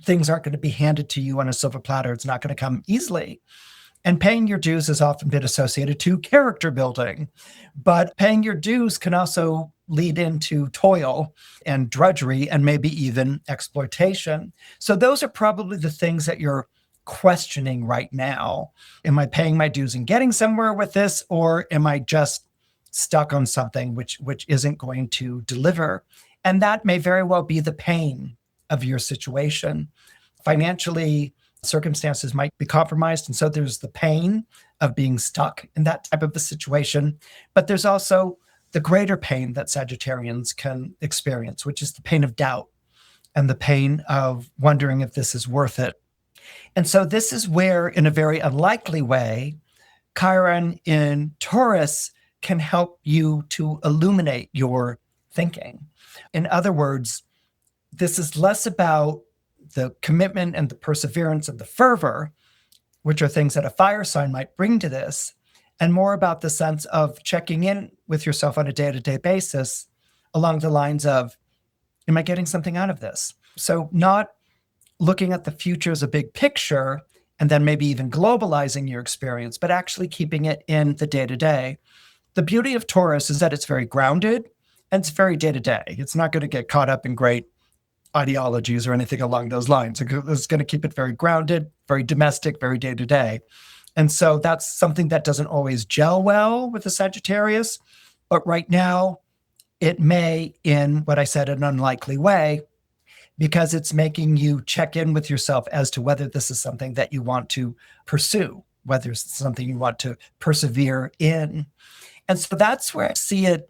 things aren't going to be handed to you on a silver platter. It's not going to come easily. And paying your dues has often been associated to character building, but paying your dues can also lead into toil and drudgery and maybe even exploitation. So those are probably the things that you're questioning right now. Am I paying my dues and getting somewhere with this, or am I just stuck on something which isn't going to deliver. And that may very well be the pain of your situation. Financially, circumstances might be compromised. And so there's the pain of being stuck in that type of a situation. But there's also the greater pain that Sagittarians can experience, which is the pain of doubt and the pain of wondering if this is worth it. And so this is where, in a very unlikely way, Chiron in Taurus can help you to illuminate your thinking. In other words, this is less about the commitment and the perseverance and the fervor, which are things that a fire sign might bring to this, and more about the sense of checking in with yourself on a day-to-day basis along the lines of, am I getting something out of this? So not looking at the future as a big picture and then maybe even globalizing your experience, but actually keeping it in the day-to-day. The beauty of Taurus is that it's very grounded and it's very day-to-day. It's not going to get caught up in great ideologies or anything along those lines. It's going to keep it very grounded, very domestic, very day-to-day. And so that's something that doesn't always gel well with the Sagittarius, but right now it may, in what I said, an unlikely way, because it's making you check in with yourself as to whether this is something that you want to pursue, whether it's something you want to persevere in. And so that's where I see it.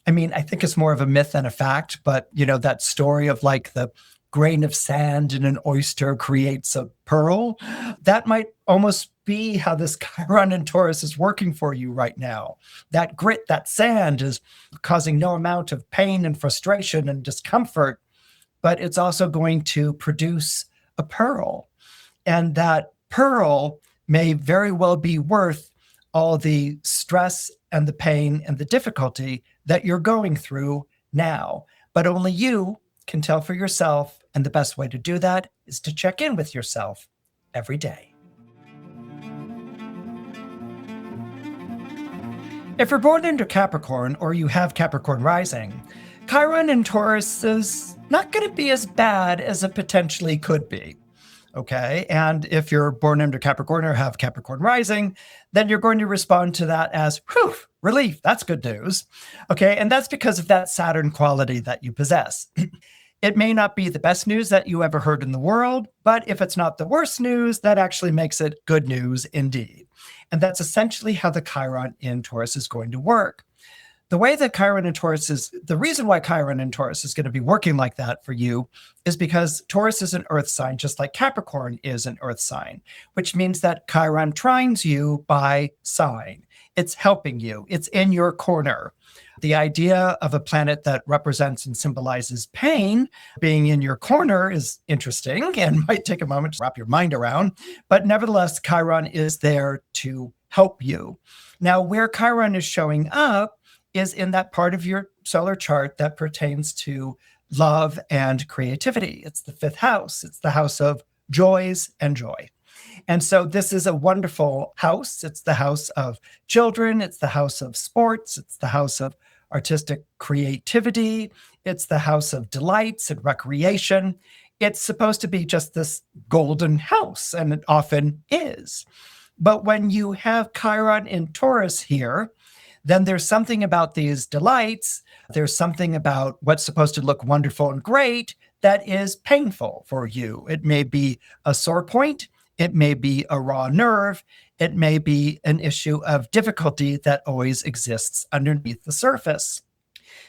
I mean, I think it's more of a myth than a fact, but that story of like the grain of sand in an oyster creates a pearl, that might almost be how this Chiron in Taurus is working for you right now. That grit, that sand is causing no amount of pain and frustration and discomfort, but it's also going to produce a pearl. And that pearl may very well be worth all the stress and the pain and the difficulty that you're going through now. But only you can tell for yourself. And the best way to do that is to check in with yourself every day. If you're born into Capricorn or you have Capricorn rising, Chiron in Taurus is not going to be as bad as it potentially could be. Okay. And if you're born into Capricorn or have Capricorn rising, then you're going to respond to that as, whew, relief. That's good news. Okay. And that's because of that Saturn quality that you possess. It may not be the best news that you ever heard in the world, but if it's not the worst news, that actually makes it good news indeed. And that's essentially how the Chiron in Taurus is going to work. The way that Chiron in Taurus is, the reason why Chiron in Taurus is going to be working like that for you is because Taurus is an earth sign, just like Capricorn is an earth sign, which means that Chiron trines you by sign. It's helping you. It's in your corner. The idea of a planet that represents and symbolizes pain being in your corner is interesting and might take a moment to wrap your mind around. But nevertheless, Chiron is there to help you. Now, where Chiron is showing up is in that part of your solar chart that pertains to love and creativity. It's the fifth house. It's the house of joys and joy. And so this is a wonderful house. It's the house of children. It's the house of sports. It's the house of artistic creativity. It's the house of delights and recreation. It's supposed to be just this golden house, and it often is. But when you have Chiron in Taurus here, then there's something about these delights. There's something about what's supposed to look wonderful and great that is painful for you. It may be a sore point. It may be a raw nerve. It may be an issue of difficulty that always exists underneath the surface.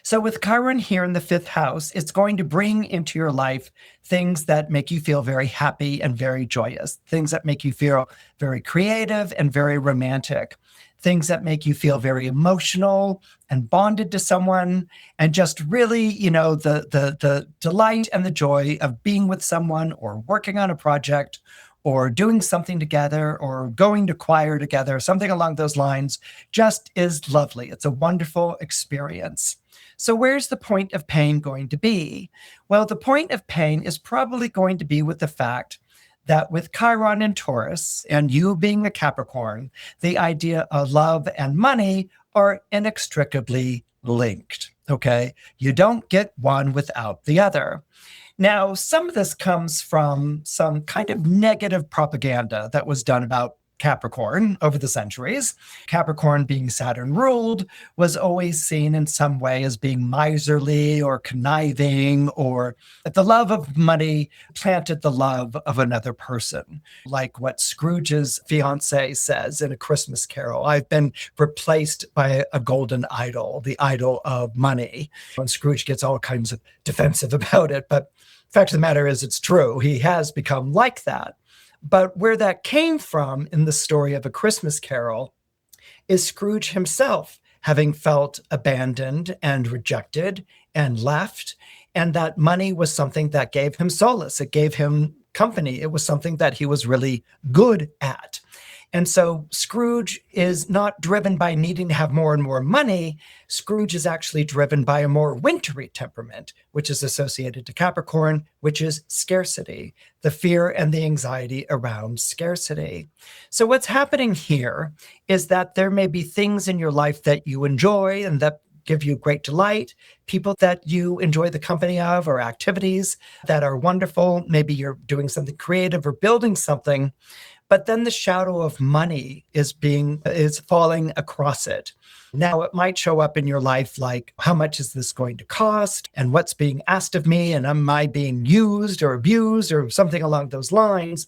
So with Chiron here in the fifth house, it's going to bring into your life things that make you feel very happy and very joyous, things that make you feel very creative and very romantic, things that make you feel very emotional and bonded to someone, and just really, the delight and the joy of being with someone or working on a project or doing something together or going to choir together, something along those lines, just is lovely. It's a wonderful experience. So where's the point of pain going to be? Well, the point of pain is probably going to be with the fact that with Chiron in Taurus and you being a Capricorn, the idea of love and money are inextricably linked, okay? You don't get one without the other. Now, some of this comes from some kind of negative propaganda that was done about Capricorn over the centuries. Capricorn, being Saturn ruled, was always seen in some way as being miserly or conniving, or that the love of money planted the love of another person. Like what Scrooge's fiance says in A Christmas Carol, I've been replaced by a golden idol, the idol of money. And Scrooge gets all kinds of defensive about it, but the fact of the matter is it's true. He has become like that. But where that came from in the story of A Christmas Carol is Scrooge himself having felt abandoned and rejected and left, and that money was something that gave him solace. It gave him company. It was something that he was really good at. And so Scrooge is not driven by needing to have more and more money. Scrooge is actually driven by a more wintry temperament, which is associated to Capricorn, which is scarcity, the fear and the anxiety around scarcity. So what's happening here is that there may be things in your life that you enjoy and that give you great delight, people that you enjoy the company of, or activities that are wonderful. Maybe you're doing something creative or building something. But then the shadow of money is falling across it. Now, it might show up in your life like, how much is this going to cost? And what's being asked of me? And am I being used or abused or something along those lines?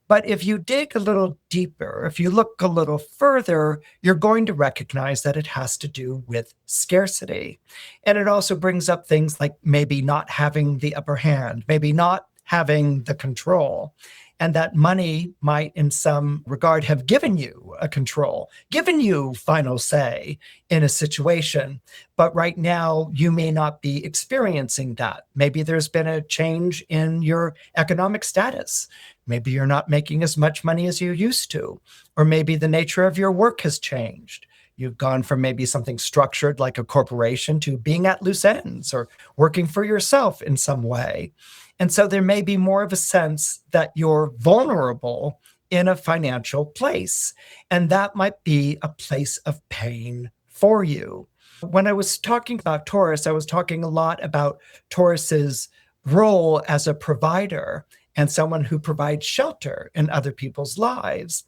But if you dig a little deeper, if you look a little further, you're going to recognize that it has to do with scarcity. And it also brings up things like maybe not having the upper hand, maybe not having the control. And that money might, in some regard, have given you a control, given you final say in a situation. But right now, you may not be experiencing that. Maybe there's been a change in your economic status. Maybe you're not making as much money as you used to. Or maybe the nature of your work has changed. You've gone from maybe something structured like a corporation to being at loose ends or working for yourself in some way. And so there may be more of a sense that you're vulnerable in a financial place. And that might be a place of pain for you. When I was talking about Taurus, I was talking a lot about Taurus's role as a provider and someone who provides shelter in other people's lives.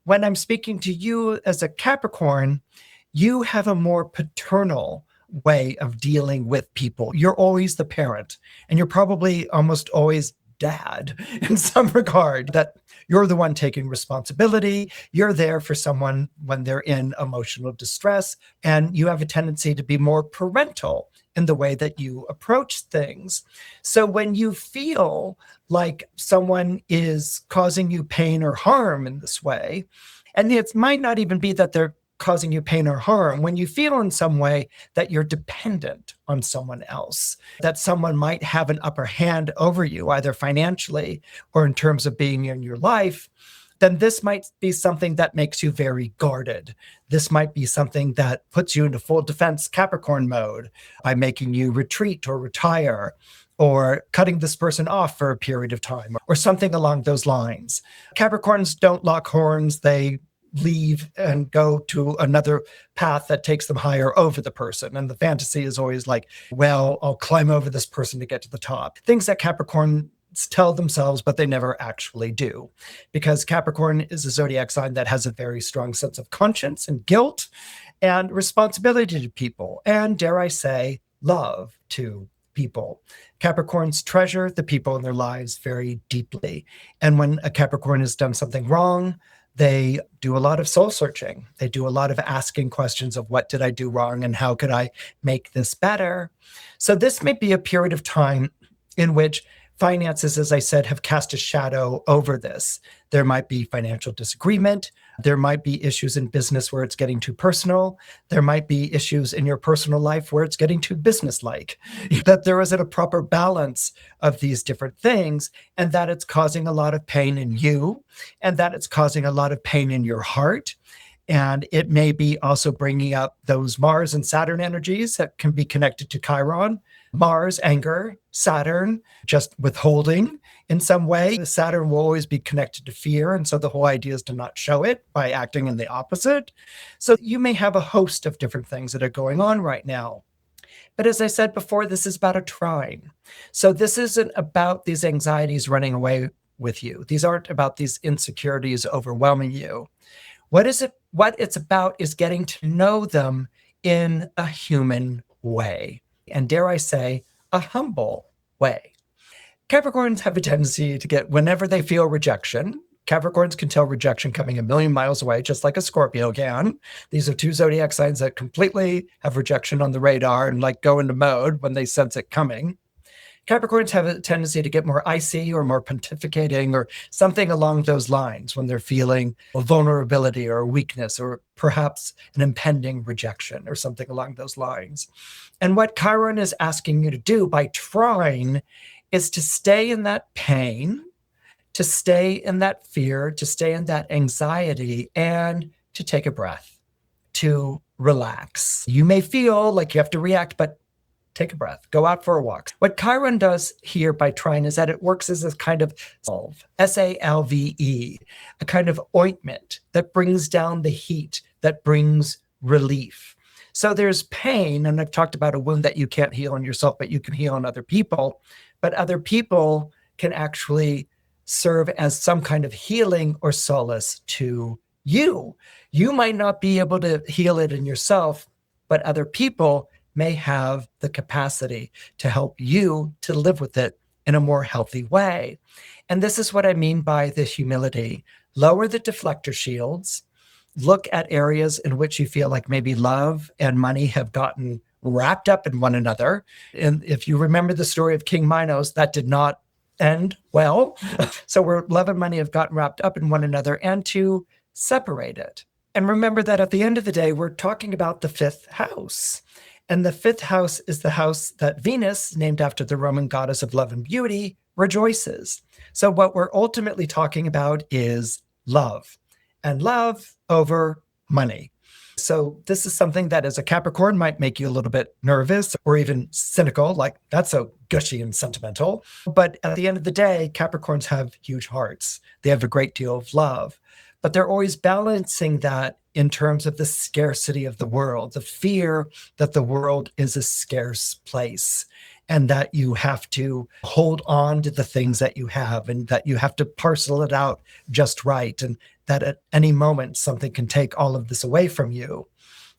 When I'm speaking to you as a Capricorn, you have a more paternal way of dealing with people. You're always the parent, and you're probably almost always dad in some regard, that you're the one taking responsibility. You're there for someone when they're in emotional distress, and you have a tendency to be more parental in the way that you approach things. So when you feel like someone is causing you pain or harm in this way, and it might not even be that they're causing you pain or harm, when you feel in some way that you're dependent on someone else, that someone might have an upper hand over you, either financially or in terms of being in your life, then this might be something that makes you very guarded. This might be something that puts you into full defense Capricorn mode by making you retreat or retire, or cutting this person off for a period of time, or something along those lines. Capricorns don't lock horns. They leave and go to another path that takes them higher over the person. And the fantasy is always like, well, I'll climb over this person to get to the top. Things that Capricorn tell themselves, but they never actually do. Because Capricorn is a zodiac sign that has a very strong sense of conscience and guilt and responsibility to people. And dare I say, love to people. Capricorns treasure the people in their lives very deeply. And when a Capricorn has done something wrong, they do a lot of soul searching. They do a lot of asking questions of what did I do wrong and how could I make this better? So this may be a period of time in which finances, as I said, have cast a shadow over this. There might be financial disagreement. There might be issues in business where it's getting too personal. There might be issues in your personal life where it's getting too business-like. That there isn't a proper balance of these different things, and that it's causing a lot of pain in you, and that it's causing a lot of pain in your heart. And it may be also bringing up those Mars and Saturn energies that can be connected to Chiron. Mars, anger; Saturn, just withholding in some way. Saturn will always be connected to fear. And so the whole idea is to not show it by acting in the opposite. So you may have a host of different things that are going on right now. But as I said before, this is about a trine. So this isn't about these anxieties running away with you. These aren't about these insecurities overwhelming you. What it's about is getting to know them in a human way. And dare I say, a humble way. Capricorns have a tendency to get, whenever they feel rejection, Capricorns can tell rejection coming a million miles away, just like a Scorpio can. These are two zodiac signs that completely have rejection on the radar and like go into mode when they sense it coming. Capricorns have a tendency to get more icy or more pontificating or something along those lines when they're feeling a vulnerability or a weakness or perhaps an impending rejection or something along those lines. And what Chiron is asking you to do by trying is to stay in that pain, to stay in that fear, to stay in that anxiety, and to take a breath, to relax. You may feel like you have to react, but take a breath, go out for a walk. What Chiron does here by trying is that it works as a kind of salve, S-A-L-V-E, a kind of ointment that brings down the heat, that brings relief. So there's pain, and I've talked about a wound that you can't heal in yourself, but you can heal in other people. But other people can actually serve as some kind of healing or solace to you. You might not be able to heal it in yourself, but other people may have the capacity to help you to live with it in a more healthy way. And this is what I mean by the humility. Lower the deflector shields. Look at areas in which you feel like maybe love and money have gotten wrapped up in one another. And if you remember the story of King Minos, that did not end well. So where love and money have gotten wrapped up in one another, and to separate it. And remember that at the end of the day, we're talking about the fifth house. And the fifth house is the house that Venus, named after the Roman goddess of love and beauty, rejoices. So what we're ultimately talking about is love, and love over money. So this is something that as a Capricorn might make you a little bit nervous or even cynical, like that's so gushy and sentimental. But at the end of the day, Capricorns have huge hearts. They have a great deal of love, but they're always balancing that in terms of the scarcity of the world, the fear that the world is a scarce place and that you have to hold on to the things that you have and that you have to parcel it out just right, and that at any moment something can take all of this away from you.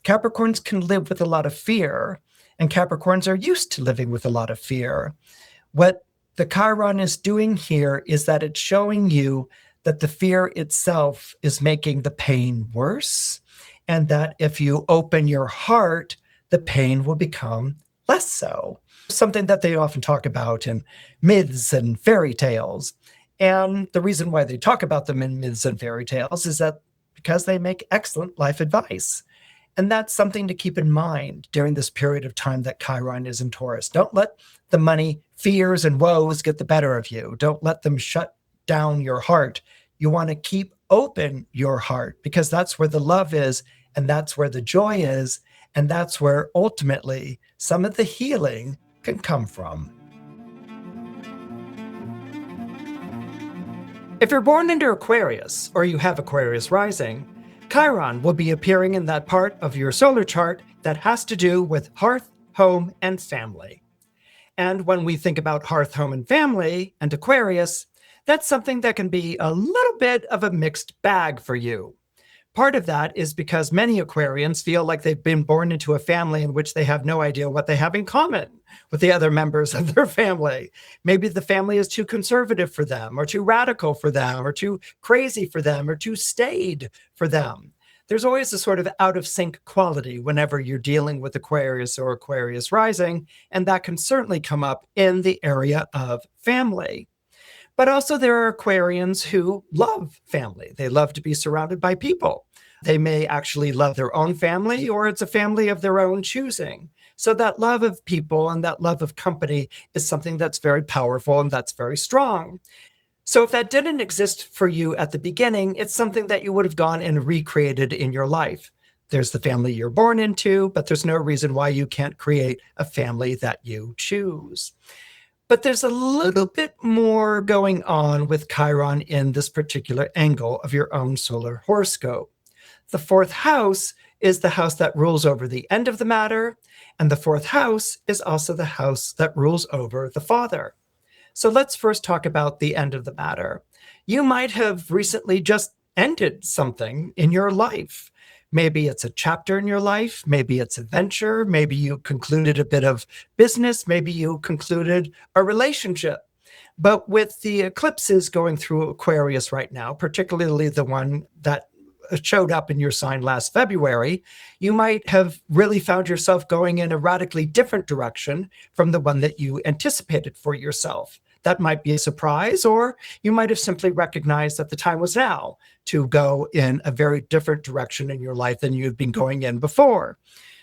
Capricorns can live with a lot of fear, and Capricorns are used to living with a lot of fear. What the Chiron is doing here is that it's showing you that the fear itself is making the pain worse, and that if you open your heart, the pain will become less so. Something that they often talk about in myths and fairy tales. And the reason why they talk about them in myths and fairy tales is that because they make excellent life advice. And that's something to keep in mind during this period of time that Chiron is in Taurus. Don't let the money fears and woes get the better of you. Don't let them shut down your heart. You want to keep open your heart, because that's where the love is, and that's where the joy is, and that's where ultimately some of the healing can come from. If you're born into Aquarius, or you have Aquarius rising, Chiron will be appearing in that part of your solar chart that has to do with hearth, home, and family. And when we think about hearth, home, and family, and Aquarius, that's something that can be a little bit of a mixed bag for you. Part of that is because many Aquarians feel like they've been born into a family in which they have no idea what they have in common with the other members of their family. Maybe the family is too conservative for them, or too radical for them, or too crazy for them, or too staid for them. There's always a sort of out of sync quality whenever you're dealing with Aquarius or Aquarius rising, and that can certainly come up in the area of family. But also there are Aquarians who love family. They love to be surrounded by people. They may actually love their own family, or it's a family of their own choosing. So that love of people and that love of company is something that's very powerful and that's very strong. So if that didn't exist for you at the beginning, it's something that you would have gone and recreated in your life. There's the family you're born into, but there's no reason why you can't create a family that you choose. But there's a little bit more going on with Chiron in this particular angle of your own solar horoscope. The fourth house is the house that rules over the end of the matter, and the fourth house is also the house that rules over the father. So let's first talk about the end of the matter. You might have recently just ended something in your life. Maybe it's a chapter in your life. Maybe it's a venture. Maybe you concluded a bit of business. Maybe you concluded a relationship. But with the eclipses going through Aquarius right now, particularly the one that showed up in your sign last February, you might have really found yourself going in a radically different direction from the one that you anticipated for yourself. That might be a surprise, or you might have simply recognized that the time was now to go in a very different direction in your life than you've been going in before.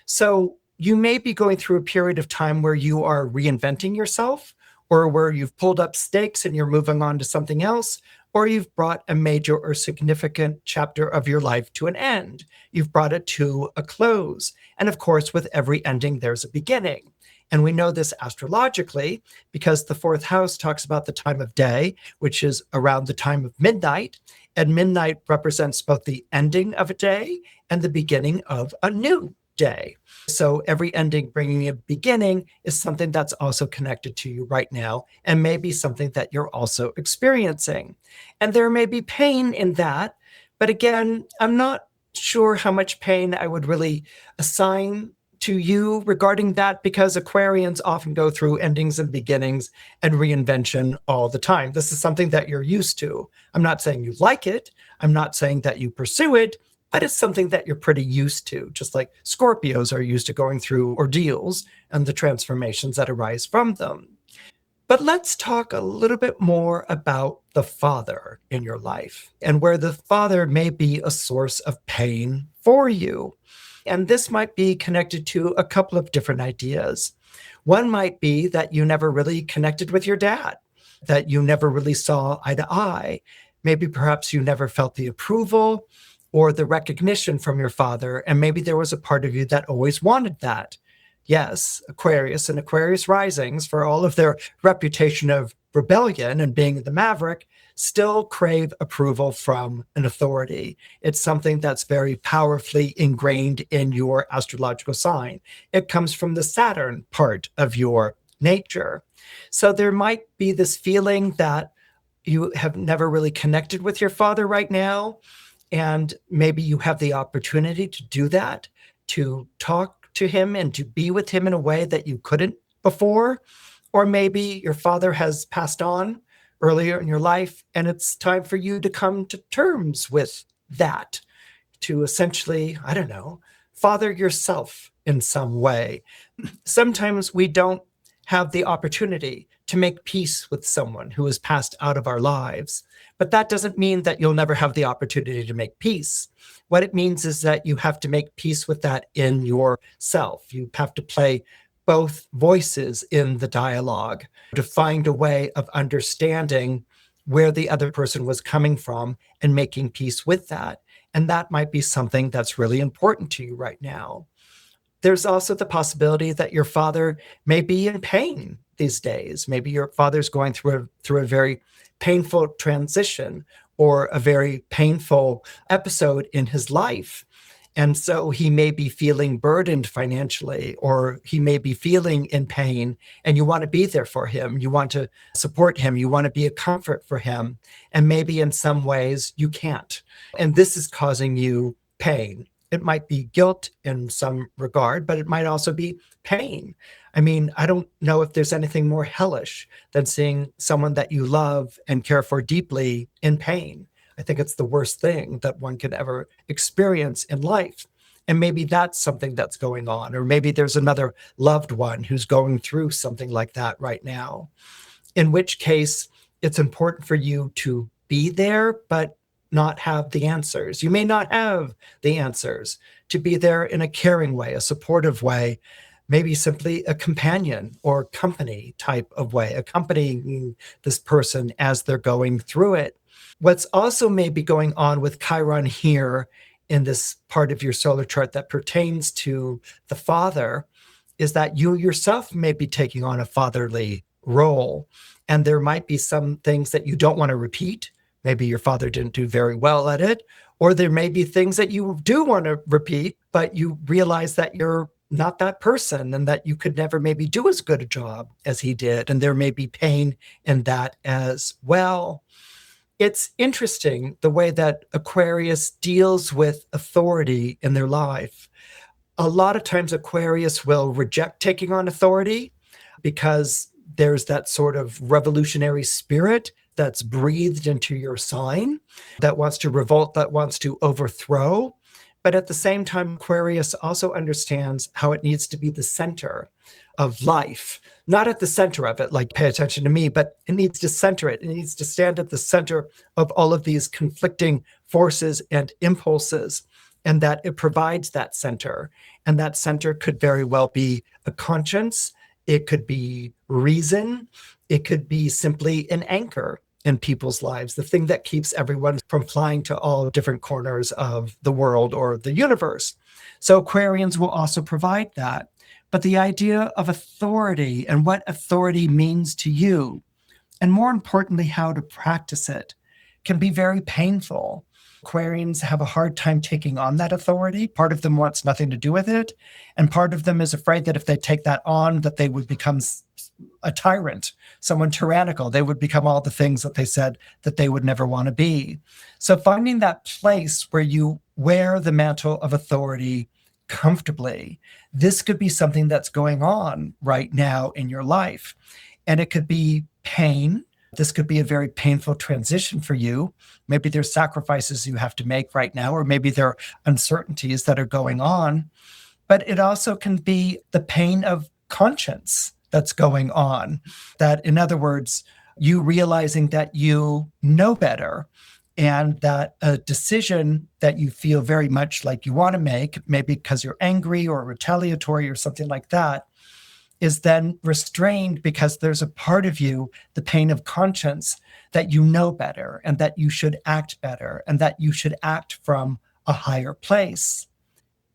So you may be going through a period of time where you are reinventing yourself, or where you've pulled up stakes and you're moving on to something else, or you've brought a major or significant chapter of your life to an end. You've brought it to a close. And of course, with every ending, there's a beginning. And we know this astrologically because the fourth house talks about the time of day, which is around the time of midnight. And midnight represents both the ending of a day and the beginning of a new day. So every ending bringing a beginning is something that's also connected to you right now, and maybe something that you're also experiencing. And there may be pain in that, but again, I'm not sure how much pain I would really assign to you regarding that, because Aquarians often go through endings and beginnings and reinvention all the time. This is something that you're used to. I'm not saying you like it. I'm not saying that you pursue it, but it's something that you're pretty used to, just like Scorpios are used to going through ordeals and the transformations that arise from them. But let's talk a little bit more about the father in your life and where the father may be a source of pain for you. And this might be connected to a couple of different ideas. One might be that you never really connected with your dad, that you never really saw eye to eye. Maybe perhaps you never felt the approval or the recognition from your father, and maybe there was a part of you that always wanted that. Yes, Aquarius and Aquarius risings, for all of their reputation of rebellion and being the maverick, still crave approval from an authority. It's something that's very powerfully ingrained in your astrological sign. It comes from the Saturn part of your nature. So there might be this feeling that you have never really connected with your father right now, and maybe you have the opportunity to do that, to talk to him and to be with him in a way that you couldn't before. Or maybe your father has passed on earlier in your life, and it's time for you to come to terms with that, to essentially, I don't know, father yourself in some way. Sometimes we don't have the opportunity to make peace with someone who has passed out of our lives. But that doesn't mean that you'll never have the opportunity to make peace. What it means is that you have to make peace with that in yourself. You have to play both voices in the dialogue to find a way of understanding where the other person was coming from and making peace with that. And that might be something that's really important to you right now. There's also the possibility that your father may be in pain these days. Maybe your father's going through a very painful transition or a very painful episode in his life. And so he may be feeling burdened financially, or he may be feeling in pain, and you want to be there for him. You want to support him. You want to be a comfort for him. And maybe in some ways you can't. And this is causing you pain. It might be guilt in some regard, but it might also be pain. I mean, I don't know if there's anything more hellish than seeing someone that you love and care for deeply in pain. I think it's the worst thing that one could ever experience in life. And maybe that's something that's going on, or maybe there's another loved one who's going through something like that right now, in which case it's important for you to be there, but not have the answers. You may not have the answers. To be there in a caring way, a supportive way, maybe simply a companion or company type of way, accompanying this person as they're going through it. What's also maybe going on with Chiron here in this part of your solar chart that pertains to the father is that you yourself may be taking on a fatherly role. And there might be some things that you don't want to repeat. Maybe your father didn't do very well at it, or there may be things that you do want to repeat, but you realize that you're not that person and that you could never maybe do as good a job as he did. And there may be pain in that as well. It's interesting the way that Aquarius deals with authority in their life. A lot of times Aquarius will reject taking on authority because there's that sort of revolutionary spirit that's breathed into your sign that wants to revolt, that wants to overthrow. But at the same time, Aquarius also understands how it needs to be the center of life, not at the center of it, like pay attention to me, but it needs to center it. It needs to stand at the center of all of these conflicting forces and impulses, and that it provides that center. And that center could very well be a conscience. It could be reason. It could be simply an anchor in people's lives, the thing that keeps everyone from flying to all different corners of the world or the universe. So Aquarians will also provide that. But the idea of authority and what authority means to you, and more importantly, how to practice it, can be very painful. Aquarians have a hard time taking on that authority. Part of them wants nothing to do with it. And part of them is afraid that if they take that on, that they would become a tyrant, someone tyrannical. They would become all the things that they said that they would never want to be. So finding that place where you wear the mantle of authority comfortably, this could be something that's going on right now in your life. And it could be pain. This could be a very painful transition for you. Maybe there's sacrifices you have to make right now, or maybe there are uncertainties that are going on. But it also can be the pain of conscience that's going on. That, in other words, you realizing that you know better, and that a decision that you feel very much like you want to make, maybe because you're angry or retaliatory or something like that, is then restrained because there's a part of you, the pain of conscience, that you know better and that you should act better and that you should act from a higher place.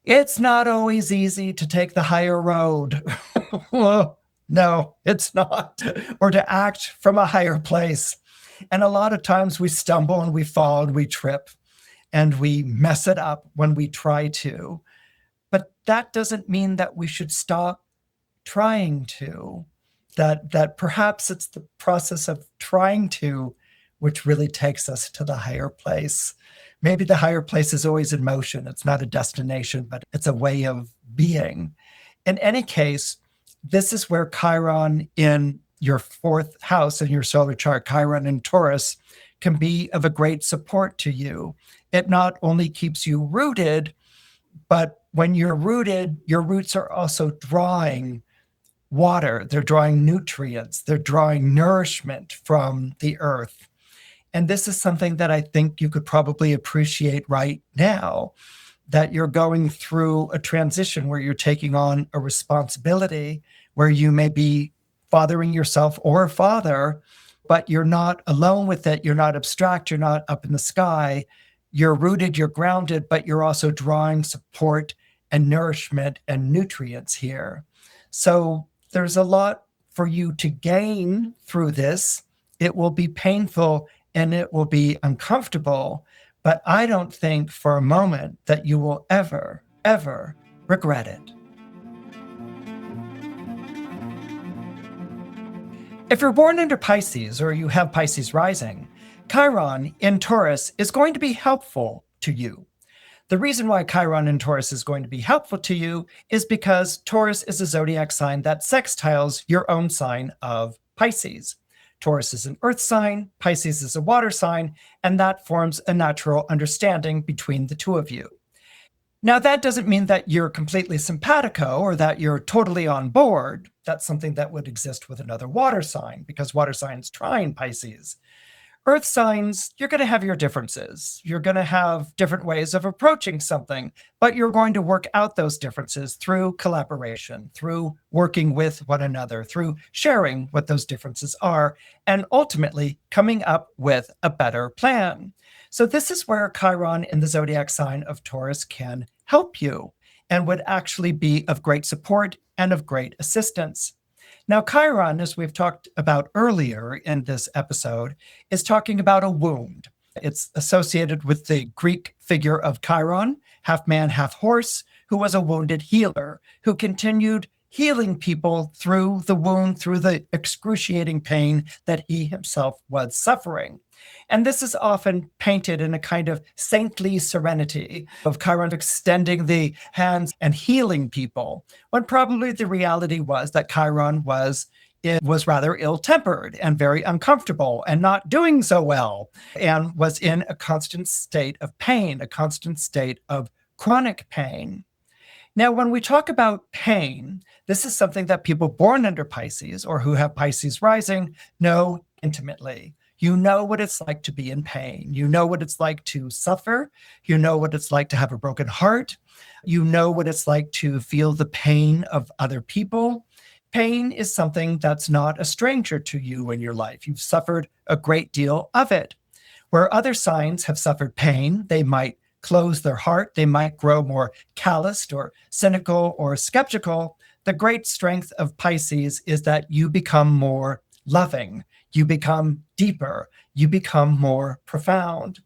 It's not always easy to take the higher road. No, it's not. Or to act from a higher place. And a lot of times we stumble and we fall and we trip and we mess it up when we try to. But that doesn't mean that we should stop trying to. That perhaps it's the process of trying to which really takes us to the higher place. Maybe the higher place is always in motion. It's not a destination, but it's a way of being. In any case, this is where Chiron in your fourth house in your solar chart, Chiron in Taurus, can be of a great support to you. It not only keeps you rooted, but when you're rooted, your roots are also drawing water. They're drawing nutrients. They're drawing nourishment from the earth. And this is something that I think you could probably appreciate right now, that you're going through a transition where you're taking on a responsibility where you may be fathering yourself or a father, but you're not alone with it. You're not abstract. You're not up in the sky. You're rooted, you're grounded, but you're also drawing support and nourishment and nutrients here. So there's a lot for you to gain through this. It will be painful and it will be uncomfortable, but I don't think for a moment that you will ever, ever regret it. If you're born under Pisces or you have Pisces rising, Chiron in Taurus is going to be helpful to you. The reason why Chiron in Taurus is going to be helpful to you is because Taurus is a zodiac sign that sextiles your own sign of Pisces. Taurus is an earth sign, Pisces is a water sign, and that forms a natural understanding between the two of you. Now, that doesn't mean that you're completely simpatico or that you're totally on board. That's something that would exist with another water sign because water signs trine Pisces. Earth signs, you're going to have your differences. You're going to have different ways of approaching something, but you're going to work out those differences through collaboration, through working with one another, through sharing what those differences are, and ultimately coming up with a better plan. So this is where Chiron in the zodiac sign of Taurus can help you and would actually be of great support and of great assistance. Now, Chiron, as we've talked about earlier in this episode, is talking about a wound. It's associated with the Greek figure of Chiron, half man, half horse, who was a wounded healer, who continued healing people through the wound, through the excruciating pain that he himself was suffering. And this is often painted in a kind of saintly serenity of Chiron extending the hands and healing people, when probably the reality was that Chiron was rather ill-tempered and very uncomfortable and not doing so well, and was in a constant state of pain, a constant state of chronic pain. Now, when we talk about pain, this is something that people born under Pisces or who have Pisces rising know intimately. You know what it's like to be in pain. You know what it's like to suffer. You know what it's like to have a broken heart. You know what it's like to feel the pain of other people. Pain is something that's not a stranger to you in your life. You've suffered a great deal of it. Where other signs have suffered pain, they might close their heart, they might grow more calloused or cynical or skeptical. The great strength of Pisces is that you become more loving, you become deeper, you become more profound.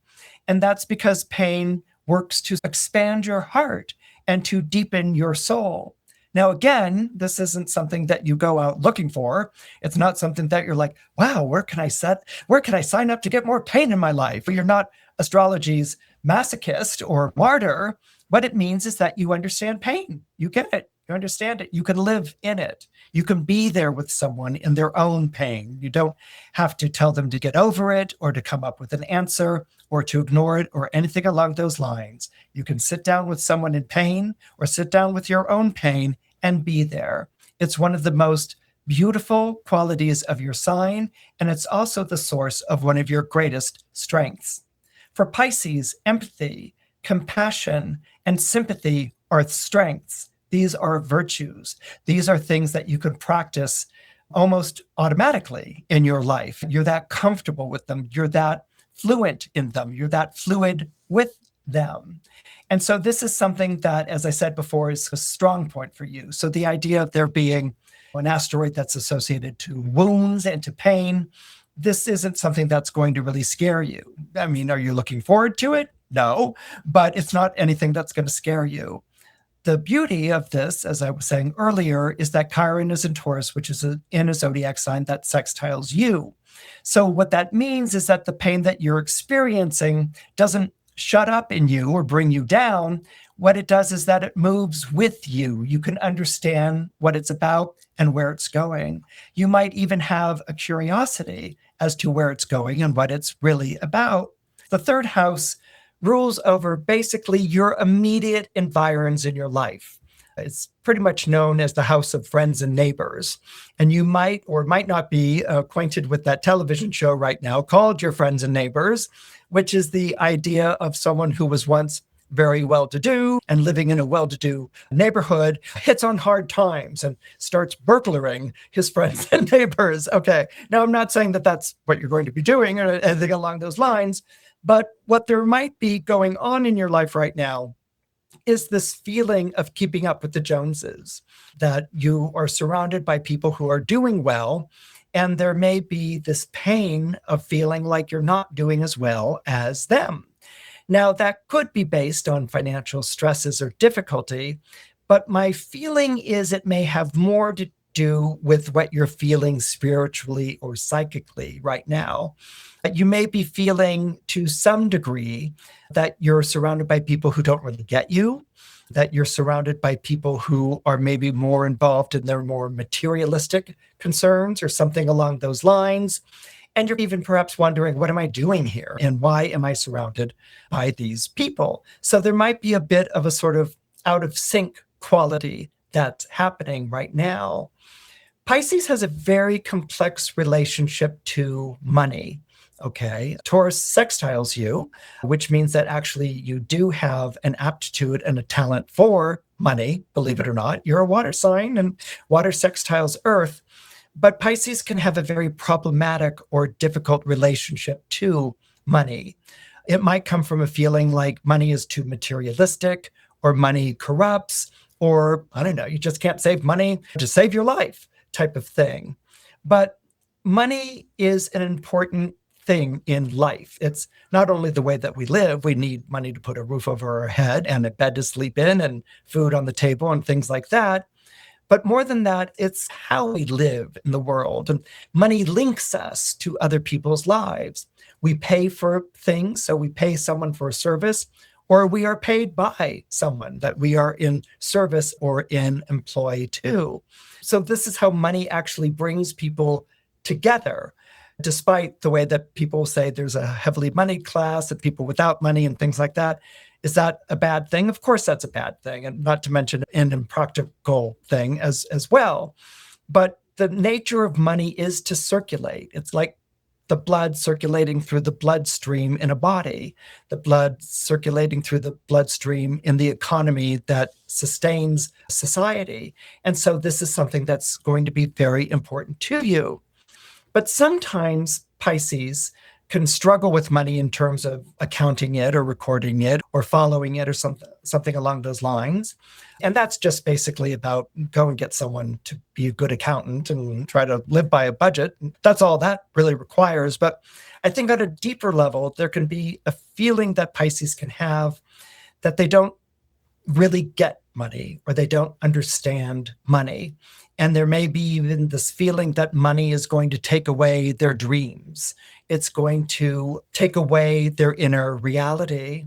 And that's because pain works to expand your heart and to deepen your soul. Now, again, this isn't something that you go out looking for. It's not something that you're like, wow, where can I sign up to get more pain in my life? You're not astrology's masochist or martyr. What it means is that you understand pain. You get it. You understand it. You can live in it. You can be there with someone in their own pain. You don't have to tell them to get over it or to come up with an answer or to ignore it or anything along those lines. You can sit down with someone in pain or sit down with your own pain and be there. It's one of the most beautiful qualities of your sign, and it's also the source of one of your greatest strengths. For Pisces, empathy, compassion, and sympathy are strengths. These are virtues. These are things that you can practice almost automatically in your life. You're that comfortable with them. You're that fluent in them. You're that fluid with them. And so this is something that, as I said before, is a strong point for you. So the idea of there being an asteroid that's associated to wounds and to pain, this isn't something that's going to really scare you. I mean, are you looking forward to it? No, but it's not anything that's going to scare you. The beauty of this, as I was saying earlier, is that Chiron is in Taurus, which is in a zodiac sign that sextiles you. So what that means is that the pain that you're experiencing doesn't shut up in you or bring you down. What it does is that it moves with you. You can understand what it's about and where it's going. You might even have a curiosity as to where it's going and what it's really about. The third house rules over basically your immediate environs in your life. It's pretty much known as the house of friends and neighbors. And you might or might not be acquainted with that television show right now called Your Friends and Neighbors, which is the idea of someone who was once very well-to-do and living in a well-to-do neighborhood, hits on hard times and starts burglaring his friends and neighbors. Okay, now I'm not saying that that's what you're going to be doing or anything along those lines, but what there might be going on in your life right now is this feeling of keeping up with the Joneses, that you are surrounded by people who are doing well, and there may be this pain of feeling like you're not doing as well as them. Now, that could be based on financial stresses or difficulty, but my feeling is it may have more to do with what you're feeling spiritually or psychically right now. You may be feeling to some degree that you're surrounded by people who don't really get you, that you're surrounded by people who are maybe more involved in their more materialistic concerns or something along those lines. And you're even perhaps wondering, what am I doing here? And why am I surrounded by these people? So there might be a bit of a sort of out of sync quality that's happening right now. Pisces has a very complex relationship to money. Okay, Taurus sextiles you, which means that actually you do have an aptitude and a talent for money, believe it or not. You're a water sign and water sextiles Earth. But Pisces can have a very problematic or difficult relationship to money. It might come from a feeling like money is too materialistic, or money corrupts, or I don't know, you just can't save money to save your life type of thing. But money is an important thing in life. It's not only the way that we live. We need money to put a roof over our head and a bed to sleep in and food on the table and things like that. But more than that, it's how we live in the world. And money links us to other people's lives. We pay for things, so we pay someone for a service, or we are paid by someone that we are in service or in employ to. So this is how money actually brings people together, despite the way that people say there's a heavily moneyed class and people without money and things like that. Is that a bad thing? Of course, that's a bad thing, and not to mention an impractical thing as well. But the nature of money is to circulate. It's like the blood circulating through the bloodstream in a body, the blood circulating through the bloodstream in the economy that sustains society. And so this is something that's going to be very important to you. But sometimes Pisces can struggle with money in terms of accounting it or recording it or following it or something along those lines. And that's just basically about go and get someone to be a good accountant and try to live by a budget. That's all that really requires. But I think on a deeper level, there can be a feeling that Pisces can have that they don't really get money or they don't understand money. And there may be even this feeling that money is going to take away their dreams. It's going to take away their inner reality.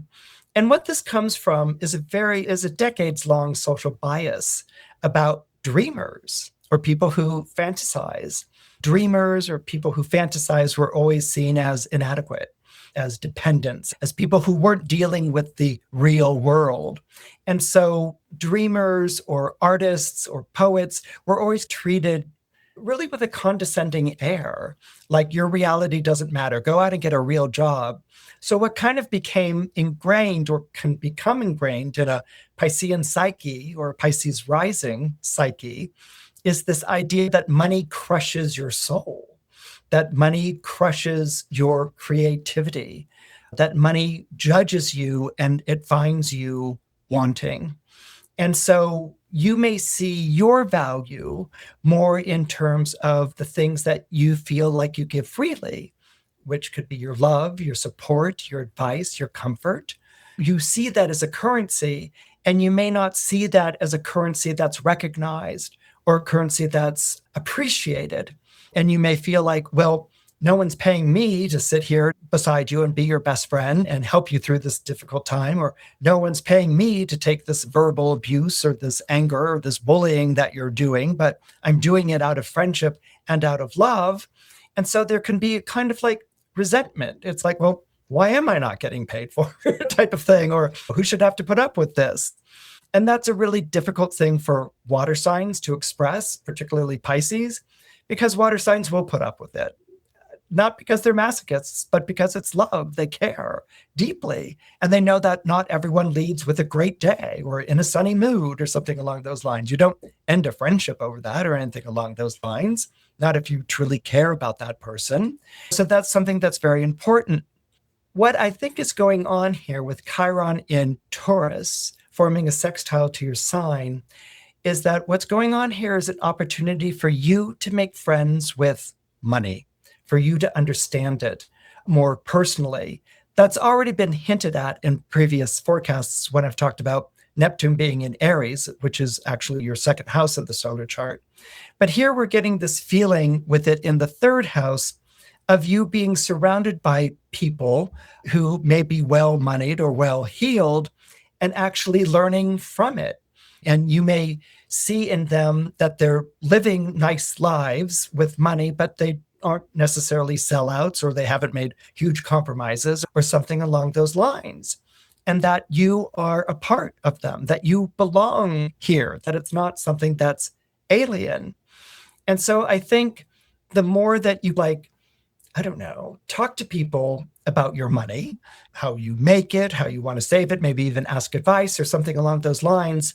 And what this comes from is a decades-long social bias about dreamers or people who fantasize. Dreamers or people who fantasize were always seen as inadequate, as dependents, as people who weren't dealing with the real world. And so dreamers or artists or poets were always treated really with a condescending air, like your reality doesn't matter, go out and get a real job. So what kind of became ingrained or can become ingrained in a Piscean psyche or Pisces rising psyche is this idea that money crushes your soul, that money crushes your creativity, that money judges you and it finds you wanting. And so you may see your value more in terms of the things that you feel like you give freely, which could be your love, your support, your advice, your comfort. You see that as a currency, and you may not see that as a currency that's recognized or a currency that's appreciated. And you may feel like, well, no one's paying me to sit here beside you and be your best friend and help you through this difficult time, or no one's paying me to take this verbal abuse or this anger or this bullying that you're doing, but I'm doing it out of friendship and out of love. And so there can be a kind of like resentment. It's like, well, why am I not getting paid for it type of thing? Or who should have to put up with this? And that's a really difficult thing for water signs to express, particularly Pisces, because water signs will put up with it. Not because they're masochists, but because it's love. They care deeply. And they know that not everyone leads with a great day or in a sunny mood or something along those lines. You don't end a friendship over that or anything along those lines, not if you truly care about that person. So that's something that's very important. What I think is going on here with Chiron in Taurus forming a sextile to your sign is that what's going on here is an opportunity for you to make friends with money, for you to understand it more personally. That's already been hinted at in previous forecasts when I've talked about Neptune being in Aries, which is actually your second house of the solar chart. But here we're getting this feeling with it in the third house of you being surrounded by people who may be well-moneyed or well-heeled and actually learning from it. And you may see in them that they're living nice lives with money, but they aren't necessarily sellouts or they haven't made huge compromises or something along those lines. And that you are a part of them, that you belong here, that it's not something that's alien. And so I think the more that you talk to people about your money, how you make it, how you want to save it, maybe even ask advice or something along those lines,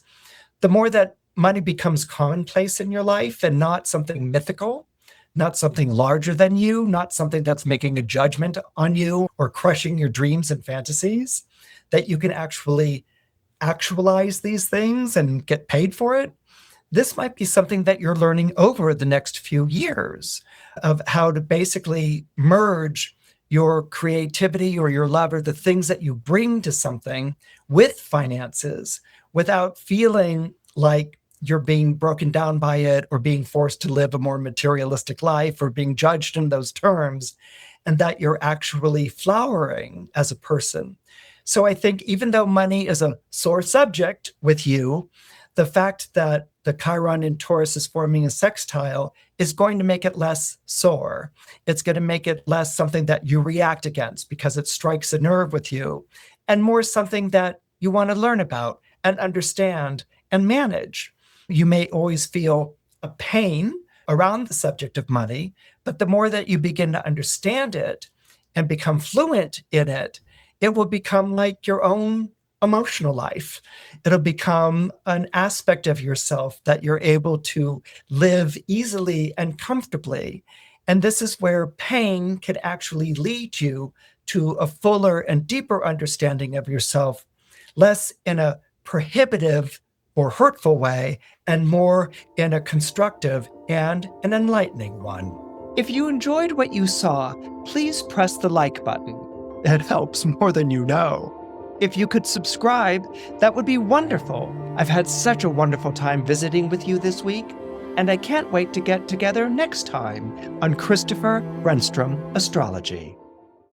the more that money becomes commonplace in your life and not something mythical, not something larger than you, not something that's making a judgment on you or crushing your dreams and fantasies, that you can actually actualize these things and get paid for it. This might be something that you're learning over the next few years of how to basically merge your creativity or your love or the things that you bring to something with finances without feeling like you're being broken down by it or being forced to live a more materialistic life or being judged in those terms, and that you're actually flowering as a person. So I think even though money is a sore subject with you, the fact that the Chiron in Taurus is forming a sextile is going to make it less sore. It's going to make it less something that you react against because it strikes a nerve with you, and more something that you want to learn about and understand and manage. You may always feel a pain around the subject of money, but the more that you begin to understand it and become fluent in it, it will become like your own emotional life. It'll become an aspect of yourself that you're able to live easily and comfortably. And this is where pain can actually lead you to a fuller and deeper understanding of yourself, less in a prohibitive or hurtful way, and more in a constructive and an enlightening one. If you enjoyed what you saw, please press the like button. It helps more than you know. If you could subscribe, that would be wonderful. I've had such a wonderful time visiting with you this week, and I can't wait to get together next time on Christopher Renstrom Astrology.